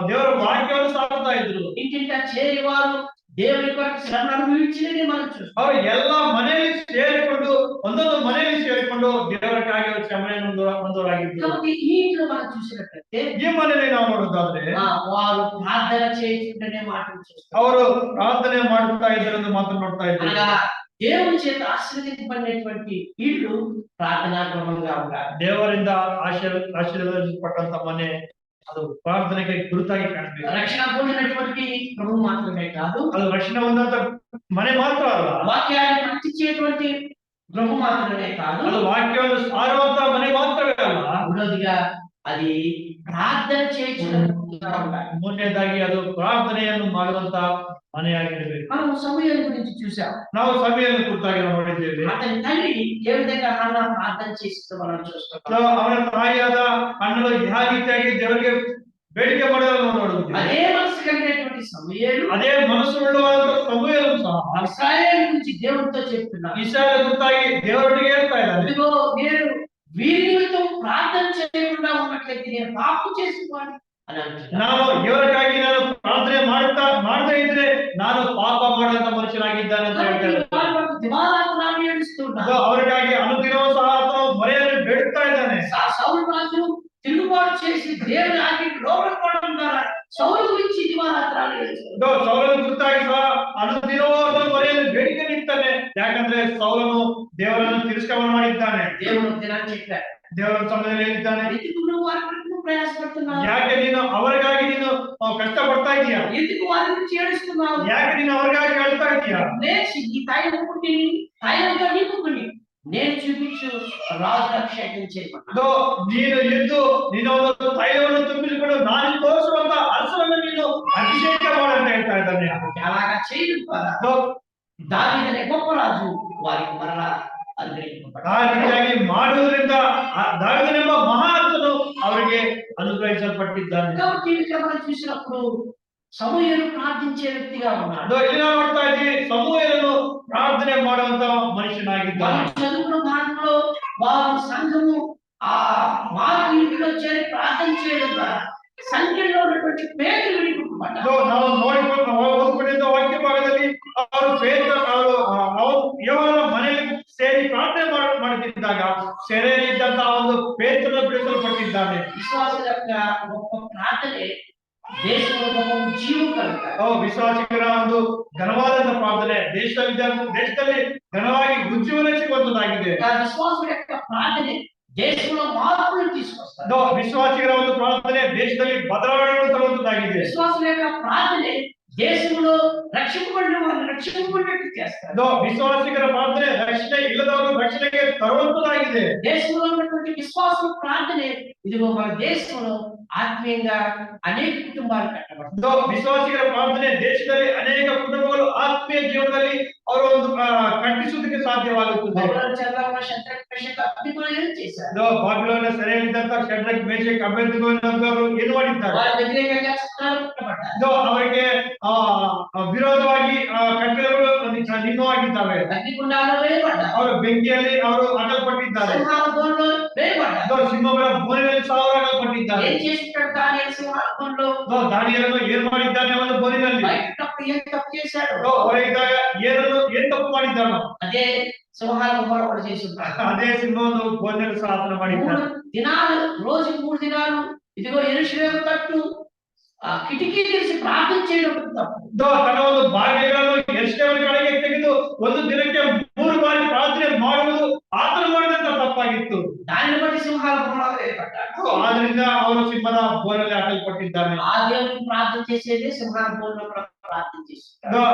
ದೇವರ ವಾಕ್ಯವನ್ನು ಸಾರ್ತಾ ಇದ್ರು. ఇంటింట చేరి వారు దేవుని కొరకు శ్రమ అనుభవించినని మనం చూస్తాం. ಅವರು ಎಲ್ಲ ಮನೆಯಲ್ಲಿ ಸೇರಿಕೊಂಡು ಒಂದೊಂದು ಮನೆಯಲ್ಲಿ ಸೇರಿಕೊಂಡು ದೇವರಕ್ಕಾಗಿ ಅವರು ಶ್ರಮೆಯನ್ನು ಹೊಂದೋರಾಗಿದ್ರು. కాబట్టి ఈ ఇంట్లో మనం చూసినట్లయితే ಈ ಮನೆಯಲ್ಲಿ ನಾವು ನೋಡೋದಾದ್ರೆ వారు ప్రార్థన చేయించుంటేనే మాటలు చూస్తాం. ಅವರು ಪ್ರಾರ್ಥನೆ ಮಾಡುತ್ತಾ ಇದ್ದರೆಂದು ಮಾತನ್ನು ನೋಡ್ತಾ ಇದ್ರು. అనగా దేవుని చేత ఆశీర్వదించబడినటువంటి ఇల్లు ప్రార్థనా గృహంగా ఉండాలి. ದೇವರಿಂದ ಆಶೀರ್ವದಿಸಲ್ಪಟ್ಟಂತ ಮನೆ ಅದು ಪ್ರಾರ್ಥನೆಗೆ ಗುರುತಾಗಿ ಕಾಣಬೇಕು. రక్షణ పొందినటువంటి గృహం మాత్రమే కాదు, ಅದು ರಕ್ಷಣೆ ಹೊಂದಂತ ಮನೆ ಮಾತ್ರ ಅಲ್ಲ, వాక్యాన్ని ప్రకటించేటువంటి గృహం మాత్రమే కాదు, ಅದು ವಾಕ್ಯವನ್ನು ಸಾರುವಂತ ಮನೆ ಮಾತ್ರವೇ ಅಲ್ಲ, మూడోదిగా అది ప్రార్థన చేయించుగా ఉండాలి. ಮೂರನೇದಾಗಿ ಅದು ಪ್ರಾರ್ಥನೆಯನ್ನು ಮಾಡುವಂತ ಮನೆಯಾಗಿರಬೇಕು. మనం సమయాల గురించి చూసాం. ನಾವು ಸಭೆಯನ್ನು ಕುರಿತಾಗಿ ನಾವು ನೋಡಿದ್ದೇವೆ. అతని తల్లి ఏ విధంగా హన్నా ప్రార్థన చేస్తూ మనం చూస్తాం. ಅವನ ತಾಯಿಯಾದ ಅಣ್ಣಲು ಯಾವ ರೀತಿಯಾಗಿ ದೇವರಿಗೆ ಬೇಡಿಕೆ ಮಾಡೋದನ್ನು ನೋಡುವುದು. అదే మనసు కలిగినటువంటి సమయాలు, ಅದೇ ಮನಸ್ಸು ಉಳ್ಳುವಂತ ಸಮಯವನ್ನು ಸಹ ఇశ్రాయేలు గురించి దేవుడితో చెప్తున్నారు. ಇಸ್ರಾಯೇಲ್ ಕುರಿತಾಗಿ ದೇವರೊಟ್ಟಿಗೆ ಹೇಳ್ತಾ ಇದ್ದಾರೆ. ఇదిగో మీరు వీరి నిమిత్తం ప్రార్థన చేయకుండా ఉన్నట్లయితే నేను పాపం చేసుకోవాలి అని అంటున్నారు. ನಾನು ಇವರಿಗಾಗಿ ನಾನು ಪ್ರಾರ್ಥನೆ ಮಾಡದೇ ಇದ್ರೆ ನಾನು ಪಾಪ ಮಾಡುವಂತ ಮನುಷ್ಯನಾಗಿದ್ದಾನೆ ಅಂತ ಹೇಳ್ತಾರೆ. దివారాత్రాలు ఏడుస్తున్నారు. ಅವರಿಗಾಗಿ ಅನುದಿನವೂ ಸಹ ಆತನು ಮೊರೆಯನ್ನು ಬೇಡುತ್ತಾ ಇದ್ದಾನೆ. సౌలు రాజు తిరుగుబాటు చేసి దేవుని ఆజ్ఞకు లోబడకపోవడం ద్వారా సౌలు గురించి దివారాత్రాలు ఏడుస్తున్నారు. ಸೌಲನ ಕುರಿತಾಗಿ ಸಹ ಅನುದಿನವೂ ಆತನು ಮೊರೆಯನ್ನು ಬೇಡಿಕೆ ನಿಂತಾನೆ. ಯಾಕಂದ್ರೆ ಸೌಲನು ದೇವರನ್ನು ತಿರಸ್ಕಾರ ಮಾಡಿದ್ದಾನೆ. దేవుడు దినాన్ని చెప్పారు, ದೇವರ ಸಮಯದಲ್ಲಿ ಹೇಳಿದ್ದಾನೆ, ఎందుకు నువ్వు వారి కొరకు ప్రయాసపడుతున్నావు, ಯಾಕೆ ನೀನು ಅವರಿಗಾಗಿ ನೀನು ಕಷ್ಟ ಪಡ್ತಾ ಇದೀಯಾ, ఎందుకు వారి గురించి ఏడుస్తున్నావు, ಯಾಕೆ ನೀನು ಅವರಿಗಾಗಿ ಹೇಳ್ತಾ ಇದೀಯಾ, లేచి ఈ తైలం పుట్టిని తైలంగా నింపుకుని నేను చూపించు రాజు అభిషేకం చేయమన్నా. ನೀನು ಎದ್ದು ನಿನ್ನ ಒಂದು ತೈಲವನ್ನು ತುಂಬಿಸಿಕೊಂಡು ನಾನು ತೋರಿಸುವಂತ ಅರಸನನ್ನು ನೀನು ಅಭಿಷೇಕ ಮಾಡಂತ ಹೇಳ್ತಾ ಇದ್ದಾನೆ. అలాగా చేయడం ద్వారా దావీదనే గొప్ప రాజు వారికి మరలా అనుగ్రహింపబడ్డాడు. ಆ ರೀತಿಯಾಗಿ ಮಾಡುವುದರಿಂದ ದಾವೀದನೆಂಬ ಮಹಾರಾಜನು ಅವರಿಗೆ ಅನುಗ್ರಹಿಸಲ್ಪಟ್ಟಿದ್ದಾನೆ. కాబట్టి ఇక్కడ మనం చూసినప్పుడు సమూయేలు ప్రార్థించే వ్యక్తిగా ఉన్నాడు. ಇಲ್ಲಿ ನಾವು ನೋಡ್ತಾ ಇದ್ದೀವಿ, ಸಮೂಹವನ್ನು ಪ್ರಾರ್ಥನೆ ಮಾಡುವಂತ ಮನುಷ್ಯನಾಗಿದ್ದಾನೆ. మనం చదువుకున్న భాగంలో వారు సంఘము ఆ మారు ఇంటిలో చేరి ప్రార్థన చేయడం ద్వారా సంఖ్యలో ఉన్నటువంటి పేదలు విడిపింపబడ్డారు. ನಾವು ನೋಡಿಕೊಂಡು ಓದ್ಕೊಂಡಿದ್ದ ವಾಕ್ಯ ಭಾಗದಲ್ಲಿ ಅವರು ಯೋಹಾನನ ಮನೆಯಲ್ಲಿ ಸೇರಿ ಪ್ರಾರ್ಥನೆ ಮಾಡುತ್ತಿದ್ದಾಗ ಸೆರೆಯಲ್ಲಿದ್ದಂತ ಒಂದು ಪೇತ್ರನ ಬಿಡಿಸಲ್ಪಟ್ಟಿದ್ದಾನೆ. విశ్వాసుల యొక్క గొప్ప ప్రార్థనే ದೇಶದ ಗొప్ప ಜೀವ ಕలుగుతారు. ವಿಶ್ವಾಸಿಗರ ಒಂದು ಘನವಾದಂತ ಪ್ರಾರ್ಥನೆ ದೇಶದಲ್ಲಿ ಘನವಾಗಿ ಉಜ್ಜೀವನ ಸಿಗುವಂತದ್ದಾಗಿದೆ. విశ్వాసుల యొక్క ప్రార్థನೆ ದೇಶಗಳ మార్పులను తీసుకొస్తారు. ವಿಶ್ವಾಸಿಗರ ಒಂದು ಪ್ರಾರ್ಥನೆ ದೇಶದಲ್ಲಿ ಬದಲಾವಣೆಗಳನ್ನು ತರುವಂತದ್ದಾಗಿದೆ. విశ్వాసుల యొక్క ప్రార్థನೆ దేశంలో రక్షింపబడిన వారిని రక్షింపబడినట్టు చేస్తారు. ವಿಶ್ವಾಸಿಗರ ಪ್ರಾರ್ಥನೆ ರಕ್ಷಣೆ ಇಲ್ಲದವರು ರಕ್ಷಣೆಗೆ ತರುವಂತದ್ದಾಗಿದೆ. దేశంలో ఉన్నటువంటి విశ్వాసుల ప్రార్థనే ఇదిగో మన దేశంలో ఆత్మీయంగా అనేక కుటుంబాలు కట్టబడతాయి. ವಿಶ್ವಾಸಿಗರ ಪ್ರಾರ್ಥನೆ ದೇಶದಲ್ಲಿ ಅನೇಕ ಕುಟುಂಬಗಳು ಆತ್ಮೀಯ ಜೀವನದಲ್ಲಿ ಅವರು ಒಂದು ಕಟ್ಟಿಸುವುದಕ್ಕೆ ಸಾಧ್ಯವಾಗುತ್ತದೆ. ಬಾಬಿಲೋನ ಸೆರೆಯಲ್ಲಿದ್ದಂತ ಶದ್ರಕ್ ಮೇಷಕ್ ಅಬೇದ್ನೆಗೋನವರು ಏನು ಮಾಡಿದ್ದಾರೆ? ಅವರಿಗೆ ವಿರೋಧವಾಗಿ ಕಟ್ಟಳೆಗಳು ನಿನ್ನವಾಗಿದ್ದಾವೆ. ಅವರು ಬೆಂಕಿಯಲ್ಲಿ ಅವರು ಹಾಕಲ್ಪಟ್ಟಿದ್ದಾರೆ. ಸಿಂಹಗಳ ಬೋನಿನಲ್ಲಿ ಸಾವಿರ ಹಾಕಲ್ಪಟ್ಟಿದ್ದಾರೆ. ದಾನಿಯೇಲನು ಏನ್ ಮಾಡಿದ್ದಾನೆ ಅವನ ಬೋನಿನಲ್ಲಿ? ಹೊರಗಿದ್ದಾಗ ಏನ್ ತಪ್ಪು ಮಾಡಿದ್ದಾನೋ ಅದೇ సింహాలను కూడా చేస్తుంటారు. అదే సింహంలో ಬೋನಿನಲ್ಲಿ ಸಾಧನ ಮಾಡಿದ್ದಾನೆ. దినాలు రోజు 3 దినాలు ఇదిగో యెరూషలేము తట్టు ಕಿಟಕಿ ತೆರೆಸಿ ಪ್ರಾರ್ಥನೆ చేయడం ತಪ್ಪು. ತನ್ನ ಒಂದು ಬಾಗಿಲುಗಳನ್ನು ಯೆರೂಸಲೇಮಿನ ಕಡೆಗೆ ತೆಗೆದು ಒಂದು ದಿನಕ್ಕೆ 3 ಬಾರಿ ಪ್ರಾರ್ಥನೆ ಮಾಡುವುದು ಆತನು ಮಾಡಿದಂತ ತಪ್ಪಾಗಿತ್ತು. దానిని బట్టి సింహాల గుహలో వేయబడ్డాడు. ಆದ್ರಿಂದ ಅವರು ಸಿಂಹದ ಬೋನಲ್ಲಿ ಹಾಕಲ್ಪಟ್ಟಿದ್ದಾನೆ. ఆ దేవునికి ప్రార్థన చేసేదే సింహాల గుహలో ప్రార్థన చేస్తారు.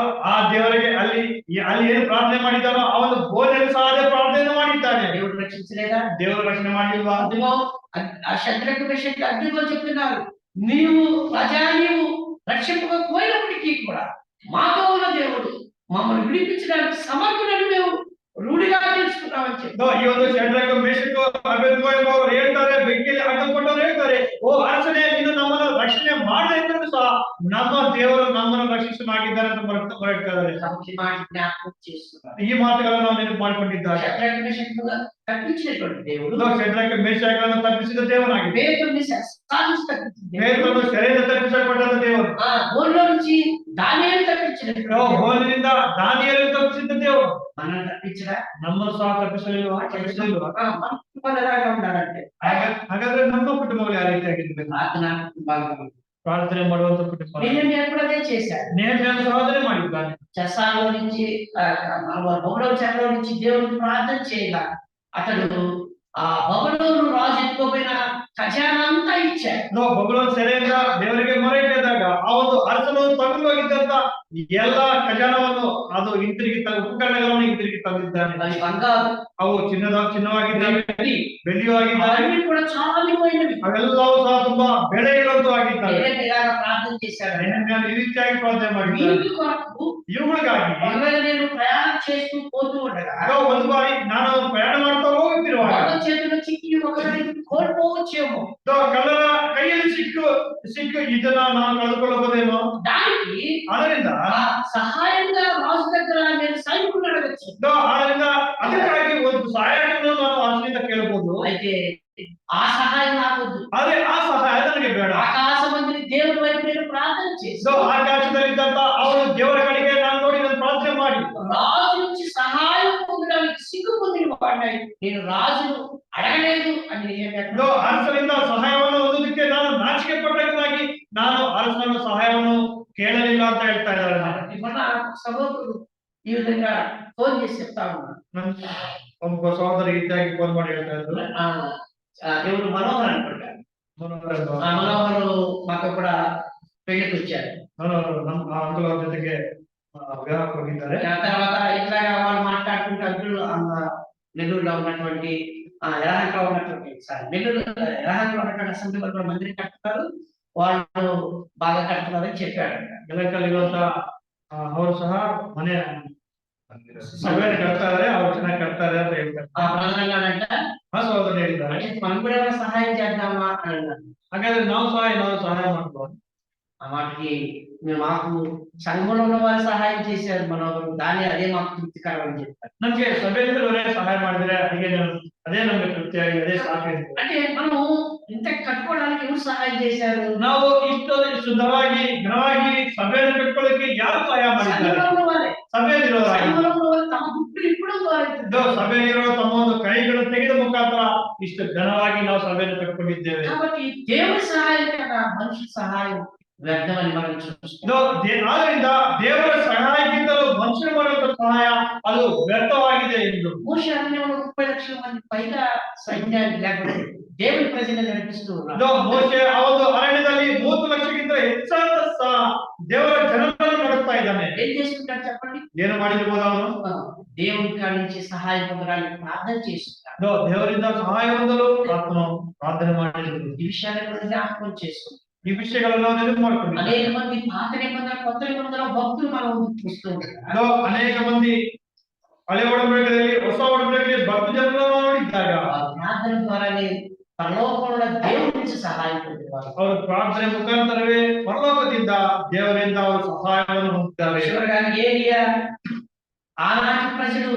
ಆ ದೇವರಿಗೆ ಅಲ್ಲಿ ಏನು ಪ್ರಾರ್ಥನೆ ಮಾಡಿದ್ದಾನೋ ಅವನು ಬೋಧನೆಯಲ್ಲಿ ಸಹ ಅದೇ ಪ್ರಾರ್ಥನೆ ಮಾಡಿದ್ದಾನೆ. దేవుడు రక్షించలేదా? ದೇವರು ರಕ್ಷಣೆ ಮಾಡಿಲ್ವಾ? అదిగో ఆ శద్రకు మెషకు అగ్నిలో చెప్తున్నారు, నీవు రాజా నీవు రక్షింపకపోయినప్పటికీ కూడా మాతో ఉన్న దేవుడు మమ్మల్ని విడిపించడానికి సమర్థుడని మేము ರೂಢಿగా తెలుసుకున్నామని చెప్పి ಈ ಒಂದು ಶದ್ರಕ ಮೇಷಕು ಅಬೇದ್ನೆಗೋ ಅವರು ಹೇಳ್ತಾರೆ, ಬೆಂಕಿಯಲ್ಲಿ ಹಾಕಲ್ಪಟ್ಟವರು ಹೇಳ್ತಾರೆ, ಓ ಅರಸನೇ ನೀನು ನಮ್ಮನ್ನು ರಕ್ಷಣೆ ಮಾಡದೆ ಇದ್ದರೂ ಸಹ ನಮ್ಮ ದೇವರು ನಮ್ಮನ್ನು ರಕ್ಷಿಸಲಾಗಿದ್ದಾರೆ ಅಂತ ಹೇಳ್ತಾರೆ. ಜ್ಞಾಪಕం చేస్తున్నారు. ಈ ಮಾತುಗಳನ್ನು ನಾವು ನೆನಪು ಮಾಡಿಕೊಂಡಿದ್ದಾರೆ. శద్రకు మెషకు తప్పించినటువంటి దేవుడు ಶದ್ರಕ ಮೇಷಗಳನ್ನು ತಪ್ಪಿಸಿದ ದೇವನಾಗಿದೆ. పేతురుని సాధించటం ಬೇತನು ಸೆರೆಯಿಂದ ತಪ್ಪಿಸಲ್ಪಟ್ಟ ದೇವರು. ಗೋల్లో నుంచి దానియేలు తప్పించినటువంటి ಗೋಲಿನಿಂದ ದಾನಿಯೇಲನ್ನು ತಪ್ಪಿಸಿದ ದೇವರು మనల్ని తప్పించడా? ನಮ್ಮನ್ನು ಸಹ ತಪ್ಪಿಸಲಿಲ್ವಾ? మన కుటుంబాలుగా ఉండాలంటే ಹಾಗಾದ್ರೆ ನಮ್ಮ ಕುಟುಂಬಗಳು ಯಾವ ರೀತಿಯಾಗಿರ್ಬೇಕು? ప్రార్థన కుటుంబాలుగా ಪ್ರಾರ್ಥನೆ ಮಾಡುವಂತ ಕುಟುಂಬ. నెహెమ్యా కూడా అదే చేశాడు. ನೆಹೆಮ್ಯನ సహోదరి ಮಾಡಿದ್ದಾನೆ. చెరసాలలో నుంచి బబులోను చెరలో నుంచి దేవుడికి ప్రార్థన చేయగా అతడు ఆ బబులోను రాజు ఎత్తుకోపోయిన ఖజానా అంతా ఇచ్చాడు. ಬಬುಲೋನ್ ಸೆರೆಯಿಂದ ದೇವರಿಗೆ ಮೊರೆ ಇಟ್ಟಿದ್ದಾಗ ಆ ಒಂದು ಅರಸನು ತಗೊಂಡು ಹೋಗಿದ್ದಂತ ಎಲ್ಲ ಖಜಾನವನ್ನು ಅದು ಹಿಂತಿರುಗಿ ಉಪಕರಣಗಳನ್ನು ಹಿಂತಿರುಗಿ ತಂದಿದ್ದಾನೆ. అవి బంగారు, ಅವು ಚಿನ್ನವಾಗಿದ್ದಾವೆ, ಬೆಳ್ಳಿಯೂ ಆಗಿದ್ದಾವೆ, అవన్నీ కూడా చాలా విలువైనవి. ಅವೆಲ್ಲವೂ ಸಹ ತುಂಬಾ ಬೆಲೆ ಇರುವಂತೂ ಆಗಿದ್ದಾವೆ. నెహెమ్యా ఇలాగా ప్రార్థన చేశాడు. ನೆಹೆಮ್ಯನು ಈ ರೀತಿಯಾಗಿ ಪ್ರಾರ್ಥನೆ ಮಾಡಿದ್ದಾನೆ. వీరి కొరకు ಇವುಗಳಿಗಾಗಿ ఒకవేళ నేను ప్రయాణం చేస్తూ పోతూ ఉండగా ಒಂದು ಬಾರಿ ನಾನು ಪ್ರಯಾಣ ಮಾಡ್ತಾ ಹೋಗುತ್ತಿರುವಾಗ వాళ్ళ చేతిలో చిక్కి ఒకరికి కోల్పోవచ్చేమో, ಕಳ್ಳರ ಕೈಯಲ್ಲಿ ಸಿಕ್ಕು ಇದನ್ನ ನಾನು ಕಳೆದುಕೊಳ್ಳಬಹುದೇನೋ, దానికి ಅದರಿಂದ సహాయంగా రాజు దగ్గర నేను సైనికులు అడగచ్చు. ಅದರಿಂದ ಅದಕ್ಕಾಗಿ ಒಂದು ಸಹಾಯವನ್ನು ನಾನು ಅರಸನಿಂದ ಕೇಳಬಹುದು. అయితే ఆ సహాయం నాకొద్దు. ಆದ್ರೆ ಆ ಸಹಾಯ ನನಗೆ ಬೇಡ. ఆకాశమందుని దేవుని వైపు నేను ప్రార్థన చేసి ಆಕಾಶದಲ್ಲಿದ್ದಂತ ಅವನು ದೇವರ ಕಡೆಗೆ ನಾನು ನೋಡಿ ನಾನು ಪ್ರಾರ್ಥನೆ ಮಾಡಿ రాజు నుంచి సహాయం పొందడానికి సిగ్గు పొందిన వాడినాయి. నేను రాజును అడగలేదు అని నెహెమ్యా ಅರಸನಿಂದ ಸಹಾಯವನ್ನು ಹೊಂದೋದಕ್ಕೆ ನಾನು ನಾಚಿಕೆ ಪಟ್ಟಕ್ಕಾಗಿ ನಾನು ಅರಸನ ಸಹಾಯವನ್ನು ಕೇಳಲಿಲ್ಲ ಅಂತ ಹೇಳ್ತಾ ಇದ್ದಾರೆ. మన సహోదరుడు ఈ విధంగా ఫోన్ చేసి చెప్తా ఉన్నాడు. ಒಬ್ಬ ಸಹೋದರಿ ಇದ್ದಾಗಿ ಫೋನ್ ಮಾಡಿ ಹೇಳ್ತಾ ಇದ್ರು. ఎవరు మనోహర్ అనుకుంటారు. మనోహర్ మాకు కూడా పెళ్లికి వచ్చారు. ನಮ್ಮ ಅಂಕಲ್ ಅವ್ರ ಜೊತೆಗೆ ವಿವಾಹಕ್ಕೆ ಹೋಗಿದ್ದಾರೆ. తర్వాత ఇట్లాగా వాళ్ళు మాట్లాడుకుంటూ అంకుల్ నెల్లూరులో ఉన్నటువంటి ఎలహంకలో ఉన్నటువంటి ఎలహంకలో ఉన్నటువంటి అసెంబ్లీ వాళ్ళు మందిరం కట్టుతారు, వాళ్ళు బాగా కట్టుతున్నారని చెప్పాడు. ಎಲಕಲ್ಲಿರುವಂತ ಅವರು ಸಹ ಮನೆ ಸಭೆಯನ್ನು ಕಟ್ತಾರೆ, ಅವ್ರು ಚೆನ್ನಾಗಿ ಕಟ್ತಾರೆ ಅಂತ ಹೇಳ್ತಾರೆ. ప్రధానంగానంట ಆ ಸಹೋದರಿ ಹೇಳಿದ್ದಾರೆ, మనం కూడా ఏమైనా సహాయం చేద్దామా అని అన్నారు. ಹಾಗಾದ್ರೆ ನಾವು ಸಹ ಏನಾದ್ರು ಸಹಾಯ ಮಾಡ್ಬೋದು. ఆ మాటకి మాకు సంఘంలో ఉన్న వాళ్ళు సహాయం చేశారు, మనం దాని అదే మాకు తృప్తికరం అని చెప్పారు. ನಮ್ಗೆ ಸಭೆಯವರೇ ಸಹಾಯ ಮಾಡಿದ್ರೆ ಅದೇ ನಮ್ಗೆ ತೃಪ್ತಿಯಾಗಿ ಅದೇ ಸಾಕು. అంటే మనం ఇంత కట్టుకోవడానికి ఎవరు సహాయం చేశారు? ನಾವು ಇಷ್ಟು ಶುದ್ಧವಾಗಿ ಘನವಾಗಿ ಸಭೆಯನ್ನು ಕಟ್ಕೊಳ್ಳಿಕ್ಕೆ ಯಾರು ಸಹಾಯ ಮಾಡಿದ್ದಾರೆ? సంఘంలో ఉన్న వాళ్ళే. ಸಭೆಯಲ್ಲಿರೋರಾಗಿ సంఘంలో ఉన్న వాళ్ళు తమ గుట్టులు ఇప్పుడు ಸಭೆಯಲ್ಲಿರೋ ತಮ್ಮ ಒಂದು ಕೈಗಳು ತೆಗೆದ ಮುಖಾಂತರ ಇಷ್ಟು ಘನವಾಗಿ ನಾವು ಸಭೆಯನ್ನು ಕಟ್ಕೊಂಡಿದ್ದೇವೆ. కాబట్టి దేవుడి సహాయం కదా మనిషి సహాయం వ్యర్థమని మనం చూస్తాం. ಆದ್ರಿಂದ ದೇವರ ಸಹಾಯಕ್ಕಿಂತಲೂ ಮನುಷ್ಯರು ಮಾಡುವಂತ ಸಹಾಯ ಅದು ವ್ಯರ್ಥವಾಗಿದೆ ಎಂದು. మోషే అరణ్యంలో 30 లక్షల మంది పైగా సైన్యాన్ని లేకపోతే దేవుని ప్రజలను నడిపిస్తూ ఉన్నాడు. ಮೋಶೆ ಆ ಒಂದು ಅರಣ್ಯದಲ್ಲಿ 30 ಲಕ್ಷಕ್ಕಿಂತ ಹೆಚ್ಚಾದ ದೇವರ ಜನರನ್ನು ನಡೆಸ್ತಾ ಇದ್ದಾನೆ. ఏం చేసుకుంటాడు చెప్పండి? ಏನು ಮಾಡಿರ್ಬೋದು ಅವನು? దేవుని కాడి నుంచి సహాయం పొందడానికి ప్రార్థన చేస్తున్నాడు. ದೇವರಿಂದ ಸಹಾಯ ಹೊಂದಲು ಪ್ರಾರ್ಥನೆ ಮಾಡಿದ್ರು. ఈ విషయాన్ని కూడా జ్ఞాపకం చేసుకుంటాం. ಈ ವಿಷಯಗಳನ್ನು ನೆನಪು ಮಾಡ್ಕೊಂಡಿದ್ದಾರೆ. అనేక మంది పాత నిబంధన కొత్త నిబంధన భక్తులు మనం చూస్తూ ఉంటాం. ಅನೇಕ ಮಂದಿ ಹಳೆ ಒಡಂಬಡಿಕೆಯಲ್ಲಿ ಹೊಸ ಒಡಂಬಡಿಕೆಯಲ್ಲಿ ಭಕ್ತ ಜನರನ್ನು ನೋಡಿದ್ದಾಗ ప్రార్థన ద్వారానే పరలోకంలో దేవుడి నుంచి సహాయం పొందేవారు. ಅವರು ಪ್ರಾರ್ಥನೆ ಮುಖಾಂತರವೇ ಪರಲೋಕದಿಂದ ದೇವರಿಂದ ಅವರು ಸಹಾಯವನ್ನು ಹೊಂದಿದ್ದಾರೆ. చివరగా ఏలియా ఆనాటి ప్రజలు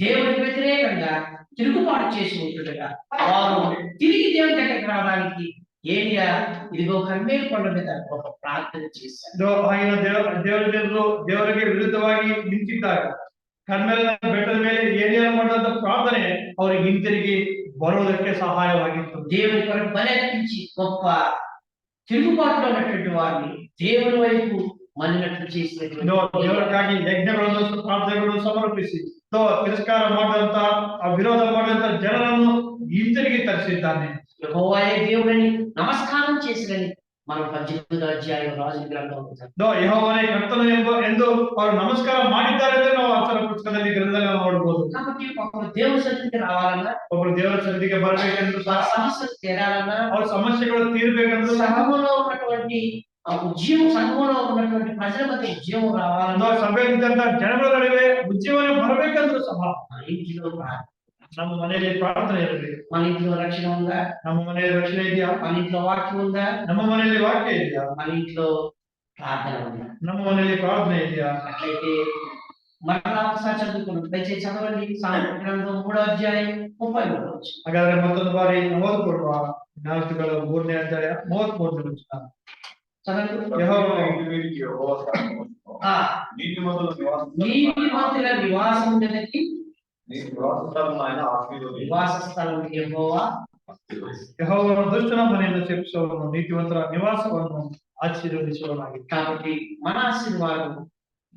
దేవునికి వ్యతిరేకంగా తిరుగుబాటు చేసి ఉంటుండగా వారు తిరిగి దేవుని దగ్గరికి రావడానికి ఏలియా ఇదిగో కర్మేలు కొండ మీద ఒక ప్రార్థన చేశారు. ಆಗಿನ ದೇವರ ಜನರು ದೇವರಿಗೆ ವಿರುದ್ಧವಾಗಿ ನಿಂತಿದ್ದಾಗ ಕರ್ಮೆಲಿನ ಬೆಟ್ಟದ ಮೇಲೆ ಏಲಿಯಾ ಮಾಡಿದಂತ ಪ್ರಾರ್ಥನೆ ಅವರಿಗೆ ಹಿಂತಿರುಗಿ ಬರುವುದಕ್ಕೆ ಸಹಾಯವಾಗಿತ್ತು. దేవుని కొరకు బలర్పించి గొప్ప తిరుగుబాటులో ఉన్నటువంటి వారిని దేవుని వైపు మళ్ళినట్లు చేసినటువంటి ದೇವರಿಗಾಗಿ ಯಜ್ಞಗಳನ್ನು ಪ್ರಾರ್ಥನೆಗಳನ್ನು ಸಮರ್ಪಿಸಿ ತಿರಸ್ಕಾರ ಮಾಡಿದಂತ ವಿರೋಧ ಮಾಡಿದಂತ ಜನರನ್ನು ಹಿಂತಿರುಗಿ ತರಿಸಿದ್ದಾನೆ. యెహోవాయే దేవుడని నమస్కారం చేసిరని మనం 18వ అధ్యాయం రాజుల గ్రంథం ಯೆಹೋವನೇ ಕರ್ತನು ಎಂದು ಅವರು ನಮಸ್ಕಾರ ಮಾಡಿದ್ದಾರೆ ಅಂತ ನಾವು ಆಚಾರ ಪುಸ್ತಕದಲ್ಲಿ ಗ್ರಂಥಗಳನ್ನು ನೋಡಬಹುದು. కాబట్టి ఒక దేవుని సన్నిధికి రావాలన్నా, ಒಬ್ಬರು ದೇವರ ಸನ್ನಿಧಿಗೆ ಬರಬೇಕೆಂದು ఆ సమస్యలు తీరాలన్నా, ಅವ್ರ సమస్యೆಗಳು తీరಬೇಕೆಂದು సంఘములో ఉన్నటువంటి ఉద్యమం, సంఘంలో ఉన్నటువంటి ప్రజల మధ్య ఉద్యమం రావాలన్నా, ಸಭೆಯಲ್ಲಿದ್ದಂತ ಜನಗಳ ನಡುವೆ ಉಜ್ಜೀವನ ಬರಬೇಕೆಂದ್ರು ಸಹ మన ఇంట్లో ప్రార్థన, ನಮ್ಮ ಮನೆಯಲ್ಲಿ ಪ್ರಾರ್ಥನೆ ಇರಬೇಕು. మన ఇంట్లో రక్షణ ఉందా, ನಮ್ಮ మನೆಯಲ್ಲಿ ರಕ್ಷಣೆ ಇದೆಯಾ? మన ఇంట్లో వాక్యం ఉందా, ನಮ್ಮ మನೆಯಲ್ಲಿ ವಾಕ್ಯ ಇದೆಯా? మన ఇంట్లో ప్రార్థన ఉందా? ನಮ್ಮ ಮನೆಯಲ್ಲಿ ಪ್ರಾರ್ಥನೆ ಇದೆಯಾ? అట్లయితే మరలా ఒకసారి చదువుకున్నాం. దయచేసి చదవండి సామెతల గ్రంథం 3వ అధ్యాయం 33వ వచనం. ಹಾಗಾದ್ರೆ ಮತ್ತೊಂದು ಬಾರಿ ಓದ್ಕೊಡುವ ಜ್ಞಾನಗಳ 3ನೇ ಅಧ್ಯಾಯ 33ನೇ ವಚನ. చదవండి. ಯೆಹೋವನೇ వీరికి యెహోవా ఆ, నీతిమంతుల నివాసం నీతిమంతుల నివాసం గలకి నీ నివాస స్థలం ఆయన ఆశీర్వదించు. నివాస స్థలం యెహోవా. ಯೆಹೋವನು ದುಷ್ಟನ ಮನೆಯನ್ನು ಶಪಿಸುವವನು, ನೀತಿವಂತರ ನಿವಾಸವನ್ನು ಆಶೀರ್ವದಿಸುವವನಾಗಿದೆ. కాబట్టి మన ఆశీర్వాదం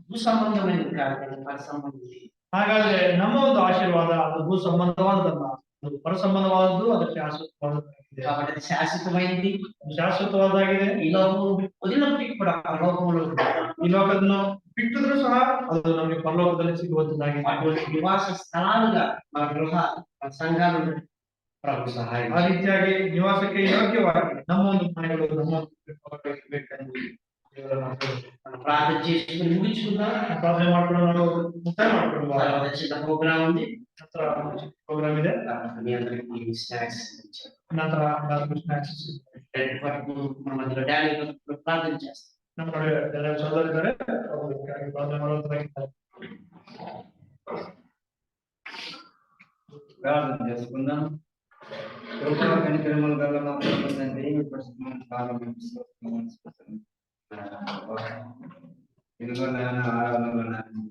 భూ సంబంధమైనది కాదు, కానీ పర సంబంధించి. ಹಾಗಾದ್ರೆ ನಮ್ಮ ಒಂದು ಆಶೀರ್ವಾದ ಅದು ಭೂ ಸಂಬಂಧವಾದದಲ್ಲ, ಅದು ಪರ ಸಂಬಂಧವಾದದ್ದು, ಅದು ಶಾಶ್ವತವಾದದ್ದಾಗಿದೆ. కాబట్టి అది శాశ్వతమైనది. ಶಾಶ್ವತವಾದಾಗಿದೆ. ఈ లోకము వదిలినప్పటికీ కూడా పరలోకములో ಈ ಲೋಕವನ್ನು ಬಿಟ್ಟಿದ್ರು ಸಹ ಅದು ನಮಗೆ ಪರಲೋಕದಲ್ಲಿ ಸಿಗುವಂತದ್ದಾಗಿದೆ. అటువంటి నివాస స్థలాలుగా మన గృహాలు, మన సంఘాలు ప్రభు సహాయం. ಆ ರೀತಿಯಾಗಿ ನಿವಾಸಕ್ಕೆ ಯೋಗ್ಯವಾಗಿ ನಮ್ಮ ಒಂದು ಮನೆಗಳು, ನಮ್ಮ ಬೇಕೆಂದು ದೇವರನ್ನು ಆಶೀರ್ವದಿಸಿ. మనం ప్రార్థన చేసుకుని ముగించుకుందాం. ಪ್ರಾರ್ಥನೆ ಮಾಡ್ಕೊಂಡು ನಾವು ಮುಕ್ತಾಯ ಮಾಡ್ಕೊಂಡು తర్వాత చిన్న ప్రోగ్రామ్ ఉంది. ನಂತರ ಪ್ರೋಗ್ರಾಮ್ ಇದೆ. తర్వాత మీ అందరికీ స్నాక్స్ ನಂತರ ಸ್ನಾಕ್ಸ್ మన మధ్యలో డాడీ ప్రార్థన చేస్తాం. ನಮ್ಮ ಕಡೆ ಎಲ್ಲ ಸಹೋದರಿದ್ದಾರೆ, ಅವರು ಪ್ರಾರ್ಥನೆ ಮಾಡುವಂತರಾಗಿದ್ದಾರೆ. ప్రార్థన చేసుకుందాం. కృపా కనికరముల గల మా పరమ తండ్రి, పరిశుద్ధమైన పాదములకు స్తోత్రములు. ఇదిగో నాయన, ఆరాధనలో నాయన